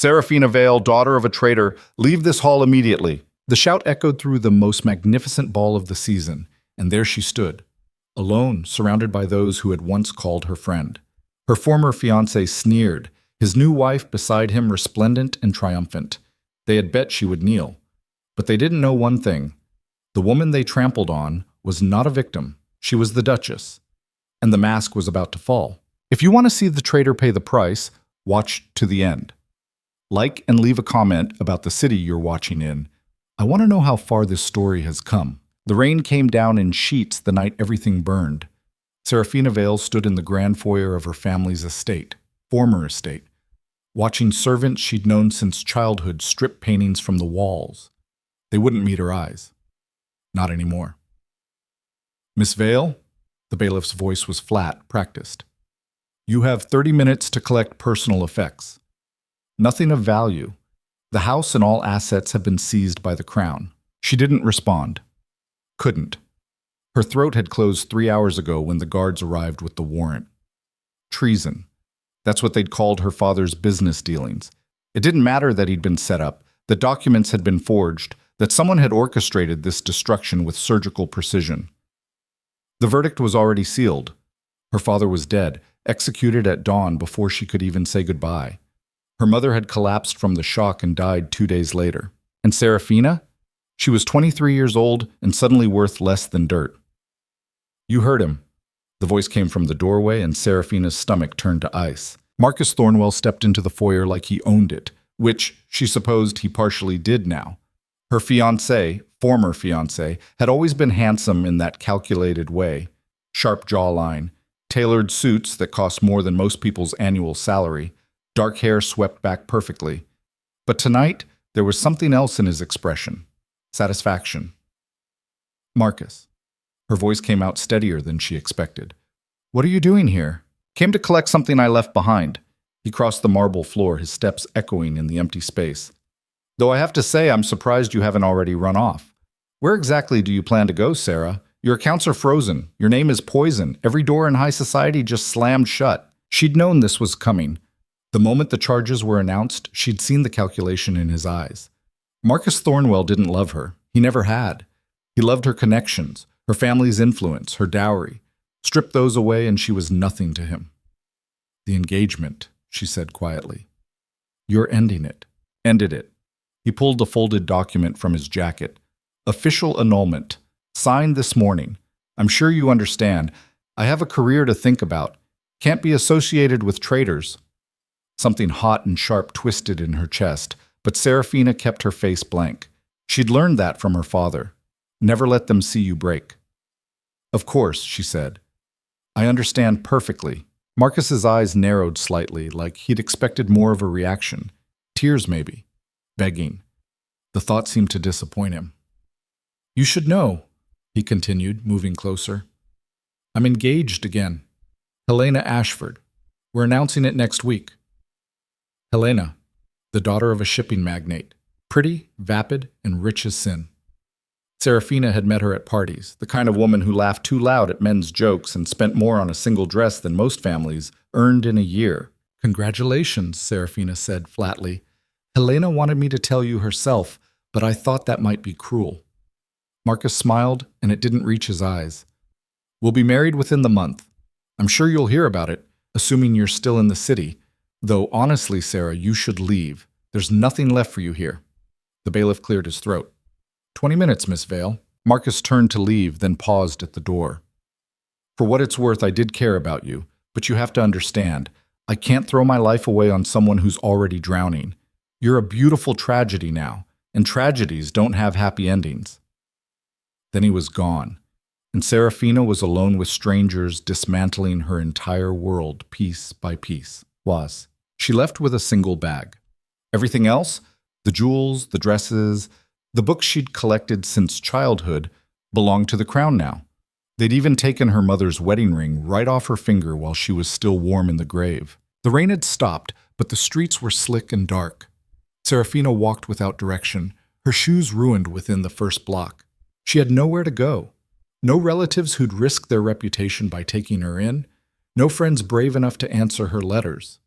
Seraphina Vale, daughter of a traitor, leave this hall immediately. The shout echoed through the most magnificent ball of the season, and there she stood, alone, surrounded by those who had once called her friend. Her former fiancé sneered, his new wife beside him resplendent and triumphant. They had bet she would kneel. But they didn't know one thing. The woman they trampled on was not a victim. She was the duchess. And the mask was about to fall. If you want to see the traitor pay the price, watch to the end. Like and leave a comment about the city you're watching in. I want to know how far this story has come. The rain came down in sheets the night everything burned. Seraphina Vale stood in the grand foyer of her family's estate, former estate, watching servants she'd known since childhood strip paintings from the walls. They wouldn't meet her eyes. Not anymore. Miss Vale? The bailiff's voice was flat, practiced. You have 30 minutes to collect personal effects. Nothing of value. The house and all assets have been seized by the crown. She didn't respond. Couldn't. Her throat had closed 3 hours ago when the guards arrived with the warrant. Treason. That's what they'd called her father's business dealings. It didn't matter that he'd been set up, that documents had been forged, that someone had orchestrated this destruction with surgical precision. The verdict was already sealed. Her father was dead, executed at dawn before she could even say goodbye. Her mother had collapsed from the shock and died 2 days later. And Seraphina? She was 23 years old and suddenly worth less than dirt. You heard him. The voice came from the doorway and Seraphina's stomach turned to ice. Marcus Thornwell stepped into the foyer like he owned it, which she supposed he partially did now. Her fiancé, former fiancé, had always been handsome in that calculated way. Sharp jawline, tailored suits that cost more than most people's annual salary, dark hair swept back perfectly. But tonight, there was something else in his expression. Satisfaction. Marcus. Her voice came out steadier than she expected. What are you doing here? Came to collect something I left behind. He crossed the marble floor, his steps echoing in the empty space. Though I have to say I'm surprised you haven't already run off. Where exactly do you plan to go, Sarah? Your accounts are frozen. Your name is poison. Every door in high society just slammed shut. She'd known this was coming. The moment the charges were announced, she'd seen the calculation in his eyes. Marcus Thornwell didn't love her. He never had. He loved her connections, her family's influence, her dowry. Strip those away and she was nothing to him. The engagement, she said quietly. You're ending it. Ended it. He pulled the folded document from his jacket. Official annulment. Signed this morning. I'm sure you understand. I have a career to think about. Can't be associated with traitors. Something hot and sharp twisted in her chest, but Seraphina kept her face blank. She'd learned that from her father. Never let them see you break. Of course, she said. I understand perfectly. Marcus's eyes narrowed slightly, like he'd expected more of a reaction. Tears, maybe. Begging. The thought seemed to disappoint him. You should know, he continued, moving closer. I'm engaged again. Helena Ashford. We're announcing it next week. Helena, the daughter of a shipping magnate, pretty, vapid, and rich as sin. Seraphina had met her at parties, the kind of woman who laughed too loud at men's jokes and spent more on a single dress than most families earned in a year. Congratulations, Seraphina said flatly. Helena wanted me to tell you herself, but I thought that might be cruel. Marcus smiled, and it didn't reach his eyes. We'll be married within the month. I'm sure you'll hear about it, assuming you're still in the city. Though honestly, Sarah, you should leave. There's nothing left for you here. The bailiff cleared his throat. 20 minutes, Miss Vale. Marcus turned to leave, then paused at the door. For what it's worth, I did care about you, but you have to understand, I can't throw my life away on someone who's already drowning. You're a beautiful tragedy now, and tragedies don't have happy endings. Then he was gone, and Seraphina was alone with strangers dismantling her entire world piece by piece. She left with a single bag. Everything else, the jewels, the dresses, the books she'd collected since childhood, belonged to the crown now. They'd even taken her mother's wedding ring right off her finger while she was still warm in the grave. The rain had stopped, but the streets were slick and dark. Seraphina walked without direction, her shoes ruined within the first block. She had nowhere to go. No relatives who'd risk their reputation by taking her in. No friends brave enough to answer her letters.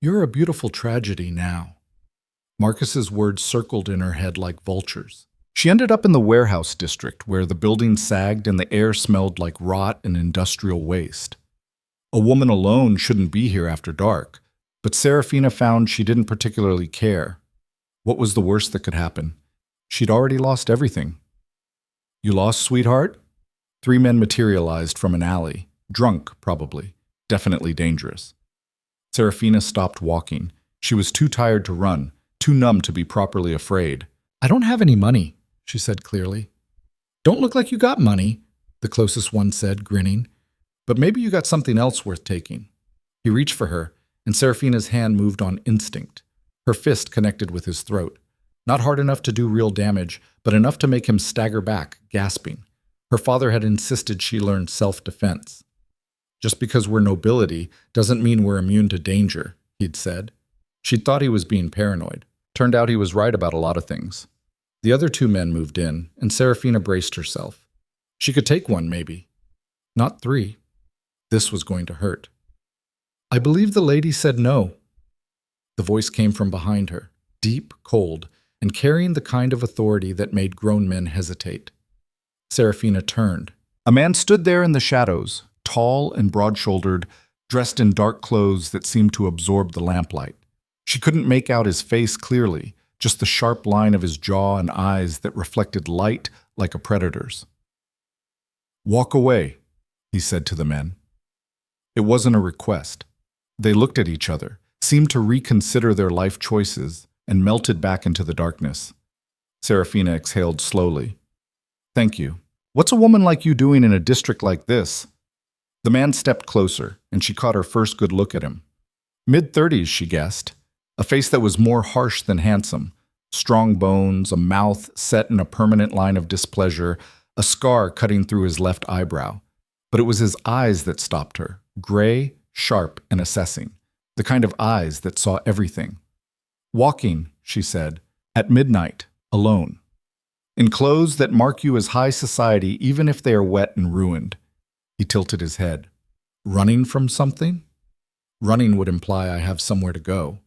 You're a beautiful tragedy now, Marcus's words circled in her head like vultures. She ended up in the warehouse district, where the buildings sagged and the air smelled like rot and industrial waste. A woman alone shouldn't be here after dark, but Seraphina found she didn't particularly care. What was the worst that could happen? She'd already lost everything. "You lost, sweetheart?" 3 men materialized from an alley, drunk, probably, definitely dangerous. Seraphina stopped walking. She was too tired to run, too numb to be properly afraid. "I don't have any money," she said clearly. "Don't look like you got money," the closest one said, grinning. "But maybe you got something else worth taking." He reached for her, and Seraphina's hand moved on instinct. Her fist connected with his throat. Not hard enough to do real damage, but enough to make him stagger back, gasping. Her father had insisted she learn self-defense. "Just because we're nobility doesn't mean we're immune to danger," he'd said. She'd thought he was being paranoid. Turned out he was right about a lot of things. The other 2 men moved in, and Seraphina braced herself. She could take one, maybe. Not 3. This was going to hurt. "I believe the lady said no." The voice came from behind her, deep, cold, and carrying the kind of authority that made grown men hesitate. Seraphina turned. A man stood there in the shadows, tall and broad-shouldered, dressed in dark clothes that seemed to absorb the lamplight. She couldn't make out his face clearly, just the sharp line of his jaw and eyes that reflected light like a predator's. "Walk away," he said to the men. It wasn't a request. They looked at each other, seemed to reconsider their life choices, and melted back into the darkness. Seraphina exhaled slowly. "Thank you. What's a woman like you doing in a district like this?" The man stepped closer, and she caught her first good look at him. Mid-30s, she guessed. A face that was more harsh than handsome. Strong bones, a mouth set in a permanent line of displeasure, a scar cutting through his left eyebrow. But it was his eyes that stopped her, gray, sharp, and assessing. The kind of eyes that saw everything. "Walking," she said, "at midnight, alone. In clothes that mark you as high society even if they are wet and ruined." He tilted his head. "Running from something?" "Running would imply I have somewhere to go."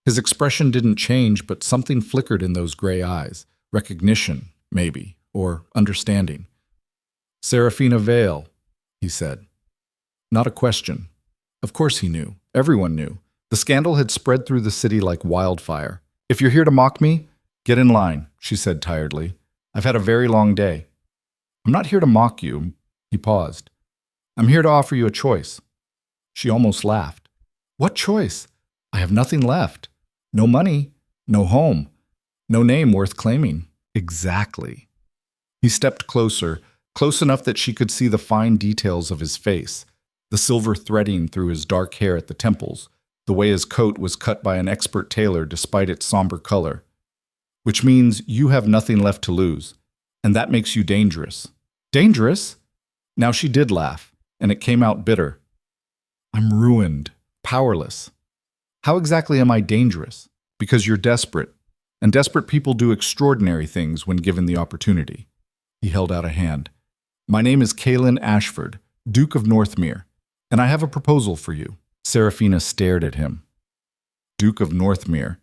His expression didn't change, but something flickered in those gray eyes. Recognition, maybe, or understanding. "Seraphina Vale," he said. Not a question. Of course he knew. Everyone knew. The scandal had spread through the city like wildfire. "If you're here to mock me, get in line," she said tiredly. "I've had a very long day." "I'm not here to mock you." He paused. "I'm here to offer you a choice." She almost laughed. "What choice? I have nothing left. No money, no home, no name worth claiming." "Exactly." He stepped closer, close enough that she could see the fine details of his face, the silver threading through his dark hair at the temples, the way his coat was cut by an expert tailor despite its somber color. "Which means you have nothing left to lose, and that makes you dangerous." "Dangerous?" Now she did laugh, and it came out bitter. "I'm ruined, powerless." "How exactly am I dangerous?" "Because you're desperate, and desperate people do extraordinary things when given the opportunity." He held out a hand. "My name is Kalin Ashford, Duke of Northmere, and I have a proposal for you." Seraphina stared at him. Duke of Northmere.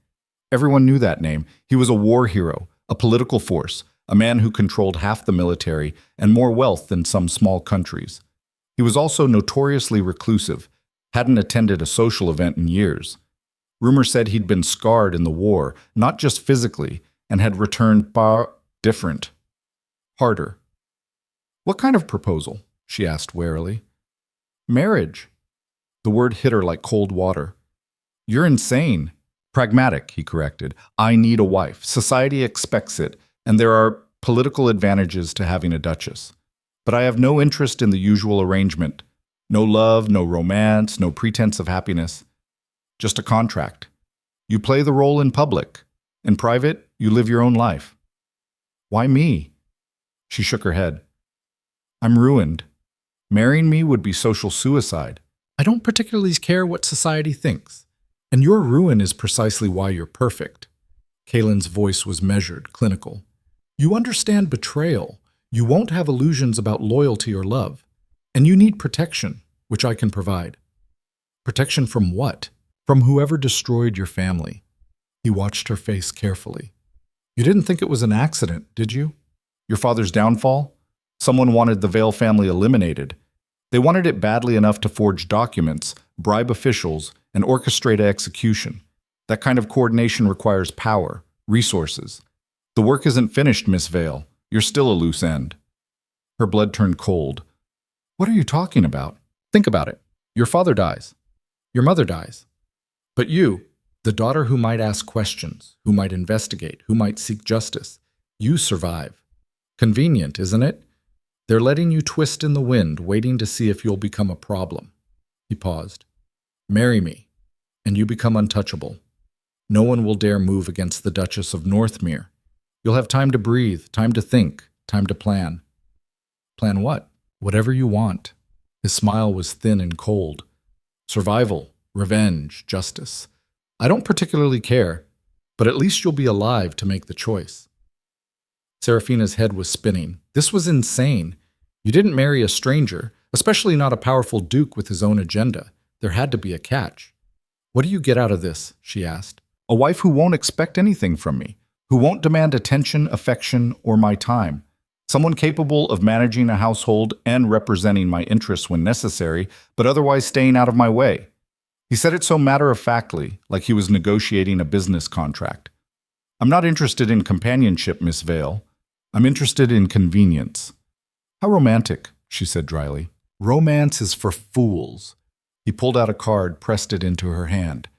Everyone knew that name. He was a war hero, a political force, a man who controlled half the military and more wealth than some small countries. He was also notoriously reclusive, hadn't attended a social event in years. Rumor said he'd been scarred in the war, not just physically, and had returned different, harder. "What kind of proposal?" she asked warily. "Marriage." The word hit her like cold water. "You're insane." "Pragmatic," he corrected. "I need a wife. Society expects it, and there are political advantages to having a duchess. But I have no interest in the usual arrangement. No love, no romance, no pretense of happiness. Just a contract. You play the role in public. In private, you live your own life." "Why me?" She shook her head. "I'm ruined. Marrying me would be social suicide. I don't particularly care what society thinks. And your ruin is precisely why you're perfect." Kalen's voice was measured, clinical. "You understand betrayal. You won't have illusions about loyalty or love. And you need protection, which I can provide." "Protection from what?" "From whoever destroyed your family." He watched her face carefully. You didn't think it was an accident, did you? Your father's downfall? Someone wanted the Vale family eliminated. They wanted it badly enough to forge documents, bribe officials, and orchestrate an execution. That kind of coordination requires power, resources. The work isn't finished, Miss Vale. You're still a loose end. Her blood turned cold. What are you talking about? Think about it. Your father dies. Your mother dies. But you, the daughter who might ask questions, who might investigate, who might seek justice, you survive. Convenient, isn't it? They're letting you twist in the wind, waiting to see if you'll become a problem. He paused. Marry me, and you become untouchable. No one will dare move against the Duchess of Northmere. You'll have time to breathe, time to think, time to plan. Plan what? Whatever you want. His smile was thin and cold. Survival, revenge, justice. I don't particularly care, but at least you'll be alive to make the choice. Seraphina's head was spinning. This was insane. You didn't marry a stranger, especially not a powerful duke with his own agenda. There had to be a catch. What do you get out of this? She asked. A wife who won't expect anything from me, who won't demand attention, affection, or my time. Someone capable of managing a household and representing my interests when necessary, but otherwise staying out of my way. He said it so matter-of-factly, like he was negotiating a business contract. I'm not interested in companionship, Miss Vale. I'm interested in convenience. How romantic, she said dryly. Romance is for fools. He pulled out a card, pressed it into her hand.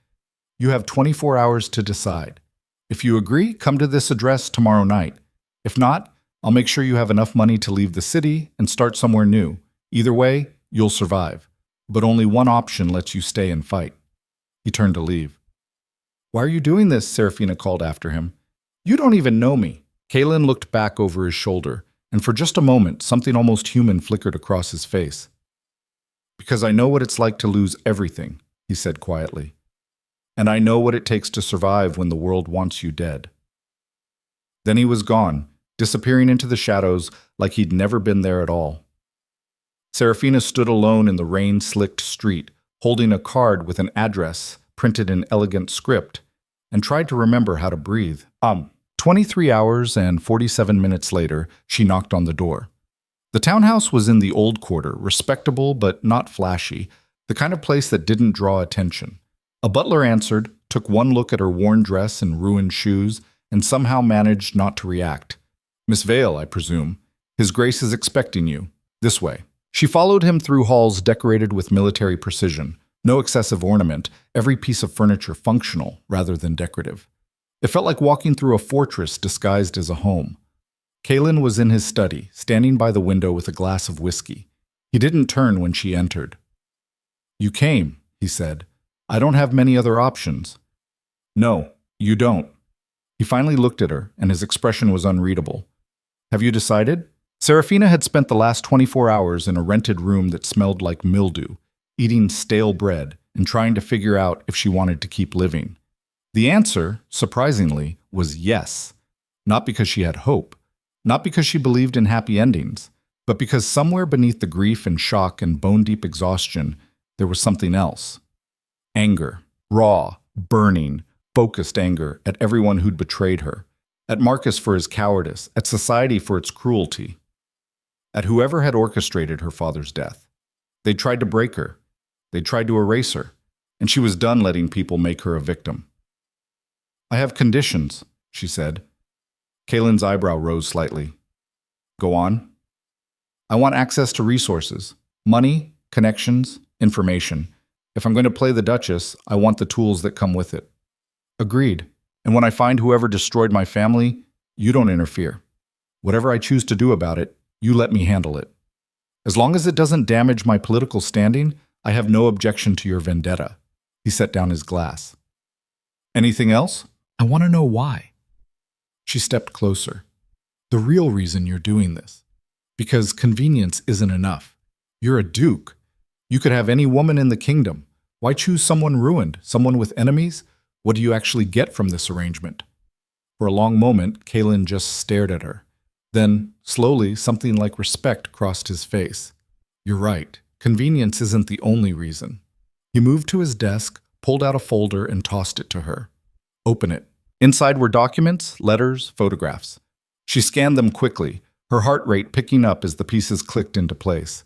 You have 24 hours to decide. If you agree, come to this address tomorrow night. If not, I'll make sure you have enough money to leave the city and start somewhere new. Either way, you'll survive. But only one option lets you stay and fight. He turned to leave. Why are you doing this? Seraphina called after him. You don't even know me. Kalen looked back over his shoulder, and for just a moment, something almost human flickered across his face. Because I know what it's like to lose everything, he said quietly. And I know what it takes to survive when the world wants you dead. Then he was gone, disappearing into the shadows like he'd never been there at all. Seraphina stood alone in the rain-slicked street, holding a card with an address printed in elegant script, and tried to remember how to breathe. 23 hours and 47 minutes later, she knocked on the door. The townhouse was in the old quarter, respectable but not flashy, the kind of place that didn't draw attention. A butler answered, took one look at her worn dress and ruined shoes, and somehow managed not to react. Miss Vale, I presume. His Grace is expecting you. This way. She followed him through halls decorated with military precision. No excessive ornament, every piece of furniture functional rather than decorative. It felt like walking through a fortress disguised as a home. Kalen was in his study, standing by the window with a glass of whiskey. He didn't turn when she entered. You came, he said. I don't have many other options. No, you don't. He finally looked at her, and his expression was unreadable. Have you decided? Seraphina had spent the last 24 hours in a rented room that smelled like mildew, eating stale bread and trying to figure out if she wanted to keep living. The answer, surprisingly, was yes. Not because she had hope, not because she believed in happy endings, but because somewhere beneath the grief and shock and bone-deep exhaustion, there was something else. Anger, raw, burning, focused anger at everyone who'd betrayed her, at Marcus for his cowardice, at society for its cruelty, at whoever had orchestrated her father's death. They tried to break her. They tried to erase her, and she was done letting people make her a victim. I have conditions, she said. Kalen's eyebrow rose slightly. Go on. I want access to resources, money, connections, information. If I'm going to play the Duchess, I want the tools that come with it. Agreed. And when I find whoever destroyed my family, you don't interfere. Whatever I choose to do about it, you let me handle it. As long as it doesn't damage my political standing, I have no objection to your vendetta. He set down his glass. Anything else? I want to know why. She stepped closer. The real reason you're doing this. Because convenience isn't enough. You're a duke. You could have any woman in the kingdom. Why choose someone ruined, someone with enemies? What do you actually get from this arrangement? For a long moment, Kalen just stared at her. Then, slowly, something like respect crossed his face. You're right. Convenience isn't the only reason. He moved to his desk, pulled out a folder, and tossed it to her. Open it. Inside were documents, letters, photographs. She scanned them quickly, her heart rate picking up as the pieces clicked into place.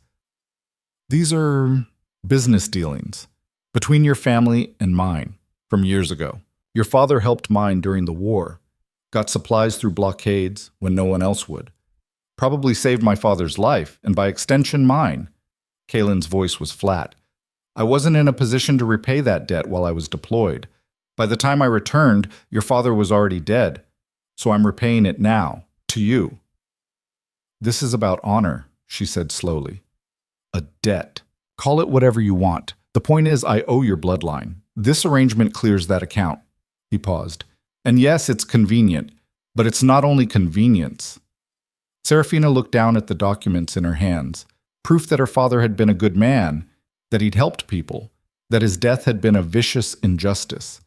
These are business dealings between your family and mine from years ago. Your father helped mine during the war, got supplies through blockades when no one else would. Probably saved my father's life, and by extension mine. Kalen's voice was flat. I wasn't in a position to repay that debt while I was deployed. By the time I returned, your father was already dead, so I'm repaying it now, to you. This is about honor, she said slowly. A debt. Call it whatever you want. The point is, I owe your bloodline. This arrangement clears that account. He paused. And yes, it's convenient, but it's not only convenience. Seraphina looked down at the documents in her hands, proof that her father had been a good man, that he'd helped people, that his death had been a vicious injustice.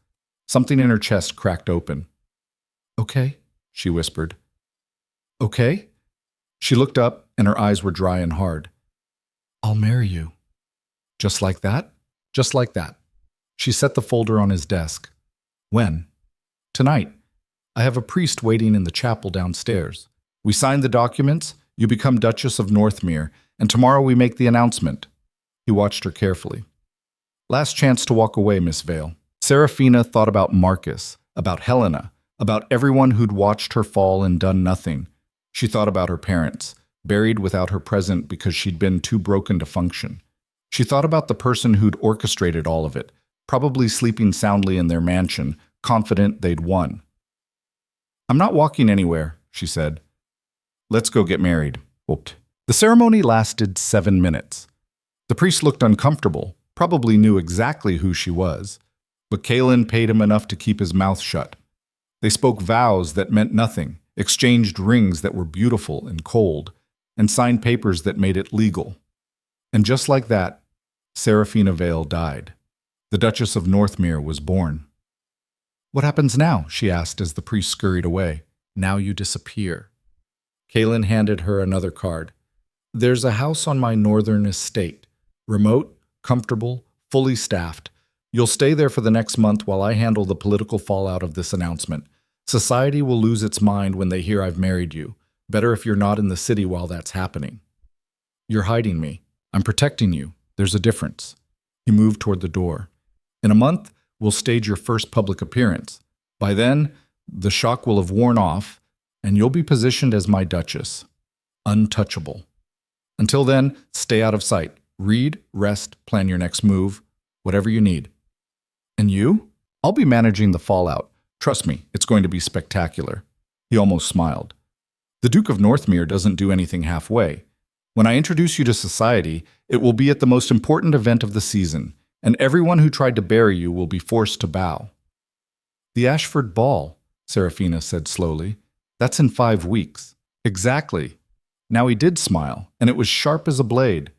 Something in her chest cracked open. Okay, she whispered. Okay? She looked up, and her eyes were dry and hard. I'll marry you. Just like that? Just like that. She set the folder on his desk. When? Tonight. I have a priest waiting in the chapel downstairs. We sign the documents, you become Duchess of Northmere, and tomorrow we make the announcement. He watched her carefully. Last chance to walk away, Miss Vale. Seraphina thought about Marcus, about Helena, about everyone who'd watched her fall and done nothing. She thought about her parents, buried without her present because she'd been too broken to function. She thought about the person who'd orchestrated all of it, probably sleeping soundly in their mansion, confident they'd won. I'm not walking anywhere, she said. Let's go get married. Whooped. The ceremony lasted 7 minutes. The priest looked uncomfortable, probably knew exactly who she was, but Kalen paid him enough to keep his mouth shut. They spoke vows that meant nothing, exchanged rings that were beautiful and cold, and signed papers that made it legal. And just like that, Seraphina Vale died. The Duchess of Northmere was born. What happens now? She asked as the priest scurried away. Now you disappear. Kalen handed her another card. There's a house on my northern estate. Remote, comfortable, fully staffed. You'll stay there for the next month while I handle the political fallout of this announcement. Society will lose its mind when they hear I've married you. Better if you're not in the city while that's happening. You're hiding me. I'm protecting you. There's a difference. He moved toward the door. In a month, we'll stage your first public appearance. By then, the shock will have worn off, and you'll be positioned as my duchess. Untouchable. Until then, stay out of sight. Read, rest, plan your next move, whatever you need. And you? I'll be managing the fallout. Trust me, it's going to be spectacular. He almost smiled. The Duke of Northmere doesn't do anything halfway. When I introduce you to society, it will be at the most important event of the season, and everyone who tried to bury you will be forced to bow. The Ashford Ball, Seraphina said slowly. That's in 5 weeks. Exactly. Now he did smile, and it was sharp as a blade.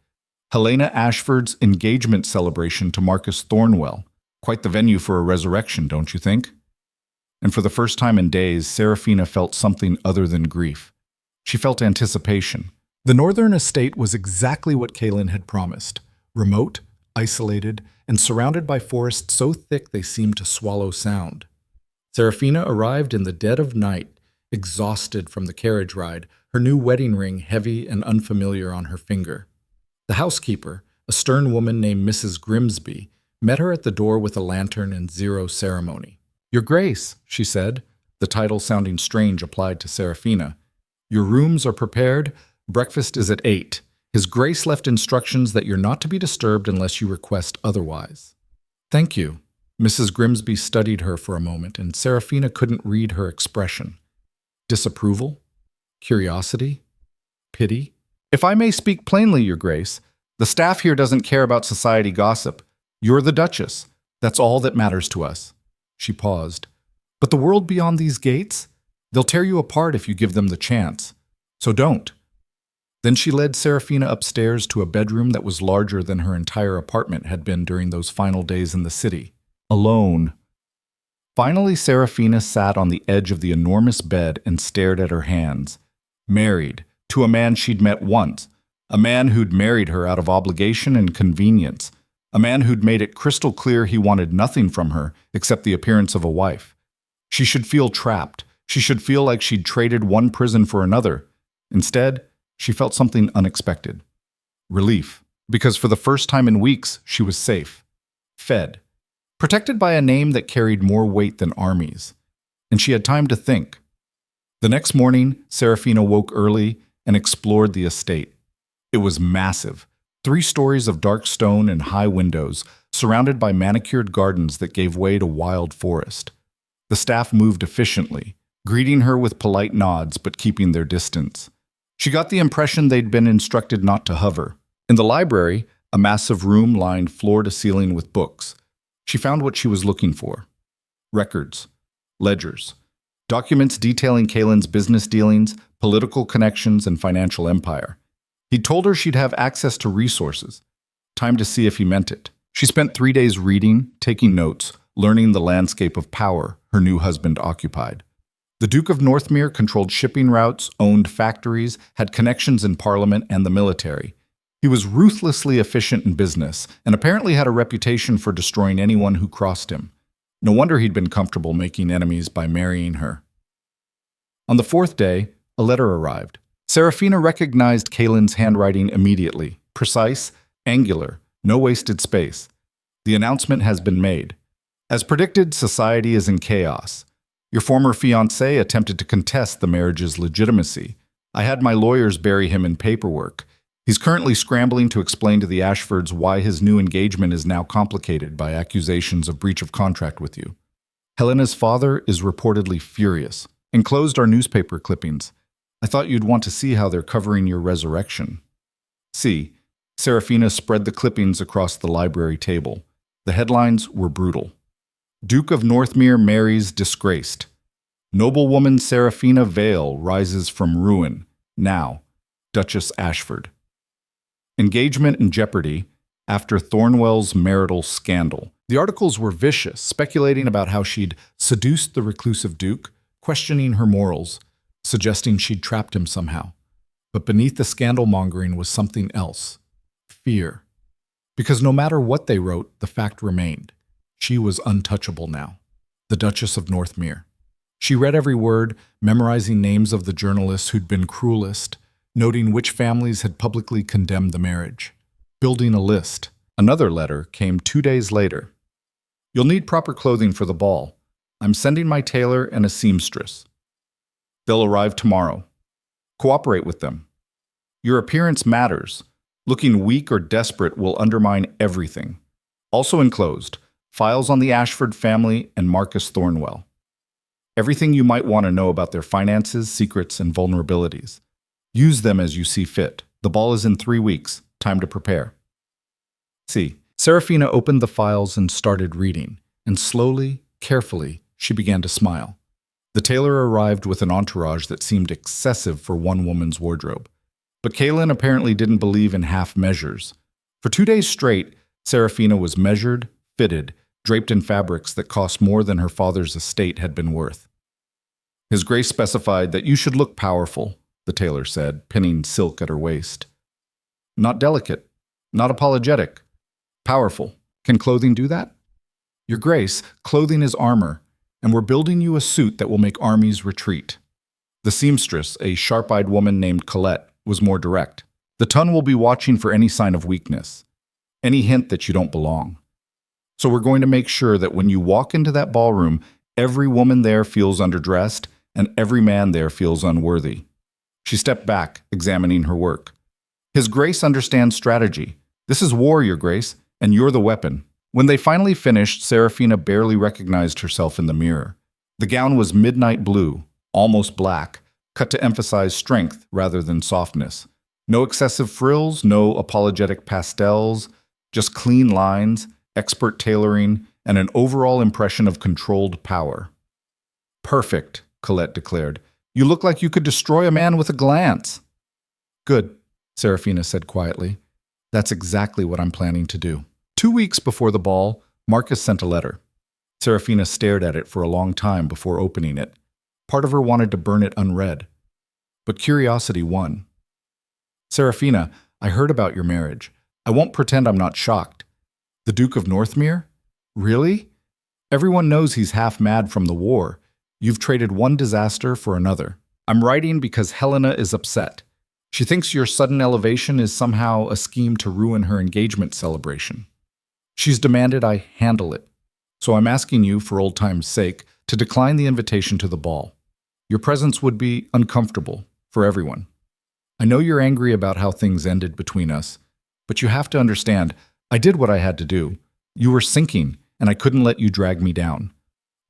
Helena Ashford's engagement celebration to Marcus Thornwell. Quite the venue for a resurrection, don't you think? And for the first time in days, Seraphina felt something other than grief. She felt anticipation. The northern estate was exactly what Kalen had promised. Remote, isolated, and surrounded by forests so thick they seemed to swallow sound. Seraphina arrived in the dead of night, exhausted from the carriage ride, her new wedding ring heavy and unfamiliar on her finger. The housekeeper, a stern woman named Mrs. Grimsby, met her at the door with a lantern and zero ceremony. Your Grace, she said, the title sounding strange applied to Seraphina. Your rooms are prepared. Breakfast is at 8. His Grace left instructions that you're not to be disturbed unless you request otherwise. Thank you. Mrs. Grimsby studied her for a moment, and Seraphina couldn't read her expression. Disapproval? Curiosity? Pity? If I may speak plainly, Your Grace, the staff here doesn't care about society gossip. You're the Duchess. That's all that matters to us. She paused. But the world beyond these gates? They'll tear you apart if you give them the chance. So don't. Then she led Seraphina upstairs to a bedroom that was larger than her entire apartment had been during those final days in the city. Alone. Finally, Seraphina sat on the edge of the enormous bed and stared at her hands. Married, to a man she'd met once, a man who'd married her out of obligation and convenience, a man who'd made it crystal clear he wanted nothing from her except the appearance of a wife. She should feel trapped. She should feel like she'd traded one prison for another. Instead, she felt something unexpected. Relief. Because for the first time in weeks, she was safe. Fed. Protected by a name that carried more weight than armies. And she had time to think. The next morning, Seraphina woke early and explored the estate. It was massive. 3 stories of dark stone and high windows, surrounded by manicured gardens that gave way to wild forest. The staff moved efficiently, greeting her with polite nods but keeping their distance. She got the impression they'd been instructed not to hover. In the library, a massive room lined floor to ceiling with books. She found what she was looking for. Records, ledgers, documents detailing Kalen's business dealings, political connections, and financial empire. He'd told her she'd have access to resources. Time to see if he meant it. She spent 3 days reading, taking notes, learning the landscape of power her new husband occupied. The Duke of Northmere controlled shipping routes, owned factories, had connections in parliament and the military. He was ruthlessly efficient in business, and apparently had a reputation for destroying anyone who crossed him. No wonder he'd been comfortable making enemies by marrying her. On the 4th day, a letter arrived. Seraphina recognized Kalen's handwriting immediately. Precise, angular, no wasted space. The announcement has been made. As predicted, society is in chaos. Your former fiancé attempted to contest the marriage's legitimacy. I had my lawyers bury him in paperwork. He's currently scrambling to explain to the Ashfords why his new engagement is now complicated by accusations of breach of contract with you. Helena's father is reportedly furious. Enclosed are newspaper clippings. I thought you'd want to see how they're covering your resurrection. See, Seraphina spread the clippings across the library table. The headlines were brutal. Duke of Northmere marries disgraced. Noblewoman Seraphina Vale rises from ruin. Now, Duchess Ashford. Engagement in jeopardy after Thornwell's marital scandal. The articles were vicious, speculating about how she'd seduced the reclusive duke, questioning her morals, suggesting she'd trapped him somehow. But beneath the scandal-mongering was something else. Fear. Because no matter what they wrote, the fact remained. She was untouchable now. The Duchess of Northmere. She read every word, memorizing names of the journalists who'd been cruelest, noting which families had publicly condemned the marriage. Building a list. Another letter came 2 days later. You'll need proper clothing for the ball. I'm sending my tailor and a seamstress. They'll arrive tomorrow. Cooperate with them. Your appearance matters. Looking weak or desperate will undermine everything. Also enclosed, files on the Ashford family and Marcus Thornwell. Everything you might want to know about their finances, secrets, and vulnerabilities. Use them as you see fit. The ball is in 3 weeks. Time to prepare. See, Seraphina opened the files and started reading, and slowly, carefully, she began to smile. The tailor arrived with an entourage that seemed excessive for one woman's wardrobe. But Kalen apparently didn't believe in half measures. For 2 days straight, Seraphina was measured, fitted, draped in fabrics that cost more than her father's estate had been worth. His Grace specified that you should look powerful, the tailor said, pinning silk at her waist. Not delicate, not apologetic, powerful. Can clothing do that? Your Grace, clothing is armor, and we're building you a suit that will make armies retreat. The seamstress, a sharp-eyed woman named Colette, was more direct. The ton will be watching for any sign of weakness, any hint that you don't belong. So we're going to make sure that when you walk into that ballroom, every woman there feels underdressed and every man there feels unworthy. She stepped back, examining her work. His Grace understands strategy. This is war, Your Grace, and you're the weapon. When they finally finished, Seraphina barely recognized herself in the mirror. The gown was midnight blue, almost black, cut to emphasize strength rather than softness. No excessive frills, no apologetic pastels, just clean lines, expert tailoring, and an overall impression of controlled power. Perfect, Colette declared. You look like you could destroy a man with a glance. Good, Seraphina said quietly. That's exactly what I'm planning to do. 2 weeks before the ball, Marcus sent a letter. Seraphina stared at it for a long time before opening it. Part of her wanted to burn it unread. But curiosity won. Seraphina, I heard about your marriage. I won't pretend I'm not shocked. The Duke of Northmere? Really? Everyone knows he's half mad from the war. You've traded one disaster for another. I'm writing because Helena is upset. She thinks your sudden elevation is somehow a scheme to ruin her engagement celebration. She's demanded I handle it. So I'm asking you, for old time's sake, to decline the invitation to the ball. Your presence would be uncomfortable for everyone. I know you're angry about how things ended between us, but you have to understand, I did what I had to do. You were sinking, and I couldn't let you drag me down.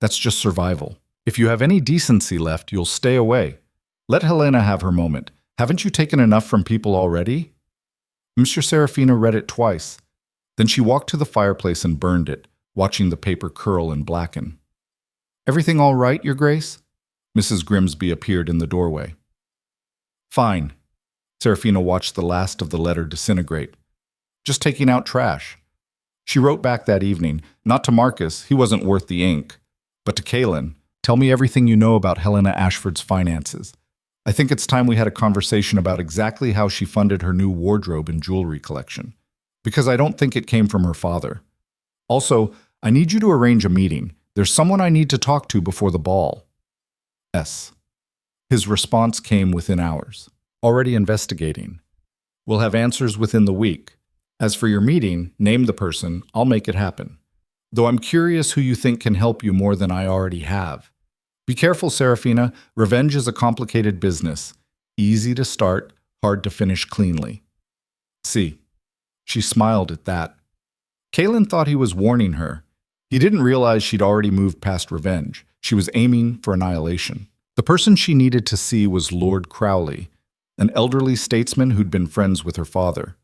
That's just survival. If you have any decency left, you'll stay away. Let Helena have her moment. Haven't you taken enough from people already? Mr. Seraphina read it twice. Then she walked to the fireplace and burned it, watching the paper curl and blacken. Everything all right, Your Grace? Mrs. Grimsby appeared in the doorway. Fine. Seraphina watched the last of the letter disintegrate. Just taking out trash. She wrote back that evening, not to Marcus, he wasn't worth the ink, but to Kaylin, tell me everything you know about Helena Ashford's finances. I think it's time we had a conversation about exactly how she funded her new wardrobe and jewelry collection, because I don't think it came from her father. Also, I need you to arrange a meeting. There's someone I need to talk to before the ball. S. His response came within hours. Already investigating. We'll have answers within the week. As for your meeting, name the person, I'll make it happen. Though I'm curious who you think can help you more than I already have. Be careful, Seraphina. Revenge is a complicated business. Easy to start, hard to finish cleanly. C. She smiled at that. Kaylin thought he was warning her. He didn't realize she'd already moved past revenge. She was aiming for annihilation. The person she needed to see was Lord Crowley, an elderly statesman who'd been friends with her father.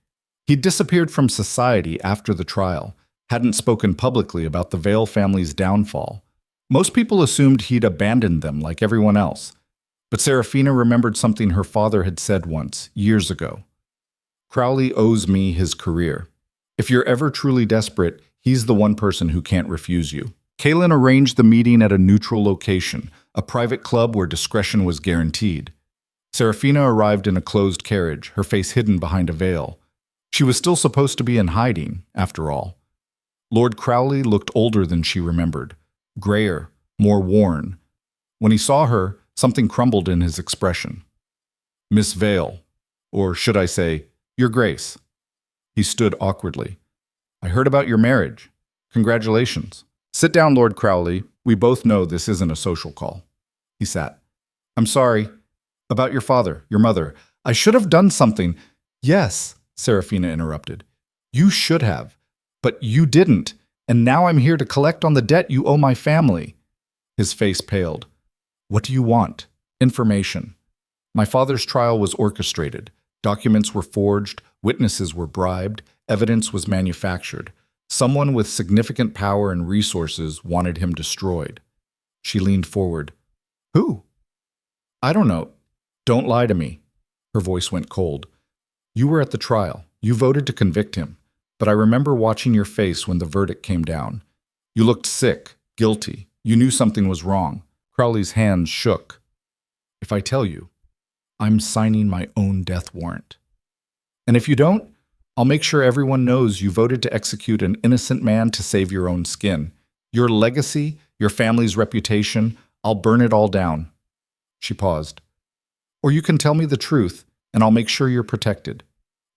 He'd disappeared from society after the trial, hadn't spoken publicly about the Vale family's downfall. Most people assumed he'd abandoned them like everyone else. But Seraphina remembered something her father had said once, years ago. Crowley owes me his career. If you're ever truly desperate, he's the one person who can't refuse you. Kaylin arranged the meeting at a neutral location, a private club where discretion was guaranteed. Seraphina arrived in a closed carriage, her face hidden behind a veil. She was still supposed to be in hiding, after all. Lord Crowley looked older than she remembered, grayer, more worn. When he saw her, something crumbled in his expression. Miss Vale, or should I say, Your Grace. He stood awkwardly. I heard about your marriage. Congratulations. Sit down, Lord Crowley. We both know this isn't a social call. He sat. I'm sorry. About your father, your mother. I should have done something. Yes, Seraphina interrupted. You should have. But you didn't. And now I'm here to collect on the debt you owe my family. His face paled. What do you want? Information. My father's trial was orchestrated. Documents were forged, witnesses were bribed, evidence was manufactured. Someone with significant power and resources wanted him destroyed. She leaned forward. Who? I don't know. Don't lie to me. Her voice went cold. You were at the trial. You voted to convict him. But I remember watching your face when the verdict came down. You looked sick, guilty. You knew something was wrong. Crowley's hands shook. If I tell you, I'm signing my own death warrant. And if you don't, I'll make sure everyone knows you voted to execute an innocent man to save your own skin. Your legacy, your family's reputation, I'll burn it all down. She paused. Or you can tell me the truth, and I'll make sure you're protected.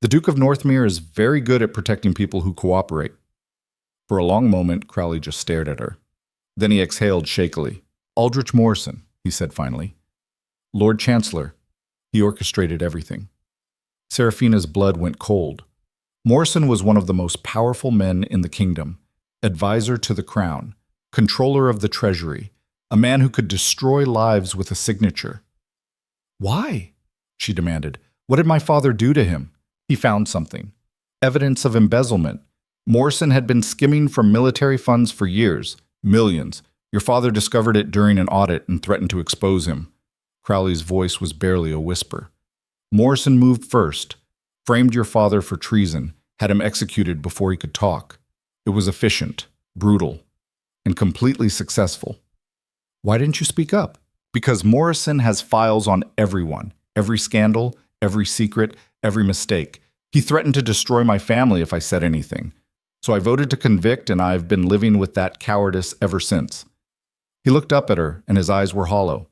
The Duke of Northmere is very good at protecting people who cooperate. For a long moment, Crowley just stared at her. Then he exhaled shakily. Aldrich Morrison, he said finally. Lord Chancellor. He orchestrated everything. Seraphina's blood went cold. Morrison was one of the most powerful men in the kingdom, advisor to the crown, controller of the treasury, a man who could destroy lives with a signature. Why? She demanded. What did my father do to him? He found something. Evidence of embezzlement. Morrison had been skimming from military funds for years, millions. Your father discovered it during an audit and threatened to expose him. Crowley's voice was barely a whisper. Morrison moved first, framed your father for treason, had him executed before he could talk. It was efficient, brutal, and completely successful. Why didn't you speak up? Because Morrison has files on everyone, every scandal, every secret, every mistake. He threatened to destroy my family if I said anything. So I voted to convict, and I've been living with that cowardice ever since. He looked up at her, and his eyes were hollow.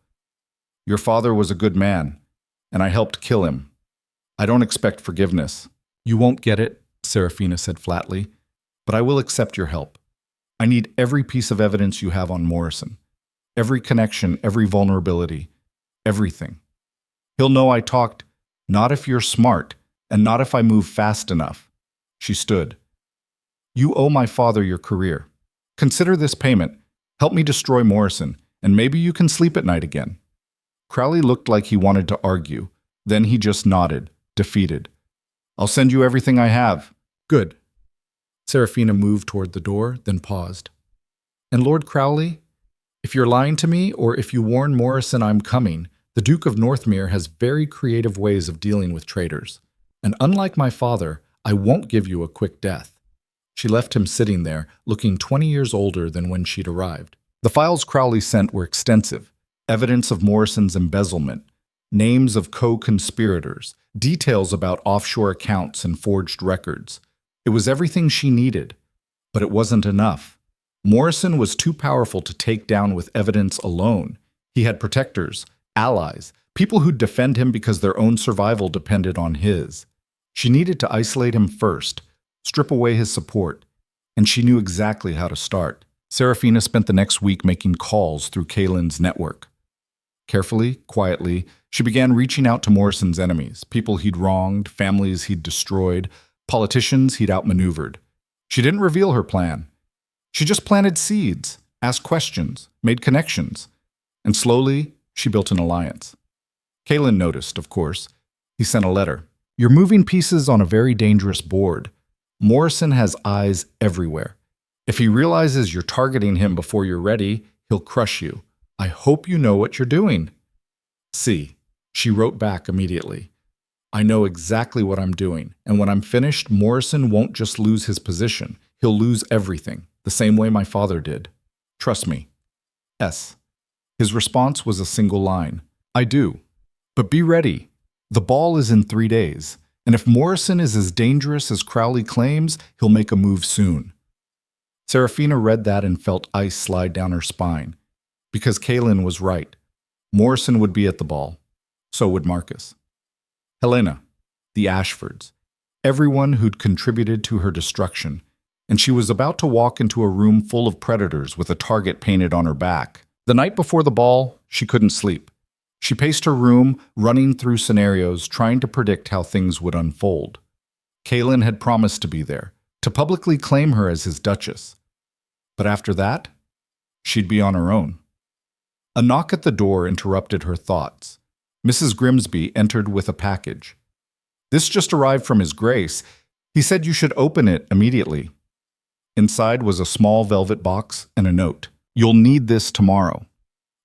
Your father was a good man, and I helped kill him. I don't expect forgiveness. You won't get it, Seraphina said flatly, but I will accept your help. I need every piece of evidence you have on Morrison. Every connection, every vulnerability, everything. He'll know I talked, not if you're smart, and not if I move fast enough. She stood. You owe my father your career. Consider this payment. Help me destroy Morrison, and maybe you can sleep at night again. Crowley looked like he wanted to argue. Then he just nodded, defeated. I'll send you everything I have. Good. Seraphina moved toward the door, then paused. And Lord Crowley, if you're lying to me, or if you warn Morrison I'm coming, the Duke of Northmere has very creative ways of dealing with traitors. And unlike my father, I won't give you a quick death. She left him sitting there, looking 20 years older than when she'd arrived. The files Crowley sent were extensive. Evidence of Morrison's embezzlement, names of co-conspirators, details about offshore accounts and forged records. It was everything she needed, but it wasn't enough. Morrison was too powerful to take down with evidence alone. He had protectors, allies, people who'd defend him because their own survival depended on his. She needed to isolate him first, strip away his support, and she knew exactly how to start. Seraphina spent the next week making calls through Kaylin's network. Carefully, quietly, she began reaching out to Morrison's enemies, people he'd wronged, families he'd destroyed, politicians he'd outmaneuvered. She didn't reveal her plan. She just planted seeds, asked questions, made connections, and slowly she built an alliance. Kaylin noticed, of course. He sent a letter. You're moving pieces on a very dangerous board. Morrison has eyes everywhere. If he realizes you're targeting him before you're ready, he'll crush you. I hope you know what you're doing. See, she wrote back immediately. I know exactly what I'm doing, and when I'm finished, Morrison won't just lose his position. He'll lose everything, the same way my father did. Trust me. S. His response was a single line. I do. But be ready. The ball is in 3 days, and if Morrison is as dangerous as Crowley claims, he'll make a move soon. Seraphina read that and felt ice slide down her spine. Because Kaylin was right. Morrison would be at the ball. So would Marcus. Helena, the Ashfords, everyone who'd contributed to her destruction, and she was about to walk into a room full of predators with a target painted on her back. The night before the ball, she couldn't sleep. She paced her room, running through scenarios, trying to predict how things would unfold. Kaylin had promised to be there, to publicly claim her as his duchess. But after that, she'd be on her own. A knock at the door interrupted her thoughts. Mrs. Grimsby entered with a package. This just arrived from His Grace. He said you should open it immediately. Inside was a small velvet box and a note. You'll need this tomorrow.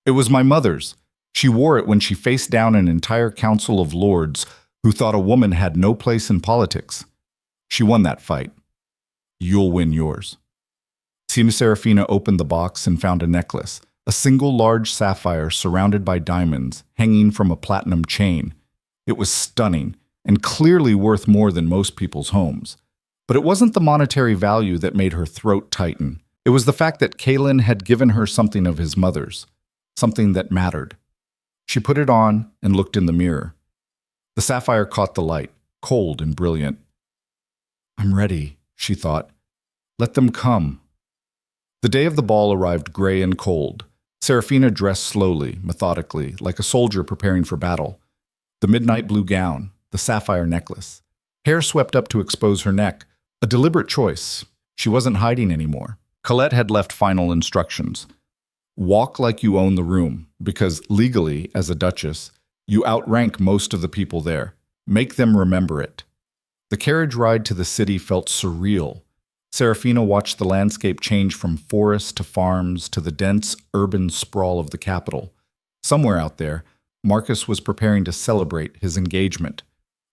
It was my mother's. She wore it when she faced down an entire council of lords who thought a woman had no place in politics. She won that fight. You'll win yours. Seraphina opened the box and found a necklace, a single large sapphire surrounded by diamonds hanging from a platinum chain. It was stunning and clearly worth more than most people's homes. But it wasn't the monetary value that made her throat tighten. It was the fact that Kaylin had given her something of his mother's, something that mattered. She put it on and looked in the mirror. The sapphire caught the light, cold and brilliant. I'm ready, she thought. Let them come. The day of the ball arrived gray and cold. Seraphina dressed slowly, methodically, like a soldier preparing for battle. The midnight blue gown, the sapphire necklace. Hair swept up to expose her neck. A deliberate choice. She wasn't hiding anymore. Colette had left final instructions. Walk like you own the room, because legally, as a duchess, you outrank most of the people there. Make them remember it. The carriage ride to the city felt surreal. Seraphina watched the landscape change from forests to farms to the dense urban sprawl of the capital. Somewhere out there, Marcus was preparing to celebrate his engagement.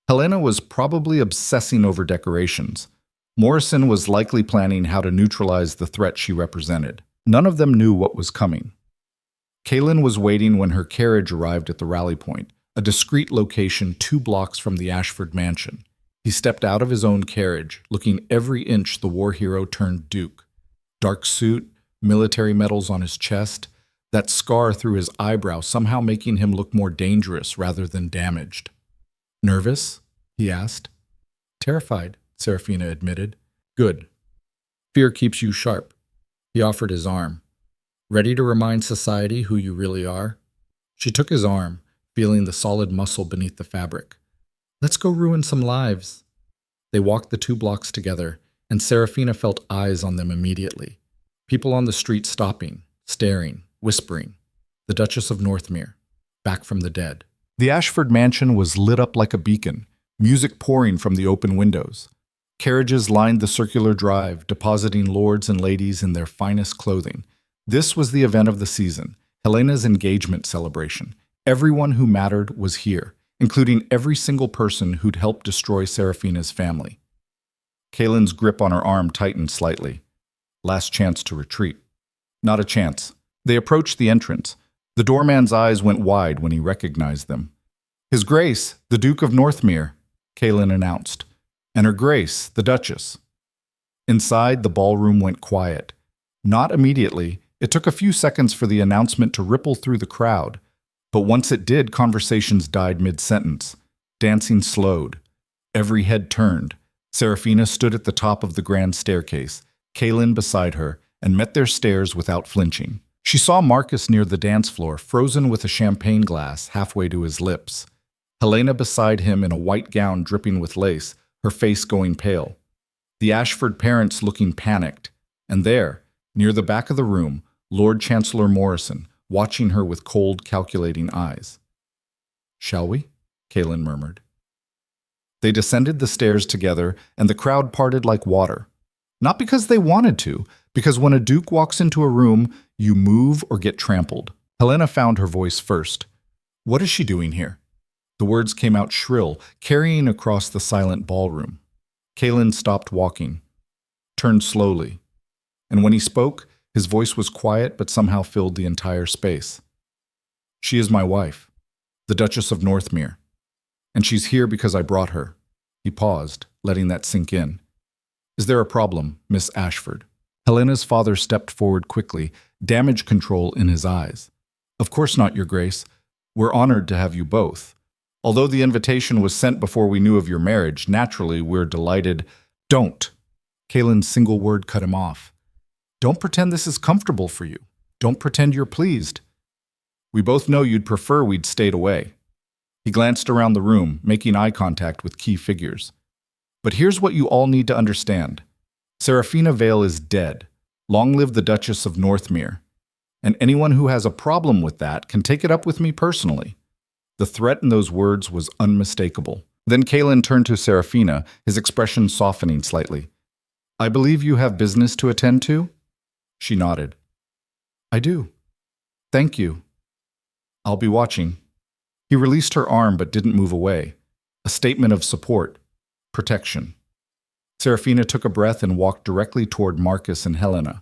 Helena was probably obsessing over decorations. Morrison was likely planning how to neutralize the threat she represented. None of them knew what was coming. Kaylin was waiting when her carriage arrived at the rally point, a discreet location 2 blocks from the Ashford mansion. He stepped out of his own carriage, looking every inch the war hero turned duke. Dark suit, military medals on his chest, that scar through his eyebrow somehow making him look more dangerous rather than damaged. "Nervous?" he asked. "Terrified," Seraphina admitted. "Good. Fear keeps you sharp." He offered his arm. "Ready to remind society who you really are?" She took his arm, feeling the solid muscle beneath the fabric. "Let's go ruin some lives." They walked the 2 blocks together, and Seraphina felt eyes on them immediately. People on the street stopping, staring, whispering. The Duchess of Northmere, back from the dead. The Ashford mansion was lit up like a beacon, music pouring from the open windows. Carriages lined the circular drive, depositing lords and ladies in their finest clothing. This was the event of the season, Helena's engagement celebration. Everyone who mattered was here, including every single person who'd helped destroy Seraphina's family. Kaylin's grip on her arm tightened slightly. Last chance to retreat. Not a chance. They approached the entrance. The doorman's eyes went wide when he recognized them. "His Grace, the Duke of Northmere," Kaylin announced, "and Her Grace, the Duchess." Inside, the ballroom went quiet. Not immediately. It took a few seconds for the announcement to ripple through the crowd. But once it did, conversations died mid-sentence. Dancing slowed. Every head turned. Seraphina stood at the top of the grand staircase, Kaylin beside her, and met their stares without flinching. She saw Marcus near the dance floor, frozen with a champagne glass halfway to his lips. Helena beside him in a white gown dripping with lace, her face going pale. The Ashford parents looking panicked. And there, near the back of the room, Lord Chancellor Morrison, watching her with cold, calculating eyes. "Shall we?" Kaylin murmured. They descended the stairs together, and the crowd parted like water. Not because they wanted to, because when a duke walks into a room, you move or get trampled. Helena found her voice first. "What is she doing here?" The words came out shrill, carrying across the silent ballroom. Kaylin stopped walking, turned slowly, and when he spoke, his voice was quiet but somehow filled the entire space. "She is my wife, the Duchess of Northmere, and she's here because I brought her." He paused, letting that sink in. "Is there a problem, Miss Ashford?" Helena's father stepped forward quickly, damage control in his eyes. "Of course not, Your Grace. We're honored to have you both. Although the invitation was sent before we knew of your marriage, naturally we're delighted." "Don't!" Kaylin's single word cut him off. "Don't pretend this is comfortable for you. Don't pretend you're pleased. We both know you'd prefer we'd stayed away." He glanced around the room, making eye contact with key figures. "But here's what you all need to understand. Seraphina Vale is dead. Long live the Duchess of Northmere. And anyone who has a problem with that can take it up with me personally." The threat in those words was unmistakable. Then Kaylin turned to Seraphina, his expression softening slightly. "I believe you have business to attend to?" She nodded. "I do. Thank you. I'll be watching." He released her arm but didn't move away. A statement of support, protection. Seraphina took a breath and walked directly toward Marcus and Helena.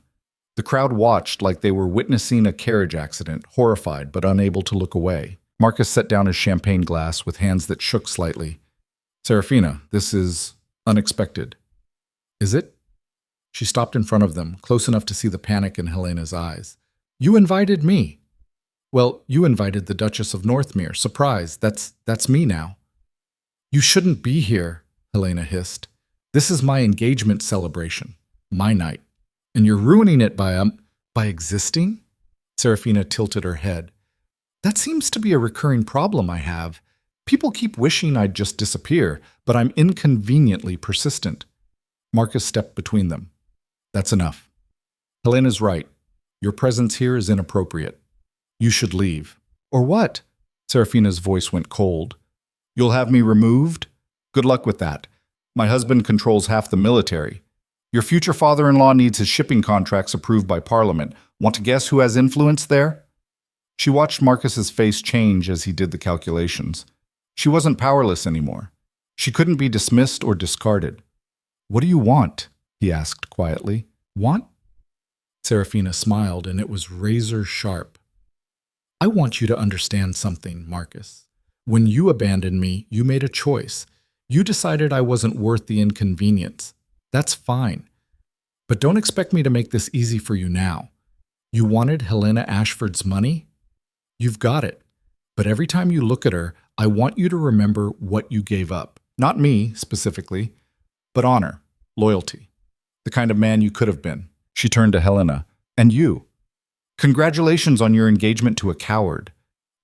The crowd watched like they were witnessing a carriage accident, horrified but unable to look away. Marcus set down his champagne glass with hands that shook slightly. "Seraphina, this is unexpected." "Is it?" She stopped in front of them, close enough to see the panic in Helena's eyes. "You invited me." "Well, you invited the Duchess of Northmere. Surprise, that's me now." "You shouldn't be here," Helena hissed. "This is my engagement celebration, my night. And you're ruining it by existing?" Seraphina tilted her head. "That seems to be a recurring problem I have. People keep wishing I'd just disappear, but I'm inconveniently persistent." Marcus stepped between them. "That's enough. Helena's right. Your presence here is inappropriate. You should leave." "Or what?" Seraphina's voice went cold. "You'll have me removed? Good luck with that. My husband controls half the military. Your future father-in-law needs his shipping contracts approved by Parliament. Want to guess who has influence there?" She watched Marcus's face change as he did the calculations. She wasn't powerless anymore. She couldn't be dismissed or discarded. "What do you want?" he asked quietly. "Want?" Seraphina smiled, and it was razor sharp. "I want you to understand something, Marcus. When you abandoned me, you made a choice. You decided I wasn't worth the inconvenience. That's fine. But don't expect me to make this easy for you now. You wanted Helena Ashford's money? You've got it. But every time you look at her, I want you to remember what you gave up. Not me, specifically, but honor, loyalty, the kind of man you could have been. She turned to Helena. And you. Congratulations on your engagement to a coward.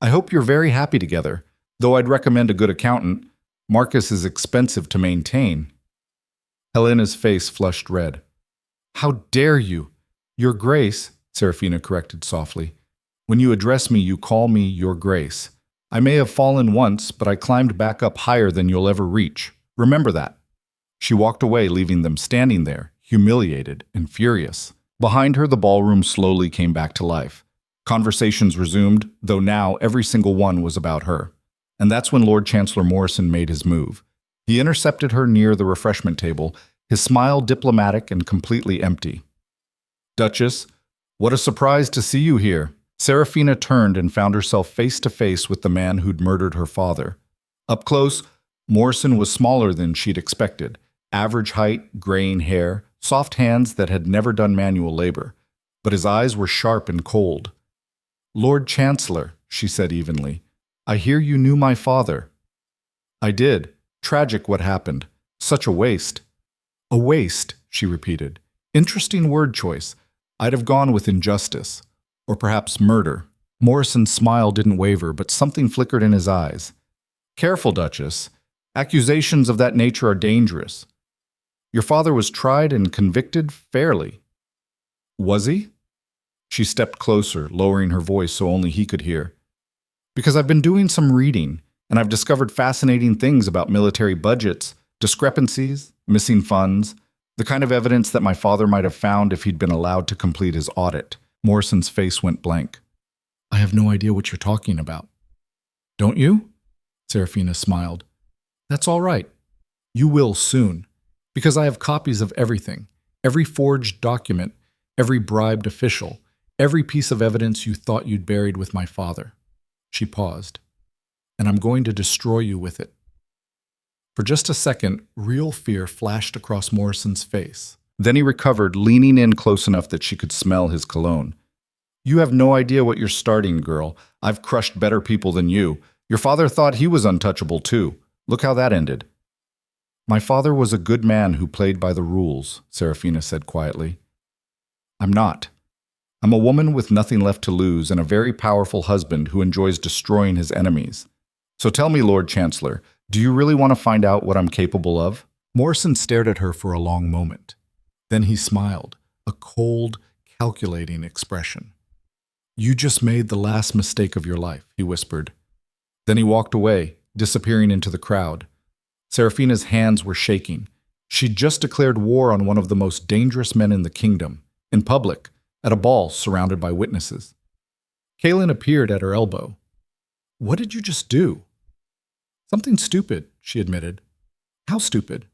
I hope you're very happy together, though I'd recommend a good accountant. Marcus is expensive to maintain. Helena's face flushed red. How dare you? Your Grace, Seraphina corrected softly. When you address me, you call me Your Grace. I may have fallen once, but I climbed back up higher than you'll ever reach. Remember that. She walked away, leaving them standing there, humiliated and furious. Behind her, the ballroom slowly came back to life. Conversations resumed, though now every single one was about her. And that's when Lord Chancellor Morrison made his move. He intercepted her near the refreshment table, his smile diplomatic and completely empty. Duchess, what a surprise to see you here. Seraphina turned and found herself face to face with the man who'd murdered her father. Up close, Morrison was smaller than she'd expected. Average height, graying hair, soft hands that had never done manual labor. But his eyes were sharp and cold. Lord Chancellor, she said evenly, I hear you knew my father. I did. Tragic what happened. Such a waste. A waste, she repeated. Interesting word choice. I'd have gone with injustice. Or perhaps murder. Morrison's smile didn't waver, but something flickered in his eyes. Careful, Duchess. Accusations of that nature are dangerous. Your father was tried and convicted fairly. Was he? She stepped closer, lowering her voice so only he could hear. Because I've been doing some reading, and I've discovered fascinating things about military budgets, discrepancies, missing funds, the kind of evidence that my father might have found if he'd been allowed to complete his audit. Morrison's face went blank. I have no idea what you're talking about. Don't you? Seraphina smiled. That's all right. You will soon. Because I have copies of everything, every forged document, every bribed official, every piece of evidence you thought you'd buried with my father. She paused. And I'm going to destroy you with it. For just a second, real fear flashed across Morrison's face. Then he recovered, leaning in close enough that she could smell his cologne. You have no idea what you're starting, girl. I've crushed better people than you. Your father thought he was untouchable, too. Look how that ended. My father was a good man who played by the rules, Seraphina said quietly. I'm not. I'm a woman with nothing left to lose and a very powerful husband who enjoys destroying his enemies. So tell me, Lord Chancellor, do you really want to find out what I'm capable of? Morrison stared at her for a long moment. Then he smiled, a cold, calculating expression. You just made the last mistake of your life, he whispered. Then he walked away, disappearing into the crowd. Seraphina's hands were shaking. She'd just declared war on one of the most dangerous men in the kingdom, in public, at a ball surrounded by witnesses. Kaelin appeared at her elbow. What did you just do? Something stupid, she admitted. How stupid?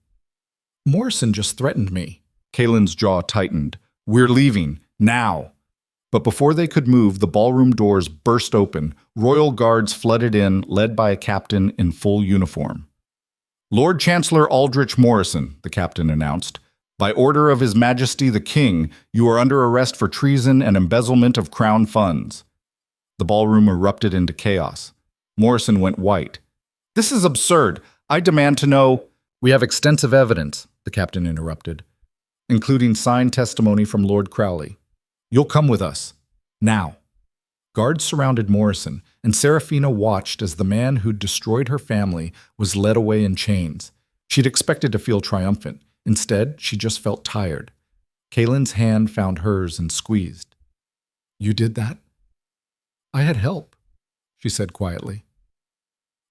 Morrison just threatened me. Kaelin's jaw tightened. We're leaving, now. But before they could move, the ballroom doors burst open. Royal guards flooded in, led by a captain in full uniform. Lord Chancellor Aldrich Morrison, the captain announced, by order of His Majesty the King, you are under arrest for treason and embezzlement of crown funds. The ballroom erupted into chaos. Morrison went white. This is absurd. I demand to know. We have extensive evidence, the captain interrupted, including signed testimony from Lord Crowley. You'll come with us. Now. Guards surrounded Morrison, and Seraphina watched as the man who'd destroyed her family was led away in chains. She'd expected to feel triumphant. Instead, she just felt tired. Kaelin's hand found hers and squeezed. You did that? I had help, she said quietly.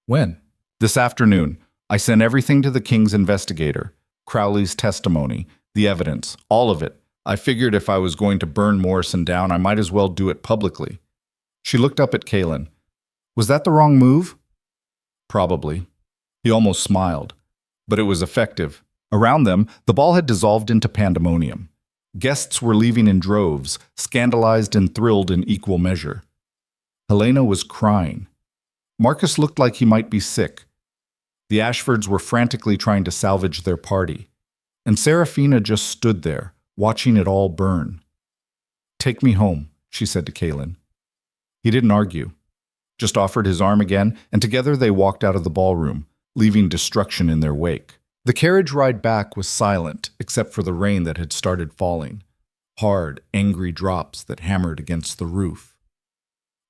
When? This afternoon. I sent everything to the king's investigator. Crowley's testimony, the evidence, all of it. I figured if I was going to burn Morrison down, I might as well do it publicly. She looked up at Kaelin. Was that the wrong move? Probably. He almost smiled. But it was effective. Around them, the ball had dissolved into pandemonium. Guests were leaving in droves, scandalized and thrilled in equal measure. Helena was crying. Marcus looked like he might be sick. The Ashfords were frantically trying to salvage their party. And Seraphina just stood there, watching it all burn. Take me home, she said to Kalen. He didn't argue, just offered his arm again, and together they walked out of the ballroom, leaving destruction in their wake. The carriage ride back was silent, except for the rain that had started falling, hard, angry drops that hammered against the roof.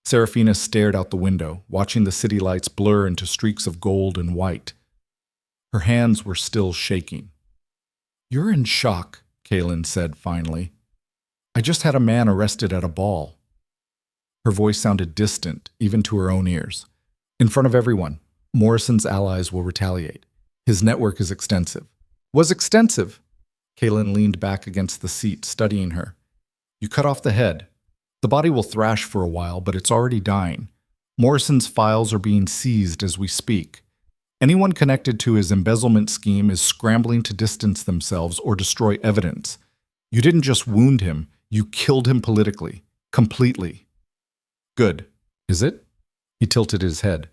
Seraphina stared out the window, watching the city lights blur into streaks of gold and white. Her hands were still shaking. "You're in shock," Kalen said finally. "I just had a man arrested at a ball." Her voice sounded distant, even to her own ears. "In front of everyone, Morrison's allies will retaliate. His network is extensive." "Was extensive?" Kalen leaned back against the seat, studying her. "You cut off the head. The body will thrash for a while, but it's already dying. Morrison's files are being seized as we speak. Anyone connected to his embezzlement scheme is scrambling to distance themselves or destroy evidence. You didn't just wound him, you killed him politically. Completely." "Good. Is it?" He tilted his head.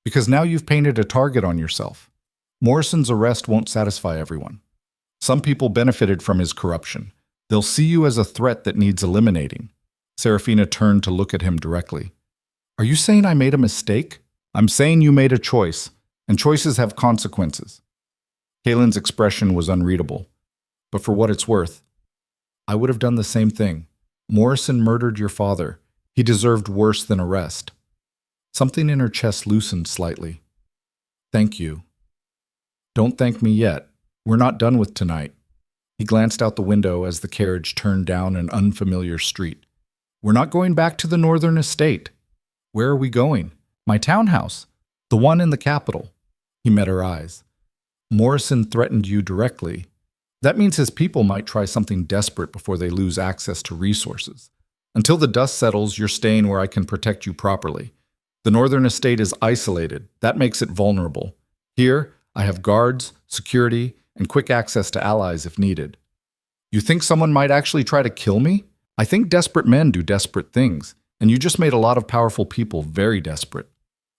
"Because now you've painted a target on yourself. Morrison's arrest won't satisfy everyone. Some people benefited from his corruption. They'll see you as a threat that needs eliminating." Seraphina turned to look at him directly. "Are you saying I made a mistake?" "I'm saying you made a choice, and choices have consequences." Kalen's expression was unreadable. "But for what it's worth, I would have done the same thing. Morrison murdered your father. He deserved worse than arrest." Something in her chest loosened slightly. "Thank you." "Don't thank me yet. We're not done with tonight." He glanced out the window as the carriage turned down an unfamiliar street. "We're not going back to the northern estate." "Where are we going?" "My townhouse. The one in the capital." He met her eyes. "Morrison threatened you directly. That means his people might try something desperate before they lose access to resources. Until the dust settles, you're staying where I can protect you properly. The northern estate is isolated. That makes it vulnerable. Here, I have guards, security, and quick access to allies if needed." "You think someone might actually try to kill me?" "I think desperate men do desperate things, and you just made a lot of powerful people very desperate."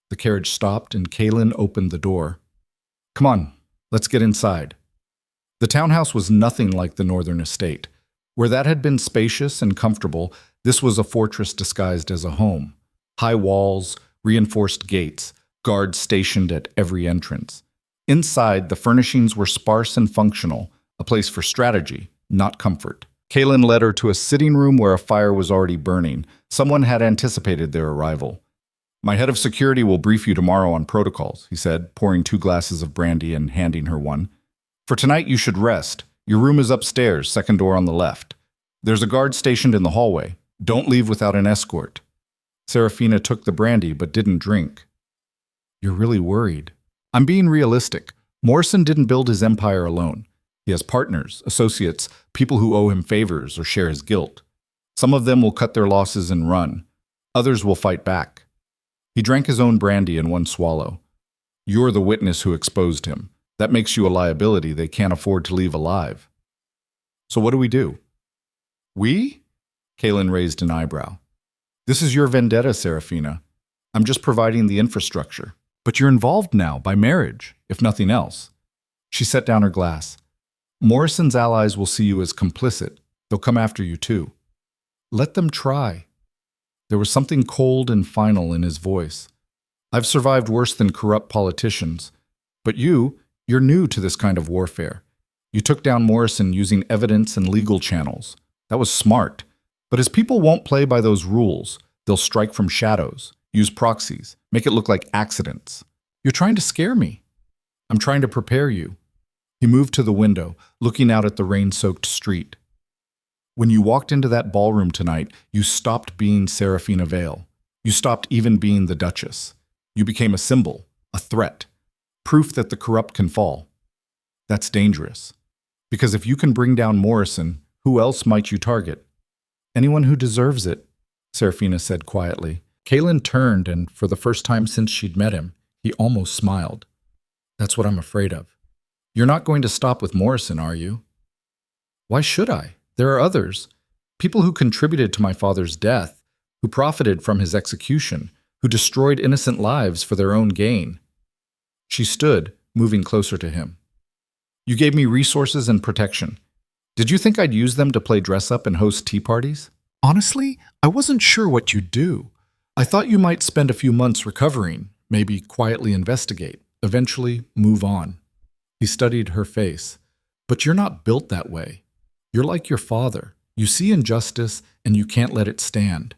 The carriage stopped and Kalen opened the door. "Come on, let's get inside." The townhouse was nothing like the northern estate. Where that had been spacious and comfortable, this was a fortress disguised as a home. High walls, reinforced gates, guards stationed at every entrance. Inside, the furnishings were sparse and functional, a place for strategy, not comfort. Kalen led her to a sitting room where a fire was already burning. Someone had anticipated their arrival. "My head of security will brief you tomorrow on protocols," he said, pouring 2 glasses of brandy and handing her one. "For tonight, you should rest. Your room is upstairs, second door on the left. There's a guard stationed in the hallway. Don't leave without an escort." Seraphina took the brandy but didn't drink. "You're really worried." "I'm being realistic. Morrison didn't build his empire alone. He has partners, associates, people who owe him favors or share his guilt. Some of them will cut their losses and run. Others will fight back." He drank his own brandy in one swallow. "You're the witness who exposed him. That makes you a liability they can't afford to leave alive." "So what do we do?" "We?" Kalen raised an eyebrow. "This is your vendetta, Seraphina. I'm just providing the infrastructure. But you're involved now, by marriage, if nothing else." She set down her glass. "Morrison's allies will see you as complicit. They'll come after you too." "Let them try." There was something cold and final in his voice. "I've survived worse than corrupt politicians. But you're new to this kind of warfare. You took down Morrison using evidence and legal channels. That was smart. But his people won't play by those rules. They'll strike from shadows, use proxies, make it look like accidents. You're trying to scare me." "I'm trying to prepare you." He moved to the window, looking out at the rain-soaked street. "When you walked into that ballroom tonight, you stopped being Seraphina Vale. You stopped even being the Duchess. You became a symbol, a threat, proof that the corrupt can fall. That's dangerous. Because if you can bring down Morrison, who else might you target?" "Anyone who deserves it," Seraphina said quietly. Kalen turned, and for the first time since she'd met him, he almost smiled. "That's what I'm afraid of. You're not going to stop with Morrison, are you?" "Why should I? There are others. People who contributed to my father's death, who profited from his execution, who destroyed innocent lives for their own gain." She stood, moving closer to him. "You gave me resources and protection. Did you think I'd use them to play dress-up and host tea parties?" Honestly, I wasn't sure what you'd do. I thought you might spend a few months recovering, maybe quietly investigate, eventually move on. He studied her face. But you're not built that way. You're like your father. You see injustice and you can't let it stand,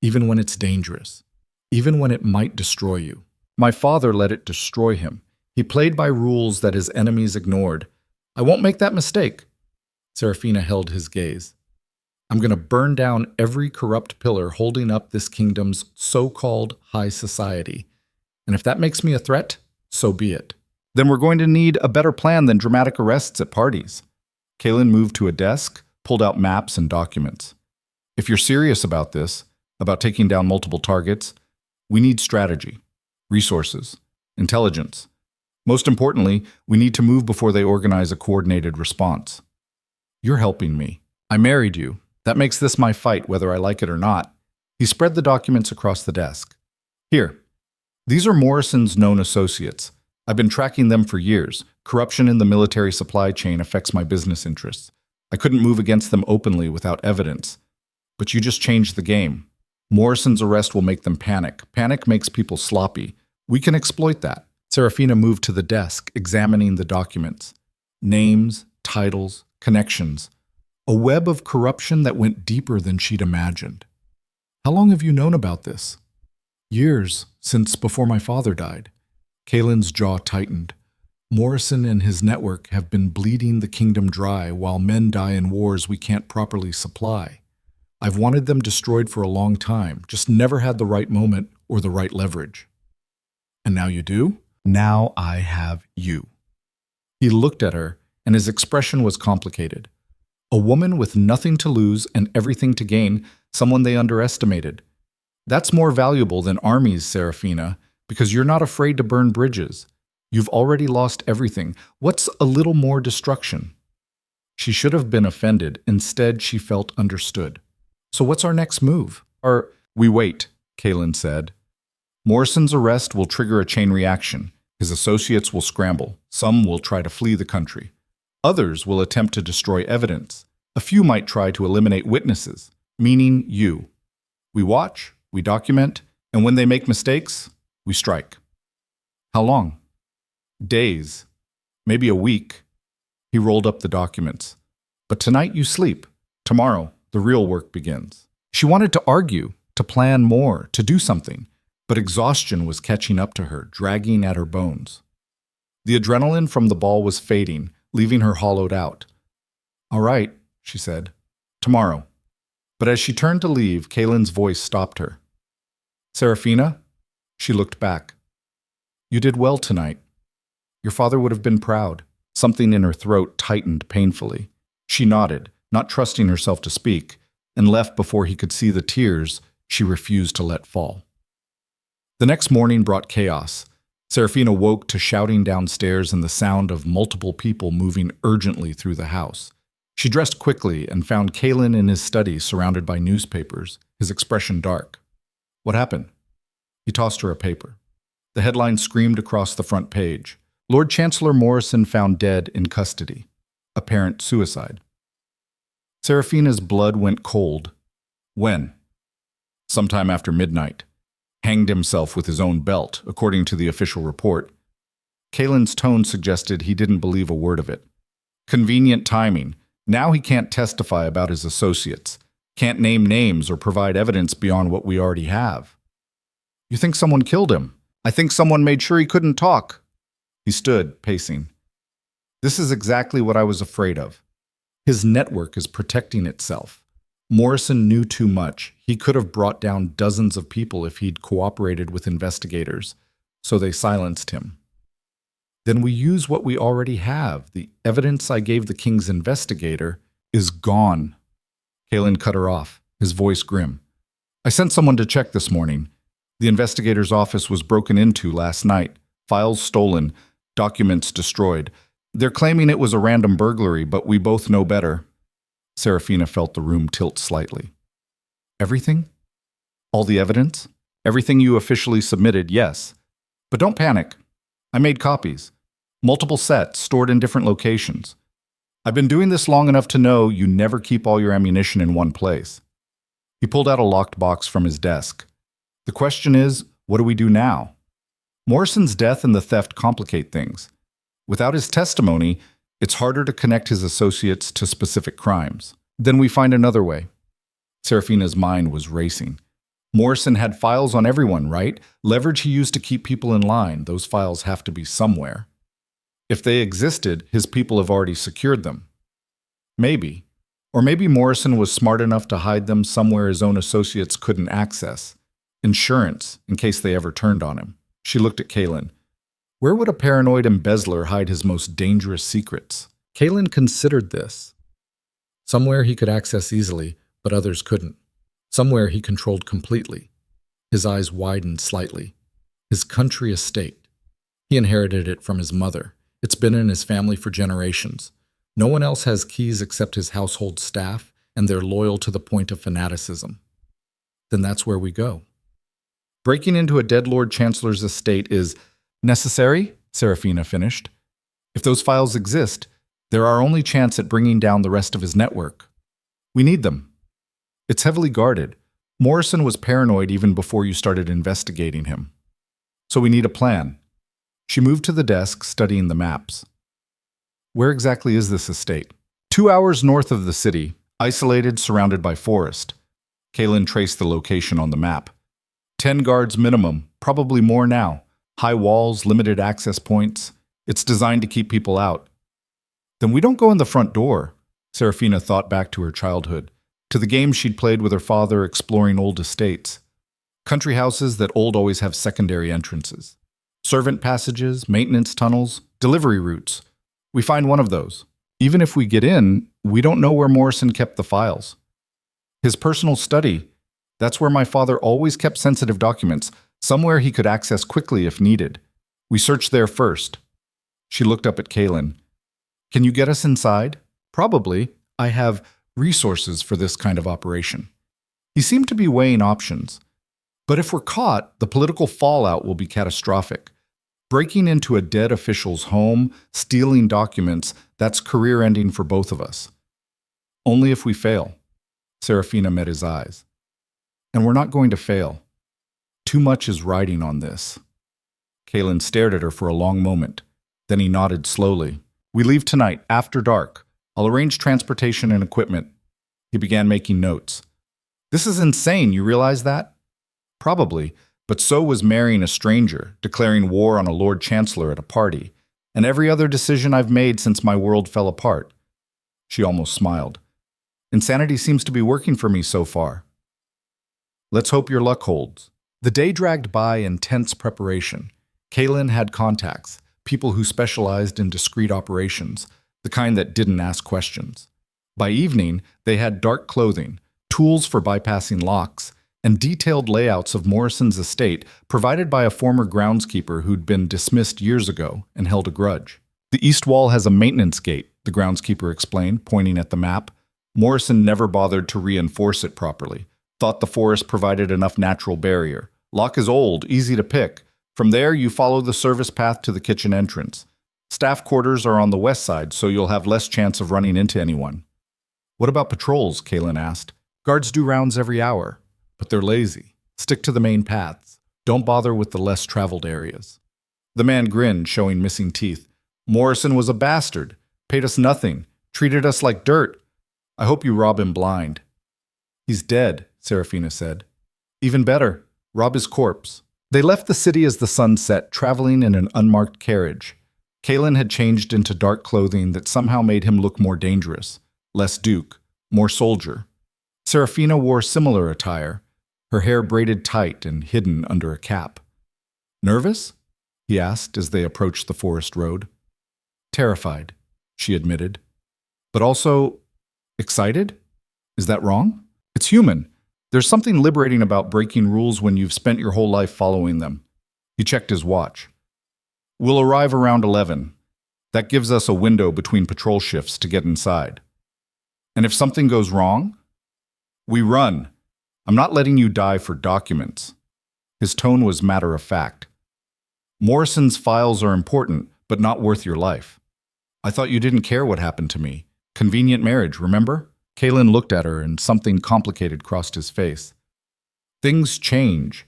even when it's dangerous, even when it might destroy you. My father let it destroy him. He played by rules that his enemies ignored. I won't make that mistake. Seraphina held his gaze. I'm going to burn down every corrupt pillar holding up this kingdom's so-called high society. And if that makes me a threat, so be it. Then we're going to need a better plan than dramatic arrests at parties. Kaylin moved to a desk, pulled out maps and documents. If you're serious about this, about taking down multiple targets, we need strategy, resources, intelligence. Most importantly, we need to move before they organize a coordinated response. You're helping me. I married you. That makes this my fight, whether I like it or not. He spread the documents across the desk. Here. These are Morrison's known associates. I've been tracking them for years. Corruption in the military supply chain affects my business interests. I couldn't move against them openly without evidence. But you just changed the game. Morrison's arrest will make them panic. Panic makes people sloppy. We can exploit that. Seraphina moved to the desk, examining the documents. Names, titles, connections. A web of corruption that went deeper than she'd imagined. How long have you known about this? Years, since before my father died. Kaylin's jaw tightened. Morrison and his network have been bleeding the kingdom dry while men die in wars we can't properly supply. I've wanted them destroyed for a long time, just never had the right moment or the right leverage. And now you do? Now I have you. He looked at her, and his expression was complicated. A woman with nothing to lose and everything to gain, someone they underestimated. That's more valuable than armies, Seraphina, because you're not afraid to burn bridges. You've already lost everything. What's a little more destruction? She should have been offended. Instead, she felt understood. So what's our next move? We wait, Kaylin said. Morrison's arrest will trigger a chain reaction. His associates will scramble. Some will try to flee the country. Others will attempt to destroy evidence. A few might try to eliminate witnesses, meaning you. We watch, we document, and when they make mistakes, we strike. How long? Days. Maybe a week. He rolled up the documents. But tonight you sleep. Tomorrow, the real work begins. She wanted to argue, to plan more, to do something, but exhaustion was catching up to her, dragging at her bones. The adrenaline from the ball was fading, leaving her hollowed out. All right, she said. Tomorrow. But as she turned to leave, Kaylin's voice stopped her. Seraphina? She looked back. You did well tonight. Your father would have been proud. Something in her throat tightened painfully. She nodded, not trusting herself to speak, and left before he could see the tears she refused to let fall. The next morning brought chaos. Seraphina woke to shouting downstairs and the sound of multiple people moving urgently through the house. She dressed quickly and found Kaylin in his study surrounded by newspapers, his expression dark. What happened? He tossed her a paper. The headline screamed across the front page. Lord Chancellor Morrison found dead in custody. Apparent suicide. Seraphina's blood went cold. When? Sometime after midnight. Hanged himself with his own belt, according to the official report. Kaylin's tone suggested he didn't believe a word of it. Convenient timing. Now he can't testify about his associates. Can't name names or provide evidence beyond what we already have. You think someone killed him? I think someone made sure he couldn't talk. He stood, pacing. This is exactly what I was afraid of. His network is protecting itself. Morrison knew too much. He could have brought down dozens of people if he'd cooperated with investigators, so they silenced him. Then we use what we already have. The evidence I gave the king's investigator is gone. Kaylin cut her off, his voice grim. I sent someone to check this morning. The investigator's office was broken into last night. Files stolen, documents destroyed. They're claiming it was a random burglary, but we both know better. Seraphina felt the room tilt slightly. Everything? All the evidence? Everything you officially submitted, yes. But don't panic. I made copies. Multiple sets stored in different locations. I've been doing this long enough to know you never keep all your ammunition in one place. He pulled out a locked box from his desk. The question is, what do we do now? Morrison's death and the theft complicate things. Without his testimony, it's harder to connect his associates to specific crimes. Then we find another way. Seraphina's mind was racing. Morrison had files on everyone, right? Leverage he used to keep people in line. Those files have to be somewhere. If they existed, his people have already secured them. Maybe. Or maybe Morrison was smart enough to hide them somewhere his own associates couldn't access. Insurance, in case they ever turned on him. She looked at Kalen. Where would a paranoid embezzler hide his most dangerous secrets? Kalen considered this. Somewhere he could access easily, but others couldn't. Somewhere he controlled completely. His eyes widened slightly. His country estate. He inherited it from his mother. It's been in his family for generations. No one else has keys except his household staff, and they're loyal to the point of fanaticism. Then that's where we go. Breaking into a dead Lord Chancellor's estate is necessary, Seraphina finished. If those files exist, they're our only chance at bringing down the rest of his network. We need them. It's heavily guarded. Morrison was paranoid even before you started investigating him. So we need a plan. She moved to the desk, studying the maps. Where exactly is this estate? 2 hours north of the city, isolated, surrounded by forest. Kalen traced the location on the map. 10 guards minimum, probably more now. High walls, limited access points. It's designed to keep people out. Then we don't go in the front door. Seraphina thought back to her childhood, to the games she'd played with her father exploring old estates. Country houses that always have secondary entrances. Servant passages, maintenance tunnels, delivery routes. We find one of those. Even if we get in, we don't know where Morrison kept the files. His personal study, that's where my father always kept sensitive documents, somewhere he could access quickly if needed. We searched there first. She looked up at Kalen. Can you get us inside? Probably. I have resources for this kind of operation. He seemed to be weighing options. But if we're caught, the political fallout will be catastrophic. Breaking into a dead official's home, stealing documents, that's career-ending for both of us. Only if we fail. Seraphina met his eyes. And we're not going to fail. Too much is riding on this. Kalen stared at her for a long moment. Then he nodded slowly. We leave tonight, after dark. I'll arrange transportation and equipment. He began making notes. This is insane, you realize that? Probably, but so was marrying a stranger, declaring war on a Lord Chancellor at a party, and every other decision I've made since my world fell apart. She almost smiled. Insanity seems to be working for me so far. Let's hope your luck holds. The day dragged by in tense preparation. Kalen had contacts, people who specialized in discreet operations, the kind that didn't ask questions. By evening, they had dark clothing, tools for bypassing locks, and detailed layouts of Morrison's estate provided by a former groundskeeper who'd been dismissed years ago and held a grudge. The east wall has a maintenance gate, the groundskeeper explained, pointing at the map. Morrison never bothered to reinforce it properly, thought the forest provided enough natural barrier. Lock is old, easy to pick. From there, you follow the service path to the kitchen entrance. Staff quarters are on the west side, so you'll have less chance of running into anyone. What about patrols? Kalen asked. Guards do rounds every hour, but they're lazy. Stick to the main paths. Don't bother with the less traveled areas. The man grinned, showing missing teeth. Morrison was a bastard. Paid us nothing. Treated us like dirt. I hope you rob him blind. He's dead, Seraphina said. Even better, rob his corpse. They left the city as the sun set, traveling in an unmarked carriage. Kalen had changed into dark clothing that somehow made him look more dangerous, less duke, more soldier. Seraphina wore similar attire, her hair braided tight and hidden under a cap. Nervous? He asked as they approached the forest road. Terrified, she admitted. But also excited? Is that wrong? It's human. There's something liberating about breaking rules when you've spent your whole life following them. He checked his watch. We'll arrive around 11. That gives us a window between patrol shifts to get inside. And if something goes wrong, we run. I'm not letting you die for documents. His tone was matter of fact. Morrison's files are important, but not worth your life. I thought you didn't care what happened to me. Convenient marriage, remember? Kalen looked at her and something complicated crossed his face. Things change.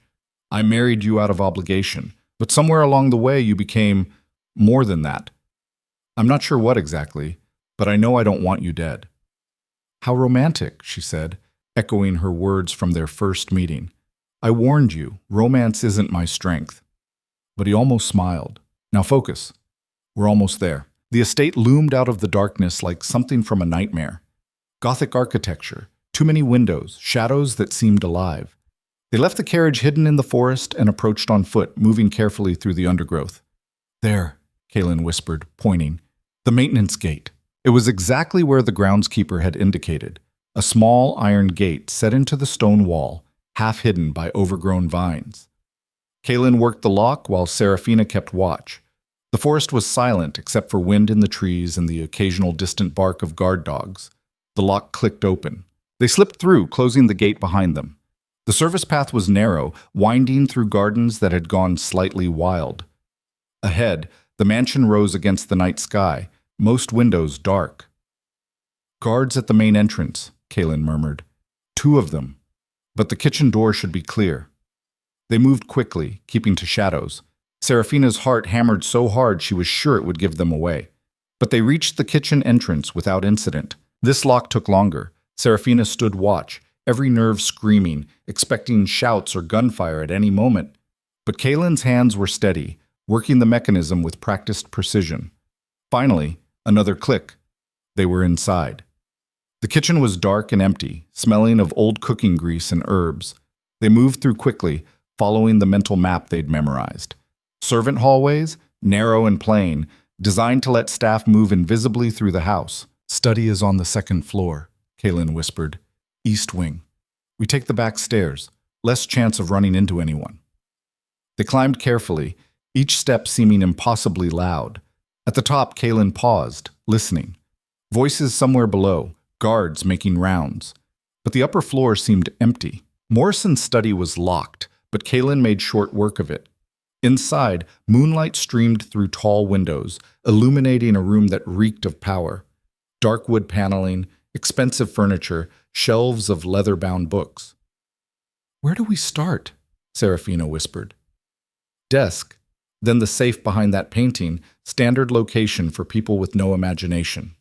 I married you out of obligation, but somewhere along the way you became more than that. I'm not sure what exactly, but I know I don't want you dead. How romantic, she said, echoing her words from their first meeting. I warned you, romance isn't my strength. But he almost smiled. Now focus. We're almost there. The estate loomed out of the darkness like something from a nightmare. Gothic architecture, too many windows, shadows that seemed alive. They left the carriage hidden in the forest and approached on foot, moving carefully through the undergrowth. There, Kalen whispered, pointing. The maintenance gate. It was exactly where the groundskeeper had indicated. A small iron gate set into the stone wall, half hidden by overgrown vines. Kalen worked the lock while Seraphina kept watch. The forest was silent except for wind in the trees and the occasional distant bark of guard dogs. The lock clicked open. They slipped through, closing the gate behind them. The service path was narrow, winding through gardens that had gone slightly wild. Ahead, the mansion rose against the night sky, most windows dark. Guards at the main entrance, Kalen murmured. 2 of them. But the kitchen door should be clear. They moved quickly, keeping to shadows. Seraphina's heart hammered so hard she was sure it would give them away. But they reached the kitchen entrance without incident. This lock took longer. Seraphina stood watch, every nerve screaming, expecting shouts or gunfire at any moment. But Kalen's hands were steady, working the mechanism with practiced precision. Finally, another click. They were inside. The kitchen was dark and empty, smelling of old cooking grease and herbs. They moved through quickly, following the mental map they'd memorized. Servant hallways, narrow and plain, designed to let staff move invisibly through the house. Study is on the 2nd floor, Kalen whispered. East wing. We take the back stairs. Less chance of running into anyone. They climbed carefully, each step seeming impossibly loud. At the top, Kalen paused, listening. Voices somewhere below, guards making rounds. But the upper floor seemed empty. Morrison's study was locked, but Kalen made short work of it. Inside, moonlight streamed through tall windows, illuminating a room that reeked of power. Dark wood paneling, expensive furniture, shelves of leather-bound books. Where do we start? Seraphina whispered. Desk, then the safe behind that painting, standard location for people with no imagination.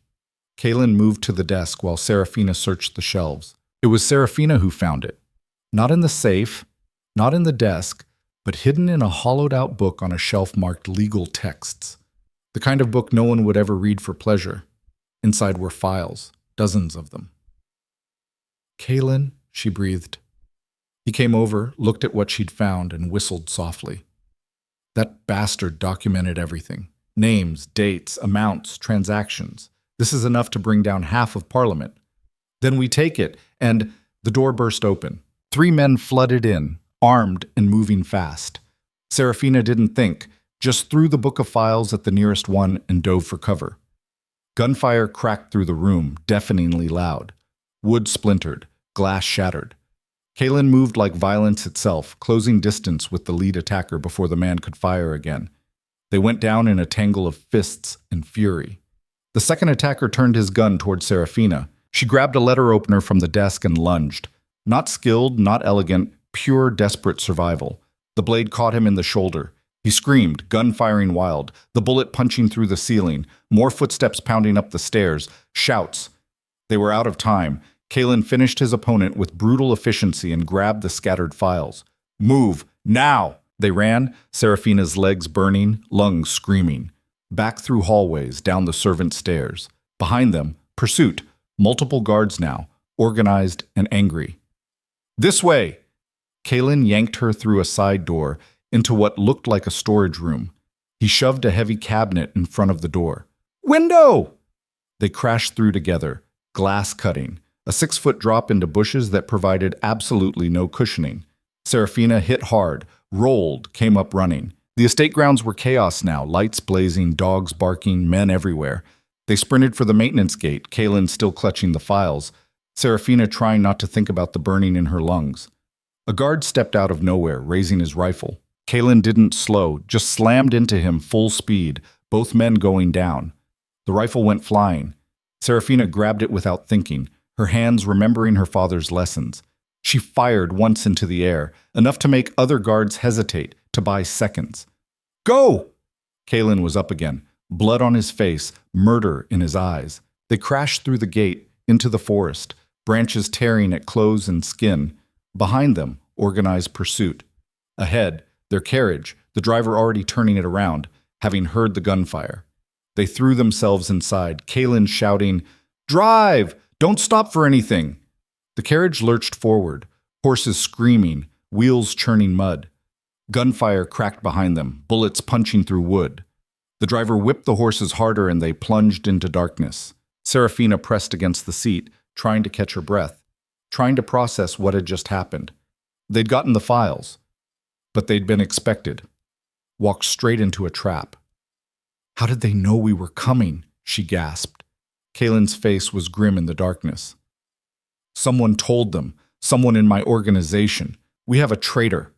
Kalen moved to the desk while Seraphina searched the shelves. It was Seraphina who found it. Not in the safe, not in the desk, but hidden in a hollowed-out book on a shelf marked legal texts. The kind of book no one would ever read for pleasure. Inside were files, dozens of them. Kalen, she breathed. He came over, looked at what she'd found, and whistled softly. That bastard documented everything. Names, dates, amounts, transactions. This is enough to bring down half of Parliament. Then we take it, and the door burst open. 3 men flooded in, armed and moving fast. Seraphina didn't think, just threw the book of files at the nearest one and dove for cover. Gunfire cracked through the room, deafeningly loud. Wood splintered, glass shattered. Kalen moved like violence itself, closing distance with the lead attacker before the man could fire again. They went down in a tangle of fists and fury. The second attacker turned his gun toward Seraphina. She grabbed a letter opener from the desk and lunged. Not skilled, not elegant, pure, desperate survival. The blade caught him in the shoulder. He screamed, gun firing wild, the bullet punching through the ceiling, more footsteps pounding up the stairs, shouts. They were out of time. Kalen finished his opponent with brutal efficiency and grabbed the scattered files. Move, now! They ran, Seraphina's legs burning, lungs screaming. Back through hallways, down the servant stairs. Behind them, pursuit, multiple guards now, organized and angry. This way! Kalen yanked her through a side door into what looked like a storage room. He shoved a heavy cabinet in front of the door. Window! They crashed through together, glass cutting, a 6-foot drop into bushes that provided absolutely no cushioning. Seraphina hit hard, rolled, came up running. The estate grounds were chaos now, lights blazing, dogs barking, men everywhere. They sprinted for the maintenance gate, Kalen still clutching the files, Seraphina trying not to think about the burning in her lungs. A guard stepped out of nowhere, raising his rifle. Kalen didn't slow, just slammed into him full speed, both men going down. The rifle went flying. Seraphina grabbed it without thinking. her hands remembering her father's lessons. She fired once into the air, enough to make other guards hesitate, to buy seconds. Go! Kalen was up again, blood on his face, murder in his eyes. They crashed through the gate, into the forest, branches tearing at clothes and skin. Behind them, organized pursuit. Ahead, their carriage, the driver already turning it around, having heard the gunfire. They threw themselves inside, Kalen shouting, "Drive! Don't stop for anything!" The carriage lurched forward, horses screaming, wheels churning mud. Gunfire cracked behind them, bullets punching through wood. The driver whipped the horses harder and they plunged into darkness. Seraphina pressed against the seat, trying to catch her breath, trying to process what had just happened. They'd gotten the files, but they'd been expected. Walked straight into a trap. How did they know we were coming? She gasped. Kalen's face was grim in the darkness. Someone told them, someone in my organization. We have a traitor.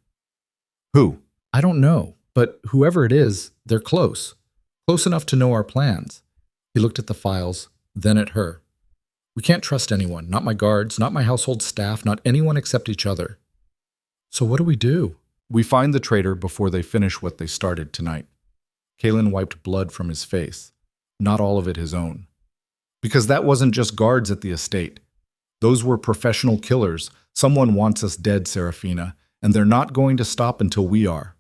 Who? I don't know, but whoever it is, they're close. Close enough to know our plans. He looked at the files, then at her. We can't trust anyone, not my guards, not my household staff, not anyone except each other. So what do we do? We find the traitor before they finish what they started tonight. Kalen wiped blood from his face, not all of it his own. Because that wasn't just guards at the estate. Those were professional killers. Someone wants us dead, Seraphina, and they're not going to stop until we are.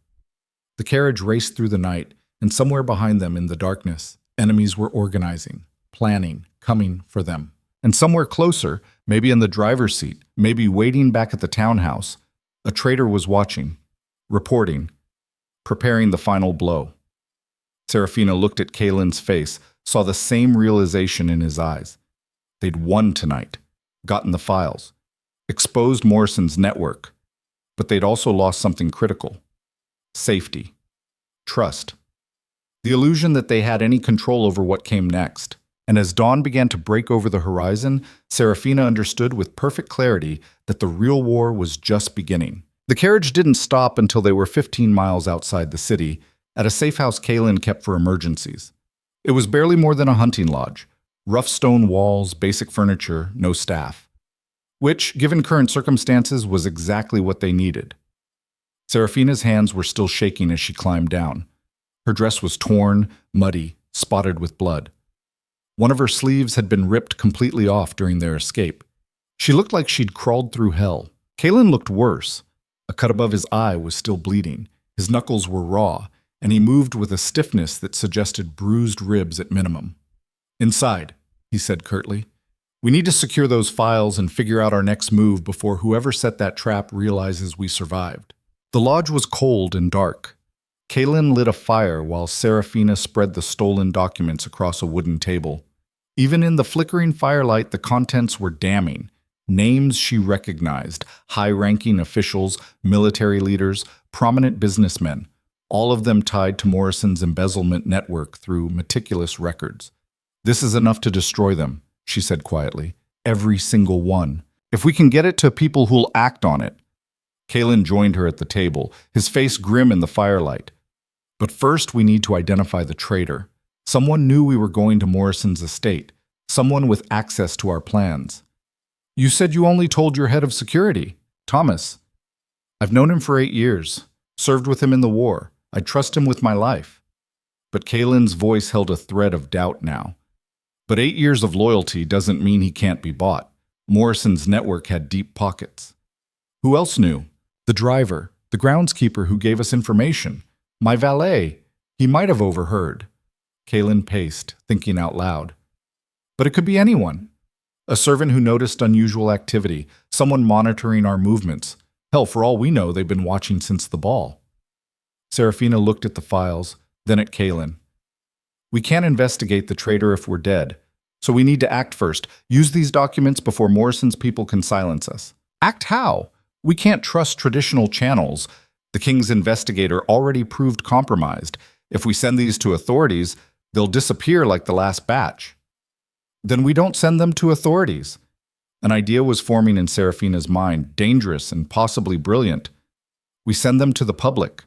The carriage raced through the night, and somewhere behind them in the darkness, enemies were organizing, planning, coming for them. And somewhere closer, maybe in the driver's seat, maybe waiting back at the townhouse, a traitor was watching, reporting, preparing the final blow. Seraphina looked at Kalen's face, saw the same realization in his eyes. They'd won tonight, gotten the files, exposed Morrison's network, but they'd also lost something critical. Safety. Trust. The illusion that they had any control over what came next. And as dawn began to break over the horizon, Seraphina understood with perfect clarity that the real war was just beginning. The carriage didn't stop until they were 15 miles outside the city, at a safe house Kalen kept for emergencies. It was barely more than a hunting lodge. Rough stone walls, basic furniture, no staff. Which, given current circumstances, was exactly what they needed. Seraphina's hands were still shaking as she climbed down. Her dress was torn, muddy, spotted with blood. One of her sleeves had been ripped completely off during their escape. She looked like she'd crawled through hell. Kalen looked worse. A cut above his eye was still bleeding. His knuckles were raw, and he moved with a stiffness that suggested bruised ribs at minimum. "Inside," he said curtly. "We need to secure those files and figure out our next move before whoever set that trap realizes we survived." The lodge was cold and dark. Kalen lit a fire while Seraphina spread the stolen documents across a wooden table. Even in the flickering firelight, the contents were damning. Names she recognized, high-ranking officials, military leaders, prominent businessmen, all of them tied to Morrison's embezzlement network through meticulous records. "This is enough to destroy them," she said quietly. "Every single one. If we can get it to people who'll act on it." Kalen joined her at the table, his face grim in the firelight. "But first we need to identify the traitor. Someone knew we were going to Morrison's estate. Someone with access to our plans." "You said you only told your head of security, Thomas." "I've known him for 8 years. Served with him in the war. I trust him with my life." But Kalen's voice held a thread of doubt now. "But 8 years of loyalty doesn't mean he can't be bought. Morrison's network had deep pockets." "Who else knew?" "The driver, the groundskeeper who gave us information. My valet. He might have overheard." Kalen paced, thinking out loud. "But it could be anyone. A servant who noticed unusual activity, someone monitoring our movements. Hell, for all we know, they've been watching since the ball." Seraphina looked at the files, then at Kalen. "We can't investigate the traitor if we're dead, so we need to act first. Use these documents before Morrison's people can silence us." "Act how? We can't trust traditional channels. The king's investigator already proved compromised. If we send these to authorities, they'll disappear like the last batch." "Then we don't send them to authorities." An idea was forming in Seraphina's mind, dangerous and possibly brilliant. "We send them to the public."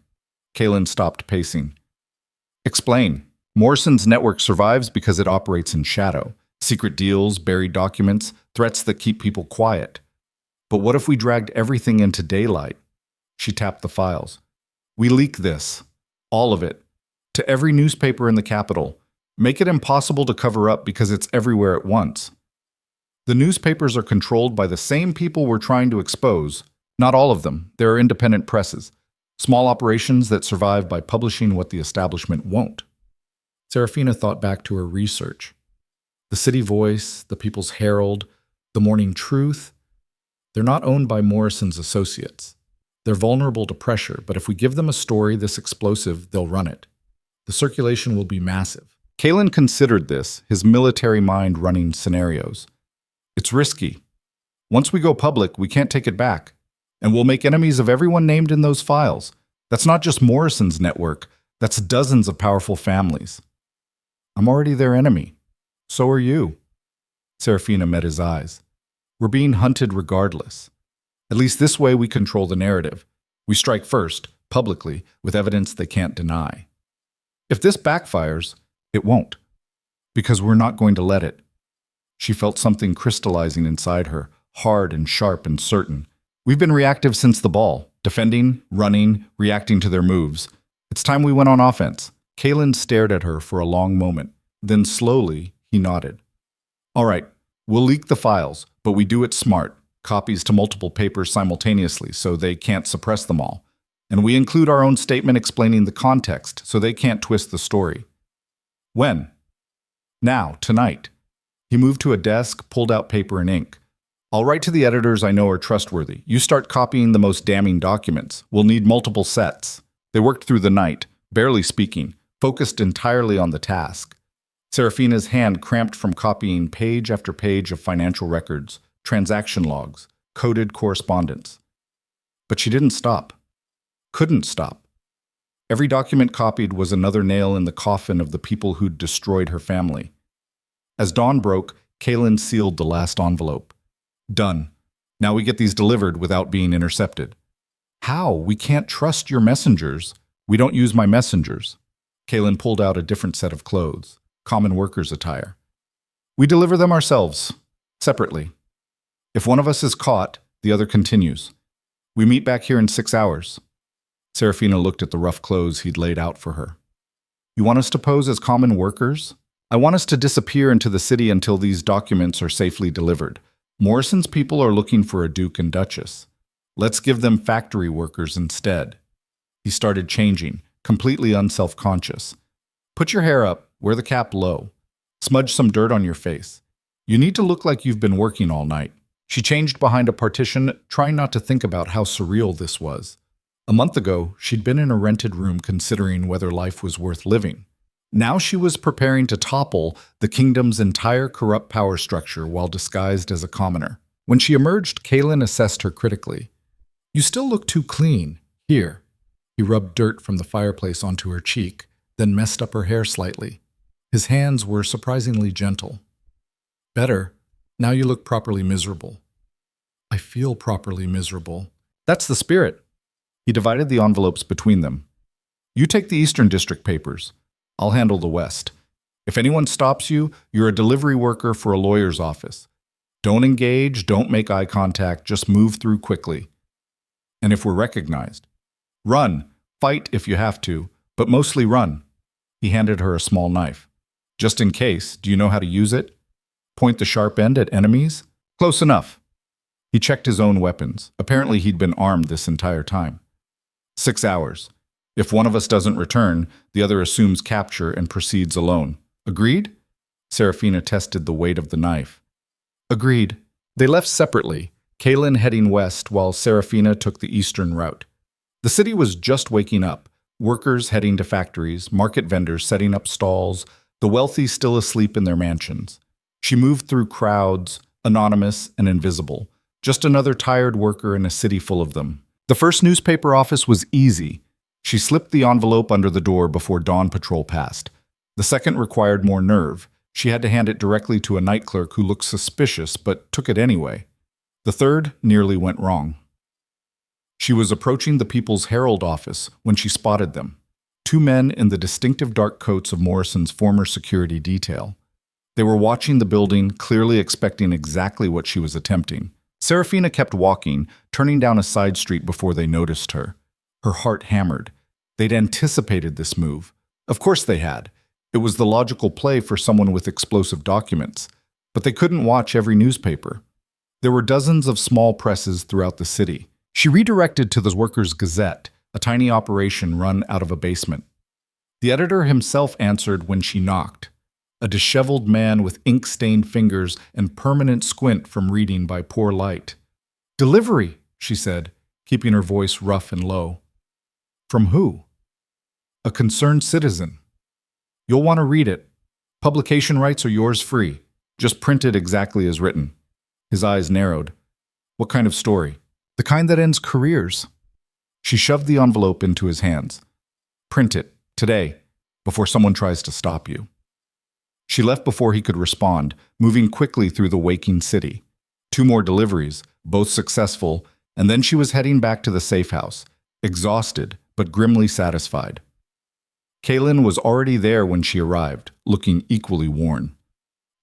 Kalen stopped pacing. "Explain." "Morrison's network survives because it operates in shadow. Secret deals, buried documents, threats that keep people quiet. But what if we dragged everything into daylight? She tapped the files. We leak this, all of it, to every newspaper in the capital. Make it impossible to cover up because it's everywhere at once. The newspapers are controlled by the same people we're trying to expose. Not all of them. There are independent presses, small operations that survive by publishing what the establishment won't. Seraphina thought back to her research. The City Voice, the People's Herald, the Morning Truth, they're not owned by Morrison's associates. They're vulnerable to pressure, but if we give them a story this explosive, they'll run it. The circulation will be massive. Kalen considered this, his military mind running scenarios. It's risky. Once we go public, we can't take it back. And we'll make enemies of everyone named in those files. That's not just Morrison's network. That's dozens of powerful families. I'm already their enemy. So are you. Seraphina met his eyes. We're being hunted regardless. At least this way we control the narrative. We strike first, publicly, with evidence they can't deny. If this backfires, it won't. Because we're not going to let it. She felt something crystallizing inside her, hard and sharp and certain. We've been reactive since the ball, defending, running, reacting to their moves. It's time we went on offense. Kalen stared at her for a long moment. Then slowly, he nodded. All right, we'll leak the files, but we do it smart. Copies to multiple papers simultaneously so they can't suppress them all. And we include our own statement explaining the context so they can't twist the story. When? Now, tonight. He moved to a desk, pulled out paper and ink. I'll write to the editors I know are trustworthy. You start copying the most damning documents. We'll need multiple sets. They worked through the night, barely speaking, focused entirely on the task. Seraphina's hand cramped from copying page after page of financial records, transaction logs, coded correspondence. But she didn't stop. Couldn't stop. Every document copied was another nail in the coffin of the people who'd destroyed her family. As dawn broke, Kalen sealed the last envelope. Done. Now we get these delivered without being intercepted. How? We can't trust your messengers. We don't use my messengers. Kalen pulled out a different set of clothes, common workers' attire. We deliver them ourselves, separately. If one of us is caught, the other continues. We meet back here in 6 hours. Seraphina looked at the rough clothes he'd laid out for her. You want us to pose as common workers? I want us to disappear into the city until these documents are safely delivered. Morrison's people are looking for a duke and duchess. Let's give them factory workers instead. He started changing, completely unself-conscious. Put your hair up, wear the cap low. Smudge some dirt on your face. You need to look like you've been working all night. She changed behind a partition, trying not to think about how surreal this was. A month ago, she'd been in a rented room considering whether life was worth living. Now she was preparing to topple the kingdom's entire corrupt power structure while disguised as a commoner. When she emerged, Kalen assessed her critically. You still look too clean. Here. He rubbed dirt from the fireplace onto her cheek, then messed up her hair slightly. His hands were surprisingly gentle. Better. Now you look properly miserable. I feel properly miserable. That's the spirit. He divided the envelopes between them. You take the Eastern District papers. I'll handle the West. If anyone stops you, you're a delivery worker for a lawyer's office. Don't engage, don't make eye contact, just move through quickly. And if we're recognized, run, fight if you have to, but mostly run. He handed her a small knife. Just in case, do you know how to use it? Point the sharp end at enemies? Close enough. He checked his own weapons. Apparently he'd been armed this entire time. 6 hours. If one of us doesn't return, the other assumes capture and proceeds alone. Agreed? Seraphina tested the weight of the knife. Agreed. They left separately, Kalen heading west while Seraphina took the eastern route. The city was just waking up, workers heading to factories, market vendors setting up stalls, the wealthy still asleep in their mansions. She moved through crowds, anonymous and invisible, just another tired worker in a city full of them. The first newspaper office was easy. She slipped the envelope under the door before dawn patrol passed. The second required more nerve. She had to hand it directly to a night clerk who looked suspicious but took it anyway. The third nearly went wrong. She was approaching the People's Herald office when she spotted them. 2 men in the distinctive dark coats of Morrison's former security detail. They were watching the building, clearly expecting exactly what she was attempting. Seraphina kept walking, turning down a side street before they noticed her. Her heart hammered. They'd anticipated this move. Of course they had. It was the logical play for someone with explosive documents. But they couldn't watch every newspaper. There were dozens of small presses throughout the city. She redirected to the Workers' Gazette, a tiny operation run out of a basement. The editor himself answered when she knocked. A disheveled man with ink-stained fingers and permanent squint from reading by poor light. "Delivery," she said, keeping her voice rough and low. "From who?" "A concerned citizen. You'll want to read it. Publication rights are yours free. Just print it exactly as written." His eyes narrowed. "What kind of story?" "The kind that ends careers." She shoved the envelope into his hands. "Print it, today, before someone tries to stop you." She left before he could respond, moving quickly through the waking city. 2 more deliveries, both successful, and then she was heading back to the safe house, exhausted but grimly satisfied. Kaylin was already there when she arrived, looking equally worn.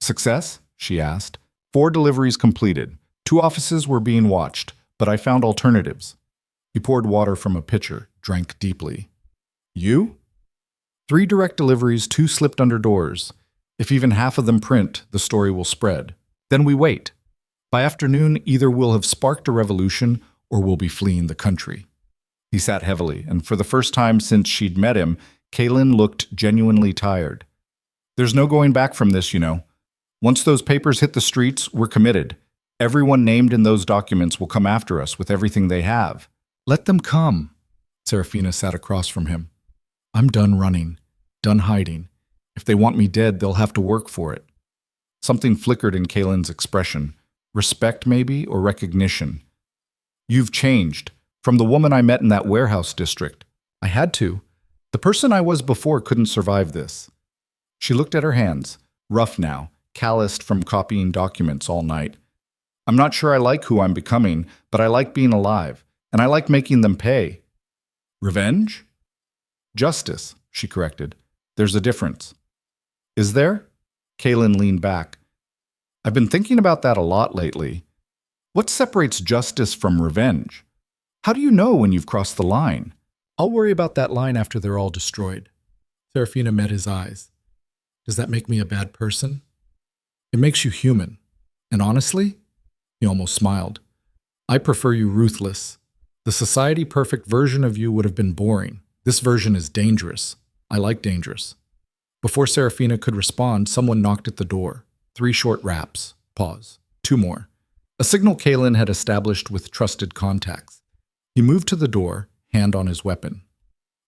"Success?" she asked. 4 deliveries completed. 2 offices were being watched, but I found alternatives." He poured water from a pitcher, drank deeply. "You?" 3 direct deliveries, 2 slipped under doors. If even half of them print, the story will spread. Then we wait. By afternoon, either we'll have sparked a revolution or we'll be fleeing the country. He sat heavily, and for the first time since she'd met him, Kaylin looked genuinely tired. "There's no going back from this, you know. Once those papers hit the streets, we're committed. Everyone named in those documents will come after us with everything they have." "Let them come." Seraphina sat across from him. "I'm done running, done hiding. If they want me dead, they'll have to work for it." Something flickered in Kaylin's expression. Respect, maybe, or recognition. "You've changed. From the woman I met in that warehouse district. I had to. The person I was before couldn't survive this." She looked at her hands, rough now, calloused from copying documents all night. "I'm not sure I like who I'm becoming, but I like being alive, and I like making them pay." "Revenge?" "Justice," she corrected. "There's a difference." "Is there?" Kaylin leaned back. "I've been thinking about that a lot lately. What separates justice from revenge? How do you know when you've crossed the line?" "I'll worry about that line after they're all destroyed." Seraphina met his eyes. "Does that make me a bad person?" "It makes you human. And honestly," he almost smiled, "I prefer you ruthless. The society-perfect version of you would have been boring. This version is dangerous. I like dangerous." Before Seraphina could respond, someone knocked at the door. 3 short raps. Pause. 2 more. A signal Kaylin had established with trusted contacts. He moved to the door, hand on his weapon.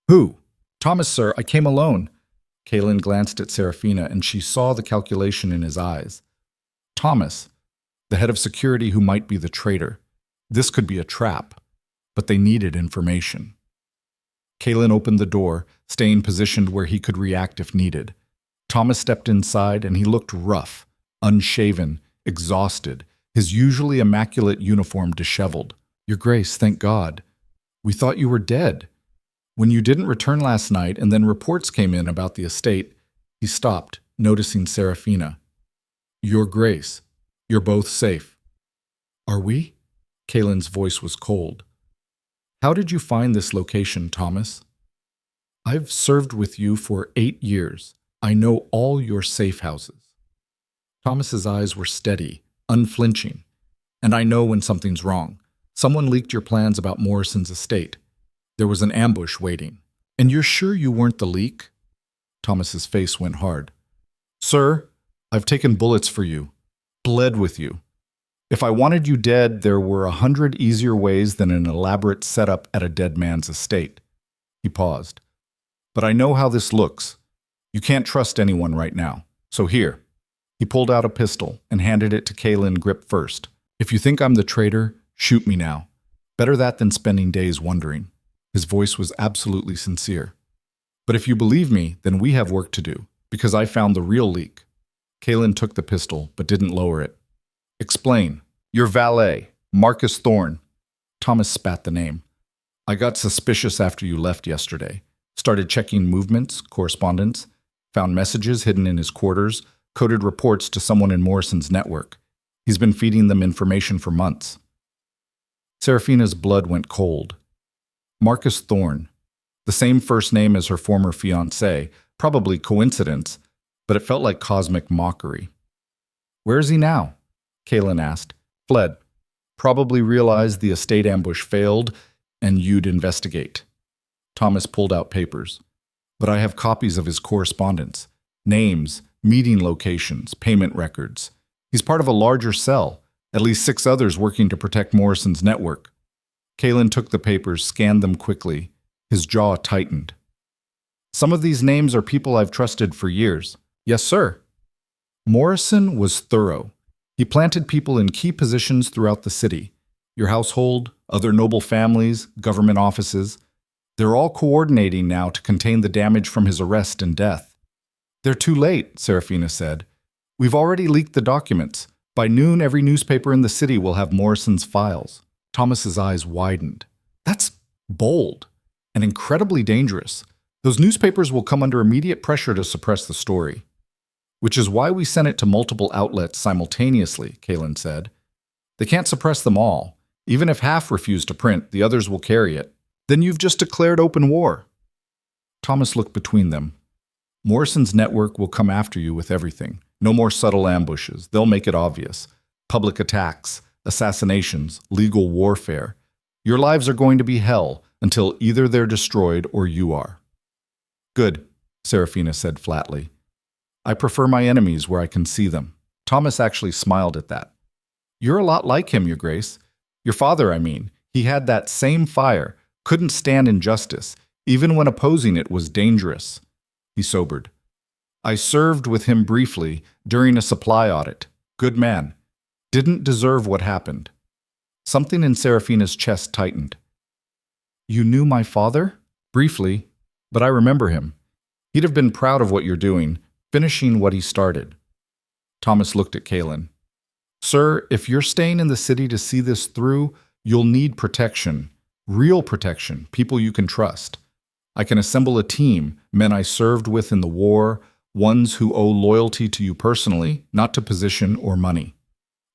"Who?" "Thomas, sir. I came alone." Kaylin glanced at Seraphina, and she saw the calculation in his eyes. Thomas, the head of security who might be the traitor. This could be a trap, but they needed information. Kaylin opened the door, staying positioned where he could react if needed. Thomas stepped inside, and he looked rough, unshaven, exhausted, his usually immaculate uniform disheveled. "Your Grace, thank God. We thought you were dead. When you didn't return last night and then reports came in about the estate," he stopped, noticing Seraphina. "Your Grace, you're both safe." "Are we?" Kaylin's voice was cold. "How did you find this location, Thomas?" "I've served with you for 8 years. I know all your safe houses." Thomas's eyes were steady, unflinching. "And I know when something's wrong. Someone leaked your plans about Morrison's estate. There was an ambush waiting. And you're sure you weren't the leak?" Thomas's face went hard. "Sir, I've taken bullets for you, bled with you. If I wanted you dead, there were 100 easier ways than an elaborate setup at a dead man's estate." He paused. "But I know how this looks. You can't trust anyone right now. So here." He pulled out a pistol and handed it to Kaylin grip first. "If you think I'm the traitor, shoot me now. Better that than spending days wondering." His voice was absolutely sincere. "But if you believe me, then we have work to do, because I found the real leak." Kaylin took the pistol, but didn't lower it. "Explain. Your valet, Marcus Thorne." Thomas spat the name. "I got suspicious after you left yesterday. Started checking movements, correspondence, found messages hidden in his quarters, coded reports to someone in Morrison's network. He's been feeding them information for months. Seraphina's blood went cold. Marcus Thorne, the same first name as her former fiancé, probably coincidence, but it felt like cosmic mockery. "Where is he now?" Kaelin asked. "Fled. Probably realized the estate ambush failed and you'd investigate." Thomas pulled out papers. "But I have copies of his correspondence. Names, meeting locations, payment records. He's part of a larger cell, at least 6 others working to protect Morrison's network." Kaelin took the papers, scanned them quickly. His jaw tightened. "Some of these names are people I've trusted for years." "Yes, sir." Morrison was thorough. He planted people in key positions throughout the city. Your household, other noble families, government offices. They're all coordinating now to contain the damage from his arrest and death. "They're too late," Seraphina said. "We've already leaked the documents. By noon, every newspaper in the city will have Morrison's files." Thomas's eyes widened. "That's bold and incredibly dangerous. Those newspapers will come under immediate pressure to suppress the story." "Which is why we sent it to multiple outlets simultaneously," Kaelin said. "They can't suppress them all. Even if half refuse to print, the others will carry it. Then you've just declared open war." Thomas looked between them. "Morrison's network will come after you with everything. No more subtle ambushes. They'll make it obvious. Public attacks, assassinations, legal warfare. Your lives are going to be hell until either they're destroyed or you are." "Good," Seraphina said flatly. "I prefer my enemies where I can see them." Thomas actually smiled at that. "You're a lot like him, Your Grace. Your father, I mean. He had that same fire, couldn't stand injustice. Even when opposing it was dangerous." He sobered. "I served with him briefly during a supply audit. Good man. Didn't deserve what happened." Something in Seraphina's chest tightened. "You knew my father?" "Briefly, but I remember him. He'd have been proud of what you're doing, finishing what he started." Thomas looked at Kaelin. "Sir, if you're staying in the city to see this through, you'll need protection. Real protection, people you can trust. I can assemble a team, men I served with in the war, ones who owe loyalty to you personally, not to position or money."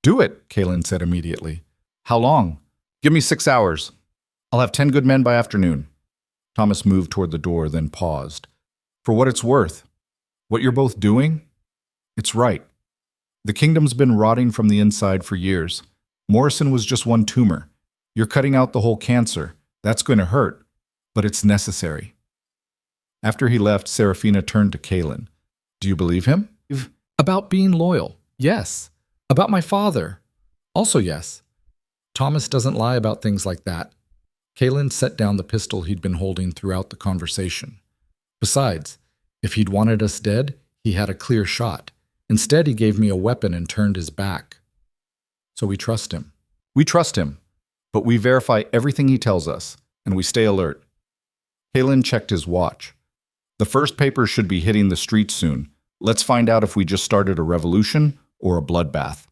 "Do it," Kaelin said immediately. "How long?" "Give me 6 hours. I'll have 10 good men by afternoon." Thomas moved toward the door, then paused. "For what it's worth, what you're both doing, it's right. The kingdom's been rotting from the inside for years. Morrison was just one tumor. You're cutting out the whole cancer. That's going to hurt, but it's necessary." After he left, Seraphina turned to Kaelin. "Do you believe him?" "About being loyal, yes. About my father, also yes. Thomas doesn't lie about things like that." Kaelin set down the pistol he'd been holding throughout the conversation. "Besides, if he'd wanted us dead, he had a clear shot. Instead, he gave me a weapon and turned his back. So we trust him." "We trust him, but we verify everything he tells us, and we stay alert." Kaelin checked his watch. "The first paper should be hitting the streets soon. Let's find out if we just started a revolution or a bloodbath."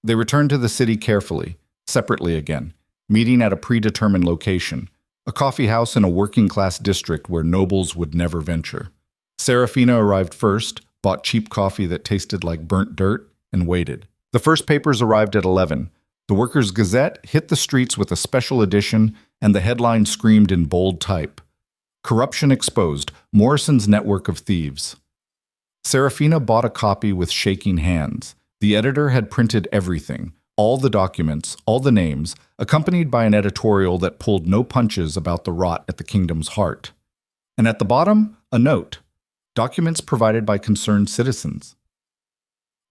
They returned to the city carefully, separately again, meeting at a predetermined location, a coffee house in a working-class district where nobles would never venture. Seraphina arrived first, bought cheap coffee that tasted like burnt dirt, and waited. The first papers arrived at 11. The Workers' Gazette hit the streets with a special edition, and the headline screamed in bold type, "Corruption Exposed, Morrison's Network of Thieves." Seraphina bought a copy with shaking hands. The editor had printed everything, all the documents, all the names, accompanied by an editorial that pulled no punches about the rot at the kingdom's heart. And at the bottom, a note, "Documents provided by concerned citizens.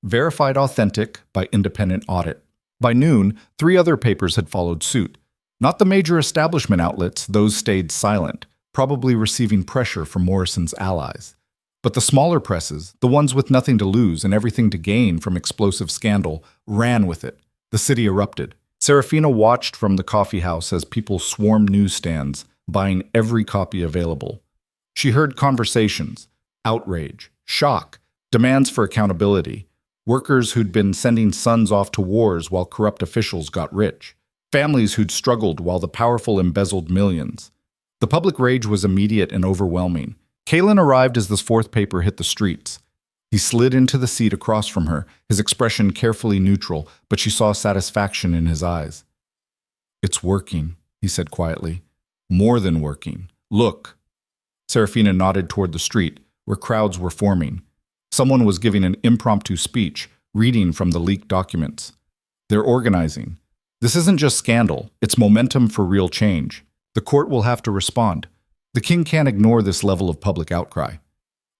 Verified authentic by independent audit." By noon, 3 other papers had followed suit. Not the major establishment outlets, those stayed silent, probably receiving pressure from Morrison's allies. But the smaller presses, the ones with nothing to lose and everything to gain from explosive scandal, ran with it. The city erupted. Seraphina watched from the coffee house as people swarmed newsstands, buying every copy available. She heard conversations, outrage, shock, demands for accountability, workers who'd been sending sons off to wars while corrupt officials got rich, families who'd struggled while the powerful embezzled millions. The public rage was immediate and overwhelming. Kaelin arrived as the 4th paper hit the streets. He slid into the seat across from her, his expression carefully neutral, but she saw satisfaction in his eyes. "It's working," he said quietly. "More than working. Look." Seraphina nodded toward the street, where crowds were forming. Someone was giving an impromptu speech, reading from the leaked documents. They're organizing. This isn't just scandal, it's momentum for real change. The court will have to respond. The king can't ignore this level of public outcry.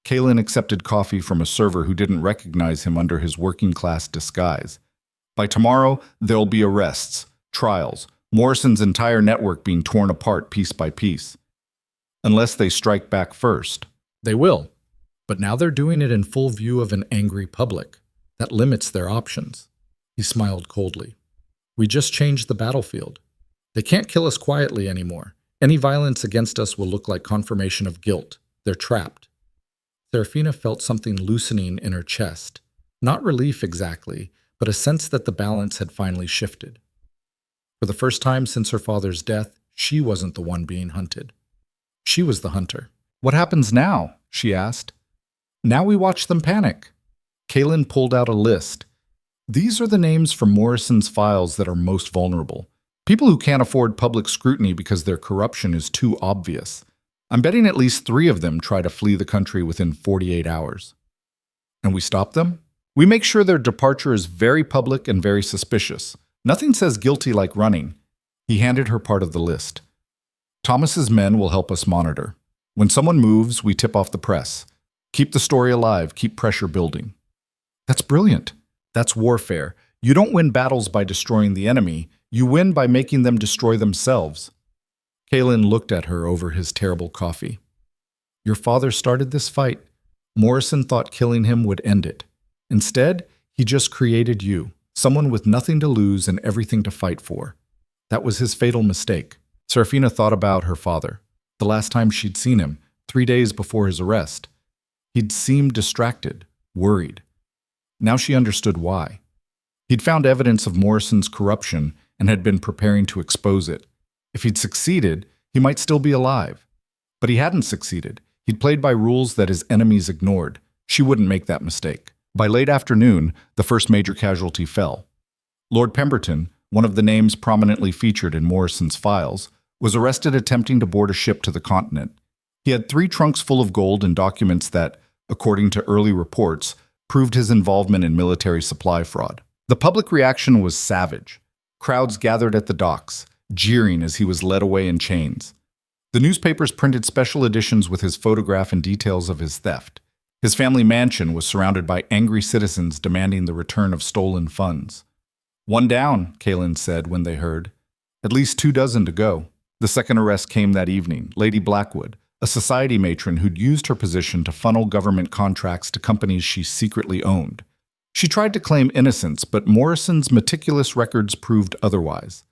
Kalen accepted coffee from a server who didn't recognize him under his working-class disguise. By tomorrow, there'll be arrests, trials, Morrison's entire network being torn apart piece by piece. Unless they strike back first. They will. But now they're doing it in full view of an angry public. That limits their options. He smiled coldly. We just changed the battlefield. They can't kill us quietly anymore. Any violence against us will look like confirmation of guilt. They're trapped. Seraphina felt something loosening in her chest. Not relief exactly, but a sense that the balance had finally shifted. For the first time since her father's death, she wasn't the one being hunted. She was the hunter. "What happens now?" she asked. "Now we watch them panic." Kalen pulled out a list. These are the names from Morrison's files that are most vulnerable. People who can't afford public scrutiny because their corruption is too obvious. I'm betting at least 3 of them try to flee the country within 48 hours. And we stop them? We make sure their departure is very public and very suspicious. Nothing says guilty like running. He handed her part of the list. Thomas's men will help us monitor. When someone moves, we tip off the press. Keep the story alive, keep pressure building. That's brilliant. That's warfare. You don't win battles by destroying the enemy. You win by making them destroy themselves. Kalen looked at her over his terrible coffee. Your father started this fight. Morrison thought killing him would end it. Instead, he just created you, someone with nothing to lose and everything to fight for. That was his fatal mistake. Seraphina thought about her father. The last time she'd seen him, 3 days before his arrest. He'd seemed distracted, worried. Now she understood why. He'd found evidence of Morrison's corruption and had been preparing to expose it. If he'd succeeded, he might still be alive. But he hadn't succeeded. He'd played by rules that his enemies ignored. She wouldn't make that mistake. By late afternoon, the first major casualty fell. Lord Pemberton, one of the names prominently featured in Morrison's files, was arrested attempting to board a ship to the continent. He had 3 trunks full of gold and documents that, according to early reports, proved his involvement in military supply fraud. The public reaction was savage. Crowds gathered at the docks, jeering as he was led away in chains. The newspapers printed special editions with his photograph and details of his theft. His family mansion was surrounded by angry citizens demanding the return of stolen funds. "One down," Kalen said when they heard. "At least 24 to go." The second arrest came that evening, Lady Blackwood, a society matron who'd used her position to funnel government contracts to companies she secretly owned. She tried to claim innocence, but Morrison's meticulous records proved otherwise.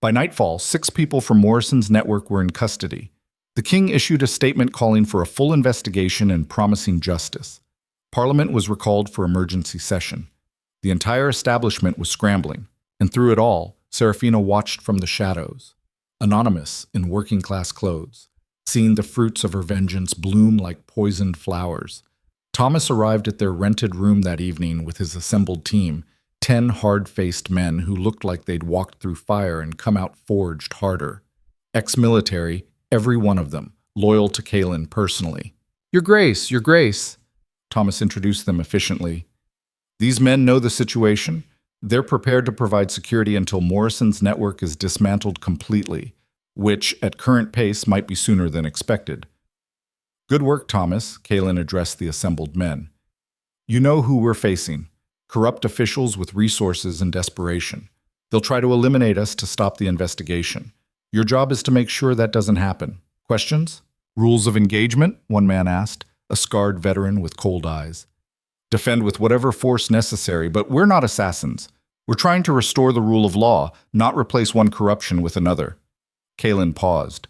By nightfall, 6 people from Morrison's network were in custody. The king issued a statement calling for a full investigation and promising justice. Parliament was recalled for emergency session. The entire establishment was scrambling, and through it all, Seraphina watched from the shadows, anonymous in working-class clothes, seeing the fruits of her vengeance bloom like poisoned flowers. Thomas arrived at their rented room that evening with his assembled team, 10 hard-faced men who looked like they'd walked through fire and come out forged harder. Ex-military, every one of them, loyal to Kalen personally. Your Grace, Your Grace," Thomas introduced them efficiently. "These men know the situation. They're prepared to provide security until Morrison's network is dismantled completely, which, at current pace, might be sooner than expected." "Good work, Thomas," Kalen addressed the assembled men. "You know who we're facing. Corrupt officials with resources and desperation. They'll try to eliminate us to stop the investigation. Your job is to make sure that doesn't happen. Questions?" "Rules of engagement?" one man asked, a scarred veteran with cold eyes. "Defend with whatever force necessary, but we're not assassins. We're trying to restore the rule of law, not replace one corruption with another." Kalen paused.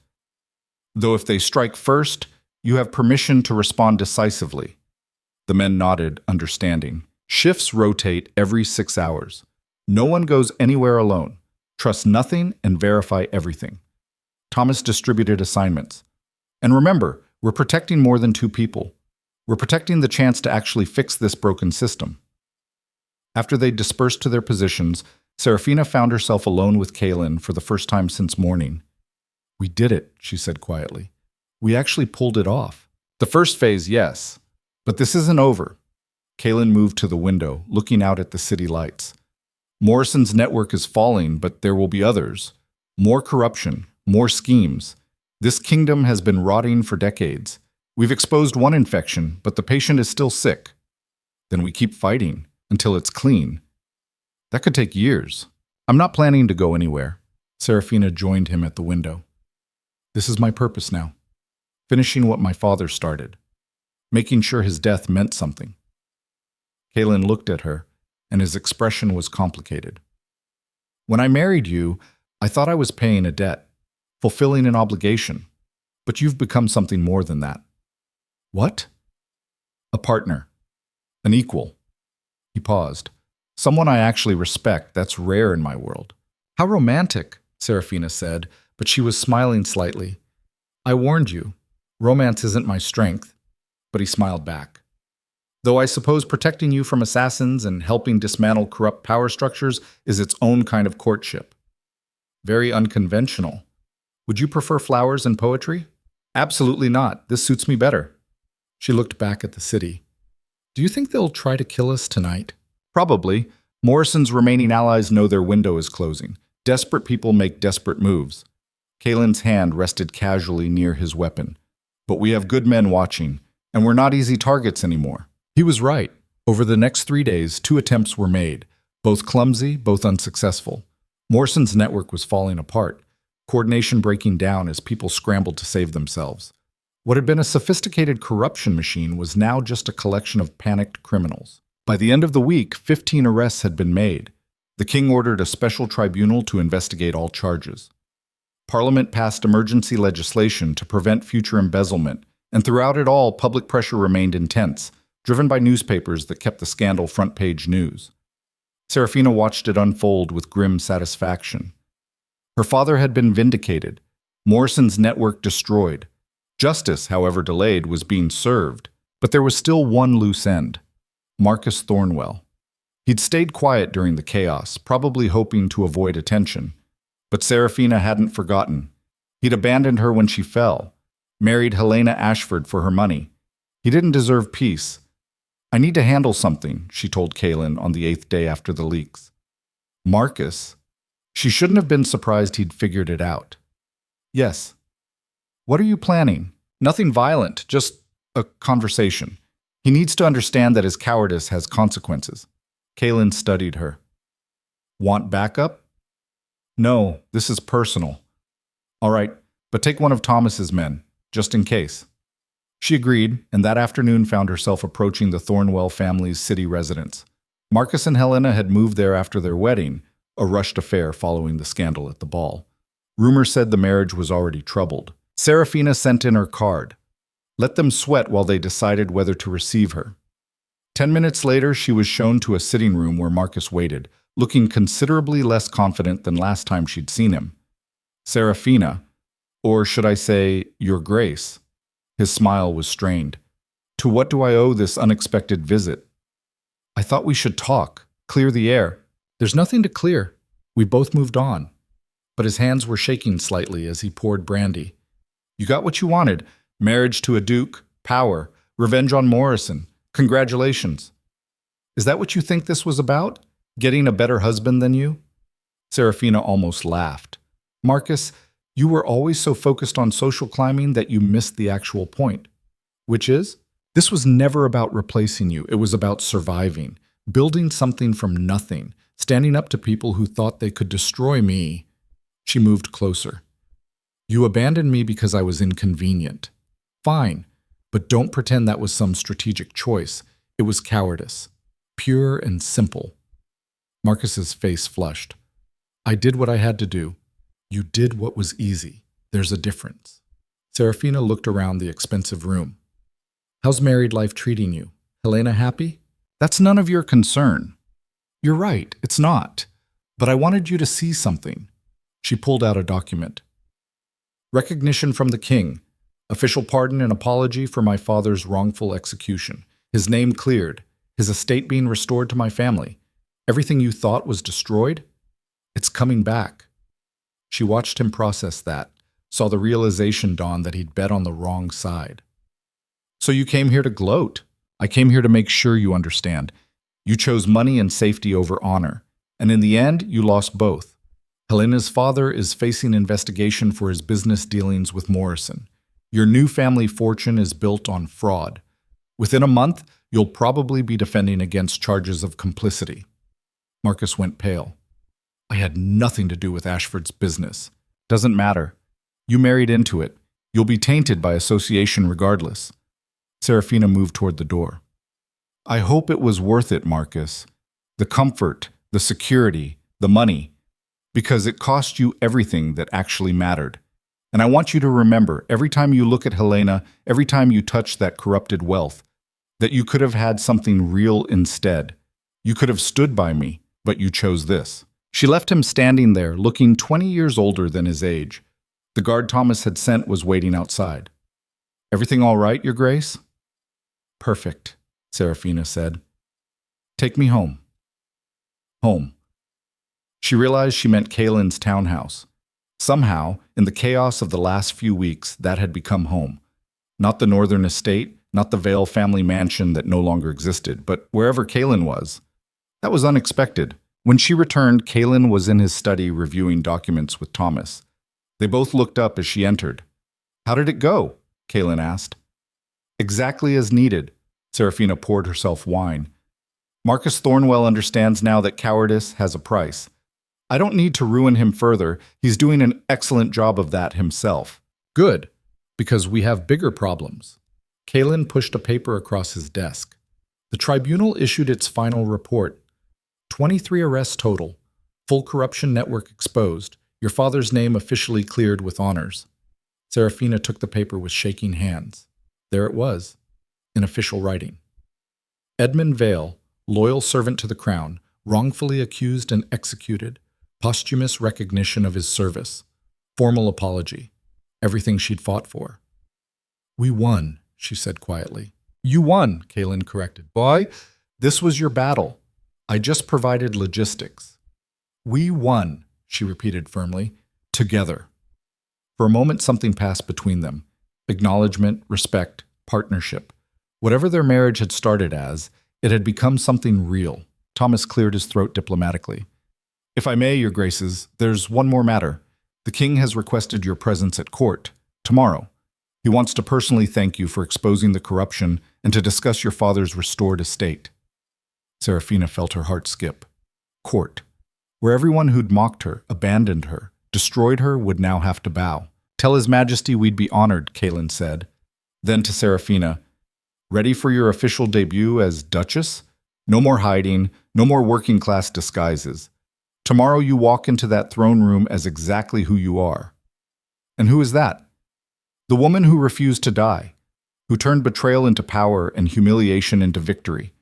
"Though if they strike first, you have permission to respond decisively." The men nodded, understanding. Shifts rotate every 6 hours. No one goes anywhere alone. Trust nothing and verify everything. Thomas distributed assignments. "And remember, we're protecting more than 2 people. We're protecting the chance to actually fix this broken system. After they dispersed to their positions, Seraphina found herself alone with Kaelin for the first time since morning. "We did it," she said quietly. "We actually pulled it off." "The first phase, yes. But this isn't over." Kaelin moved to the window, looking out at the city lights. "Morrison's network is falling, but there will be others. More corruption, more schemes. This kingdom has been rotting for decades. We've exposed one infection, but the patient is still sick. Then we keep fighting until it's clean. That could take years. I'm not planning to go anywhere." Seraphina joined him at the window. "This is my purpose now. Finishing what my father started. Making sure his death meant something." Kaelin looked at her, and his expression was complicated. "When I married you, I thought I was paying a debt, fulfilling an obligation. But you've become something more than that." "What?" "A partner. An equal." He paused. "Someone I actually respect. That's rare in my world." "How romantic," Seraphina said, but she was smiling slightly. "I warned you. Romance isn't my strength." But he smiled back. "Though I suppose protecting you from assassins and helping dismantle corrupt power structures is its own kind of courtship. Very unconventional. Would you prefer flowers and poetry?" "Absolutely not. This suits me better." She looked back at the city. "Do you think they'll try to kill us tonight?" "Probably. Morrison's remaining allies know their window is closing. Desperate people make desperate moves." Kaelin's hand rested casually near his weapon. "But we have good men watching, and we're not easy targets anymore." He was right. Over the next 3 days, 2 attempts were made, both clumsy, both unsuccessful. Morrison's network was falling apart, coordination breaking down as people scrambled to save themselves. What had been a sophisticated corruption machine was now just a collection of panicked criminals. By the end of the week, 15 arrests had been made. The king ordered a special tribunal to investigate all charges. Parliament passed emergency legislation to prevent future embezzlement, and throughout it all, public pressure remained intense, driven by newspapers that kept the scandal front-page news. Seraphina watched it unfold with grim satisfaction. Her father had been vindicated, Morrison's network destroyed. Justice, however delayed, was being served, but there was still one loose end: Marcus Thornwell. He'd stayed quiet during the chaos, probably hoping to avoid attention. But Seraphina hadn't forgotten. He'd abandoned her when she fell, married Helena Ashford for her money. He didn't deserve peace. "I need to handle something," she told Kaelin on the 8th day after the leaks. "Marcus?" She shouldn't have been surprised he'd figured it out. "Yes." "What are you planning?" "Nothing violent, just a conversation. He needs to understand that his cowardice has consequences." Kaelin studied her. "Want backup?" "No, this is personal." "All right, but take one of Thomas's men, just in case." She agreed, and that afternoon found herself approaching the Thornwell family's city residence. Marcus and Helena had moved there after their wedding, a rushed affair following the scandal at the ball. Rumor said the marriage was already troubled. Seraphina sent in her card. Let them sweat while they decided whether to receive her. 10 minutes later, she was shown to a sitting room where Marcus waited, looking considerably less confident than last time she'd seen him. "Seraphina, or should I say, Your Grace?" His smile was strained. "To what do I owe this unexpected visit?" "I thought we should talk, clear the air." "There's nothing to clear. We both moved on." But his hands were shaking slightly as he poured brandy. "You got what you wanted. Marriage to a duke, power, revenge on Morrison. Congratulations." "Is that what you think this was about? Getting a better husband than you?" Seraphina almost laughed. "Marcus, you were always so focused on social climbing that you missed the actual point." "Which is?" "This was never about replacing you. It was about surviving, building something from nothing, standing up to people who thought they could destroy me." She moved closer. "You abandoned me because I was inconvenient. Fine, but don't pretend that was some strategic choice. It was cowardice. Pure and simple." Marcus's face flushed. "I did what I had to do. You did what was easy. There's a difference." Seraphina looked around the expensive room. "How's married life treating you? Helena happy?" "That's none of your concern." "You're right, it's not. But I wanted you to see something." She pulled out a document. "Recognition from the king. Official pardon and apology for my father's wrongful execution. His name cleared. His estate being restored to my family. Everything you thought was destroyed? It's coming back. She watched him process that, saw the realization dawn that he'd bet on the wrong side. So you came here to gloat. I came here to make sure you understand. You chose money and safety over honor, and in the end, you lost both. Helena's father is facing investigation for his business dealings with Morrison. Your new family fortune is built on fraud. Within a month, you'll probably be defending against charges of complicity. Marcus went pale. I had nothing to do with Ashford's business. Doesn't matter. You married into it. You'll be tainted by association regardless. Seraphina moved toward the door. I hope it was worth it, Marcus. The comfort, the security, the money. Because it cost you everything that actually mattered. And I want you to remember, every time you look at Helena, every time you touch that corrupted wealth, that you could have had something real instead. You could have stood by me, but you chose this. She left him standing there, looking 20 years older than his age. The guard Thomas had sent was waiting outside. Everything all right, Your Grace? Perfect, Seraphina said. Take me home. Home. She realized she meant Kaylin's townhouse. Somehow, in the chaos of the last few weeks, that had become home. Not the northern estate, not the Vale family mansion that no longer existed, but wherever Kaylin was. That was unexpected. When she returned, Kaylin was in his study reviewing documents with Thomas. They both looked up as she entered. How did it go? Kaylin asked. Exactly as needed. Seraphina poured herself wine. Marcus Thornwell understands now that cowardice has a price. I don't need to ruin him further. He's doing an excellent job of that himself. Good, because we have bigger problems. Kaylin pushed a paper across his desk. The tribunal issued its final report. 23 arrests total. Full corruption network exposed. Your father's name officially cleared with honors. Seraphina took the paper with shaking hands. There it was, in official writing. Edmund Vale, loyal servant to the crown, wrongfully accused and executed. Posthumous recognition of his service. Formal apology. Everything she'd fought for. We won, she said quietly. You won, Kaylin corrected. Boy, this was your battle. I just provided logistics. We won, she repeated firmly. Together. For a moment, something passed between them. Acknowledgement, respect, partnership. Whatever their marriage had started as, it had become something real. Thomas cleared his throat diplomatically. If I may, Your Graces, there's one more matter. The king has requested your presence at court, tomorrow. He wants to personally thank you for exposing the corruption and to discuss your father's restored estate. Seraphina felt her heart skip. Court, where everyone who'd mocked her, abandoned her, destroyed her would now have to bow. Tell His Majesty we'd be honored, Kaylin said. Then to Seraphina, ready for your official debut as Duchess? No more hiding, no more working-class disguises. Tomorrow you walk into that throne room as exactly who you are. And who is that? The woman who refused to die, who turned betrayal into power and humiliation into victory.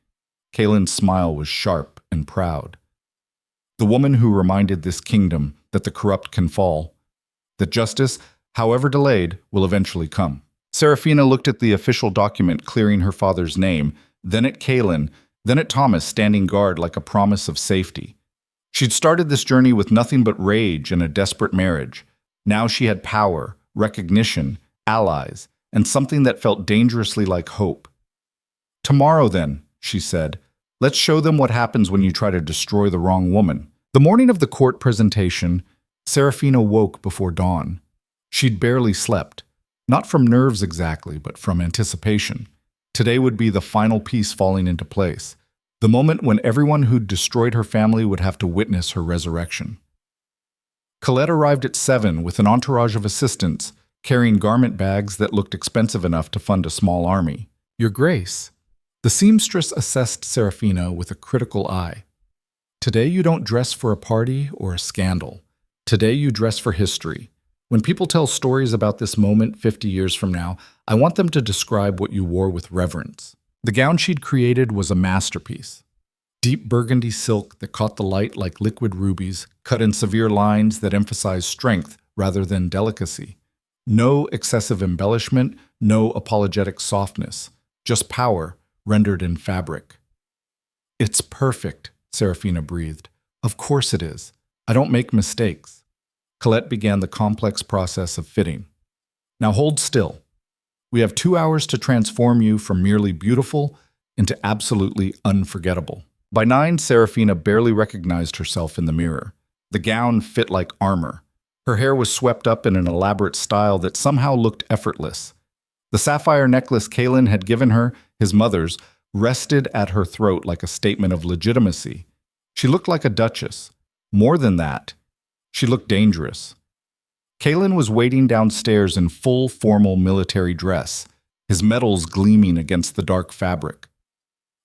Kaylin's smile was sharp and proud. The woman who reminded this kingdom that the corrupt can fall, that justice, however delayed, will eventually come. Seraphina looked at the official document clearing her father's name, then at Kaylin, then at Thomas standing guard like a promise of safety. She'd started this journey with nothing but rage and a desperate marriage. Now she had power, recognition, allies, and something that felt dangerously like hope. Tomorrow then, she said, let's show them what happens when you try to destroy the wrong woman. The morning of the court presentation, Seraphina woke before dawn. She'd barely slept, not from nerves exactly, but from anticipation. Today would be the final piece falling into place. The moment when everyone who'd destroyed her family would have to witness her resurrection. Colette arrived at 7 with an entourage of assistants, carrying garment bags that looked expensive enough to fund a small army. Your Grace. The seamstress assessed Seraphina with a critical eye. Today you don't dress for a party or a scandal. Today you dress for history. When people tell stories about this moment 50 years from now, I want them to describe what you wore with reverence. The gown she'd created was a masterpiece. Deep burgundy silk that caught the light like liquid rubies, cut in severe lines that emphasized strength rather than delicacy. No excessive embellishment, no apologetic softness, just power rendered in fabric. It's perfect, Seraphina breathed. Of course it is. I don't make mistakes. Colette began the complex process of fitting. Now hold still. We have 2 hours to transform you from merely beautiful into absolutely unforgettable. By 9, Seraphina barely recognized herself in the mirror. The gown fit like armor. Her hair was swept up in an elaborate style that somehow looked effortless. The sapphire necklace Kaelin had given her, his mother's, rested at her throat like a statement of legitimacy. She looked like a duchess. More than that, she looked dangerous. Kaelin was waiting downstairs in full formal military dress, his medals gleaming against the dark fabric.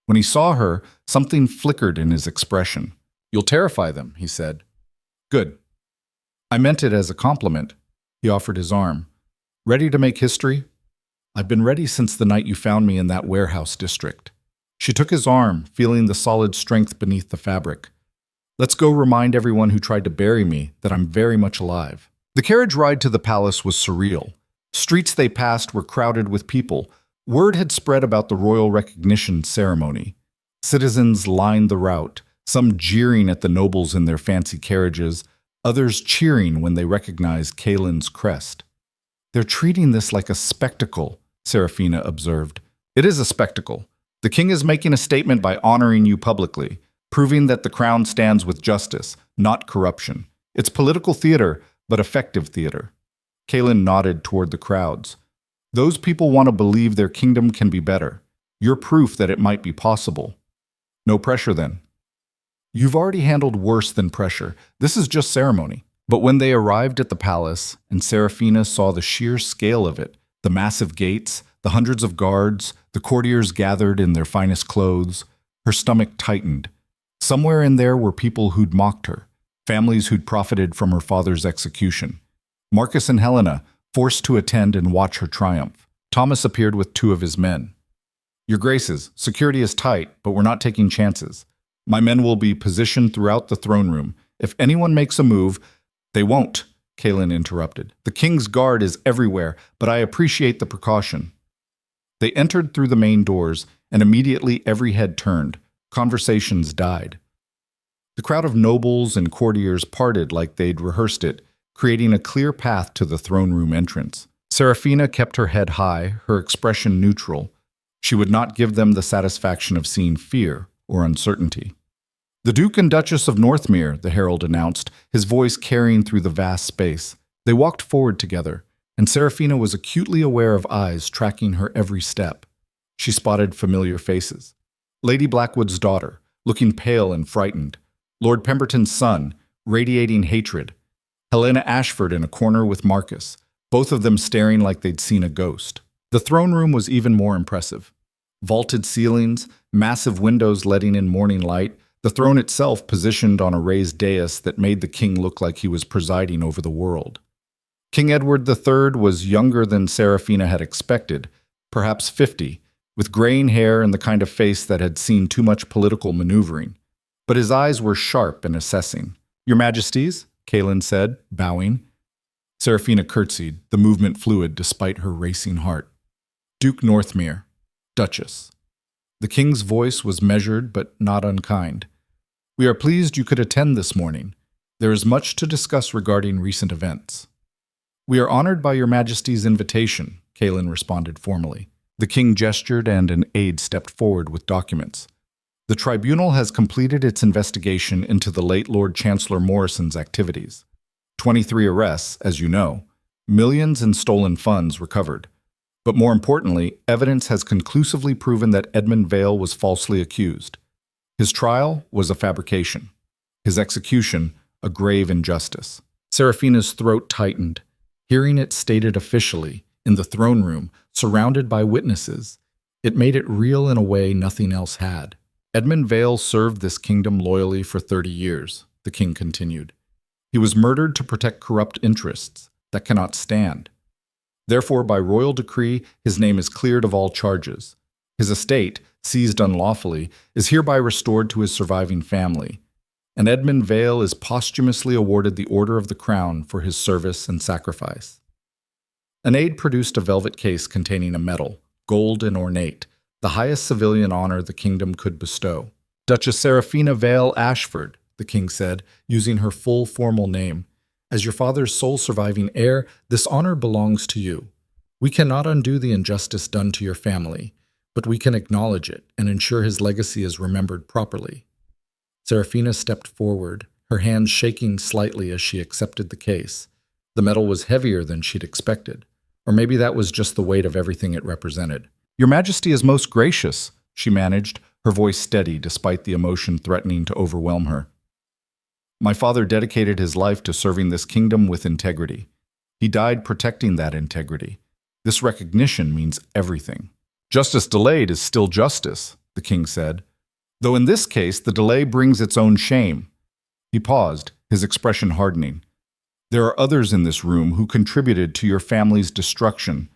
When he saw her, something flickered in his expression. "You'll terrify them," he said. "Good. I meant it as a compliment." He offered his arm. "Ready to make history?" "I've been ready since the night you found me in that warehouse district." She took his arm, feeling the solid strength beneath the fabric. "Let's go remind everyone who tried to bury me that I'm very much alive." The carriage ride to the palace was surreal. Streets they passed were crowded with people. Word had spread about the royal recognition ceremony. Citizens lined the route, some jeering at the nobles in their fancy carriages, others cheering when they recognized Kaelin's crest. "They're treating this like a spectacle," Seraphina observed. "It is a spectacle. The king is making a statement by honoring you publicly, proving that the crown stands with justice, not corruption. It's political theater, but effective theater." Kaelin nodded toward the crowds. "Those people want to believe their kingdom can be better. You're proof that it might be possible." "No pressure, then." "You've already handled worse than pressure. This is just ceremony." But when they arrived at the palace, and Seraphina saw the sheer scale of it, the massive gates, the hundreds of guards, the courtiers gathered in their finest clothes, her stomach tightened. Somewhere in there were people who'd mocked her, families who'd profited from her father's execution. Marcus and Helena, forced to attend and watch her triumph. Thomas appeared with 2 of his men. "Your Graces, security is tight, but we're not taking chances. My men will be positioned throughout the throne room. If anyone makes a move—" "They won't," Kaelin interrupted. "The king's guard is everywhere, but I appreciate the precaution." They entered through the main doors, and immediately every head turned. Conversations died. The crowd of nobles and courtiers parted like they'd rehearsed it, creating a clear path to the throne room entrance. Seraphina kept her head high, her expression neutral. She would not give them the satisfaction of seeing fear or uncertainty. "The Duke and Duchess of Northmere," the herald announced, his voice carrying through the vast space. They walked forward together, and Seraphina was acutely aware of eyes tracking her every step. She spotted familiar faces. Lady Blackwood's daughter, looking pale and frightened. Lord Pemberton's son, radiating hatred. Helena Ashford in a corner with Marcus, both of them staring like they'd seen a ghost. The throne room was even more impressive. Vaulted ceilings, massive windows letting in morning light, the throne itself positioned on a raised dais that made the king look like he was presiding over the world. King Edward III was younger than Seraphina had expected, perhaps 50, with graying hair and the kind of face that had seen too much political maneuvering. But his eyes were sharp and assessing. "Your Majesties," Kaelin said, bowing. Seraphina curtsied, the movement fluid despite her racing heart. "Duke Northmere, Duchess." The king's voice was measured but not unkind. "We are pleased you could attend this morning. There is much to discuss regarding recent events." "We are honored by your Majesty's invitation," Kaelin responded formally. The king gestured and an aide stepped forward with documents. "The tribunal has completed its investigation into the late Lord Chancellor Morrison's activities. 23 arrests, as you know, millions in stolen funds recovered. But more importantly, evidence has conclusively proven that Edmund Vale was falsely accused. His trial was a fabrication. His execution, a grave injustice." Seraphina's throat tightened. Hearing it stated officially, in the throne room, surrounded by witnesses, it made it real in a way nothing else had. "Edmund Vale served this kingdom loyally for 30 years, the king continued. He was murdered to protect corrupt interests that cannot stand. Therefore, by royal decree, his name is cleared of all charges. His estate, seized unlawfully, is hereby restored to his surviving family, and Edmund Vale is posthumously awarded the Order of the Crown for his service and sacrifice." An aide produced a velvet case containing a medal, gold and ornate, the highest civilian honor the kingdom could bestow. Duchess Seraphina Vale Ashford, the king said, using her full formal name. As your father's sole surviving heir, this honor belongs to you. We cannot undo the injustice done to your family, but we can acknowledge it and ensure his legacy is remembered properly. Seraphina stepped forward, her hands shaking slightly as she accepted the case. The medal was heavier than she'd expected, or maybe that was just the weight of everything it represented. Your Majesty is most gracious, she managed, her voice steady despite the emotion threatening to overwhelm her. My father dedicated his life to serving this kingdom with integrity. He died protecting that integrity. This recognition means everything. Justice delayed is still justice, the king said, though in this case the delay brings its own shame. He paused, his expression hardening. There are others in this room who contributed to your family's destruction,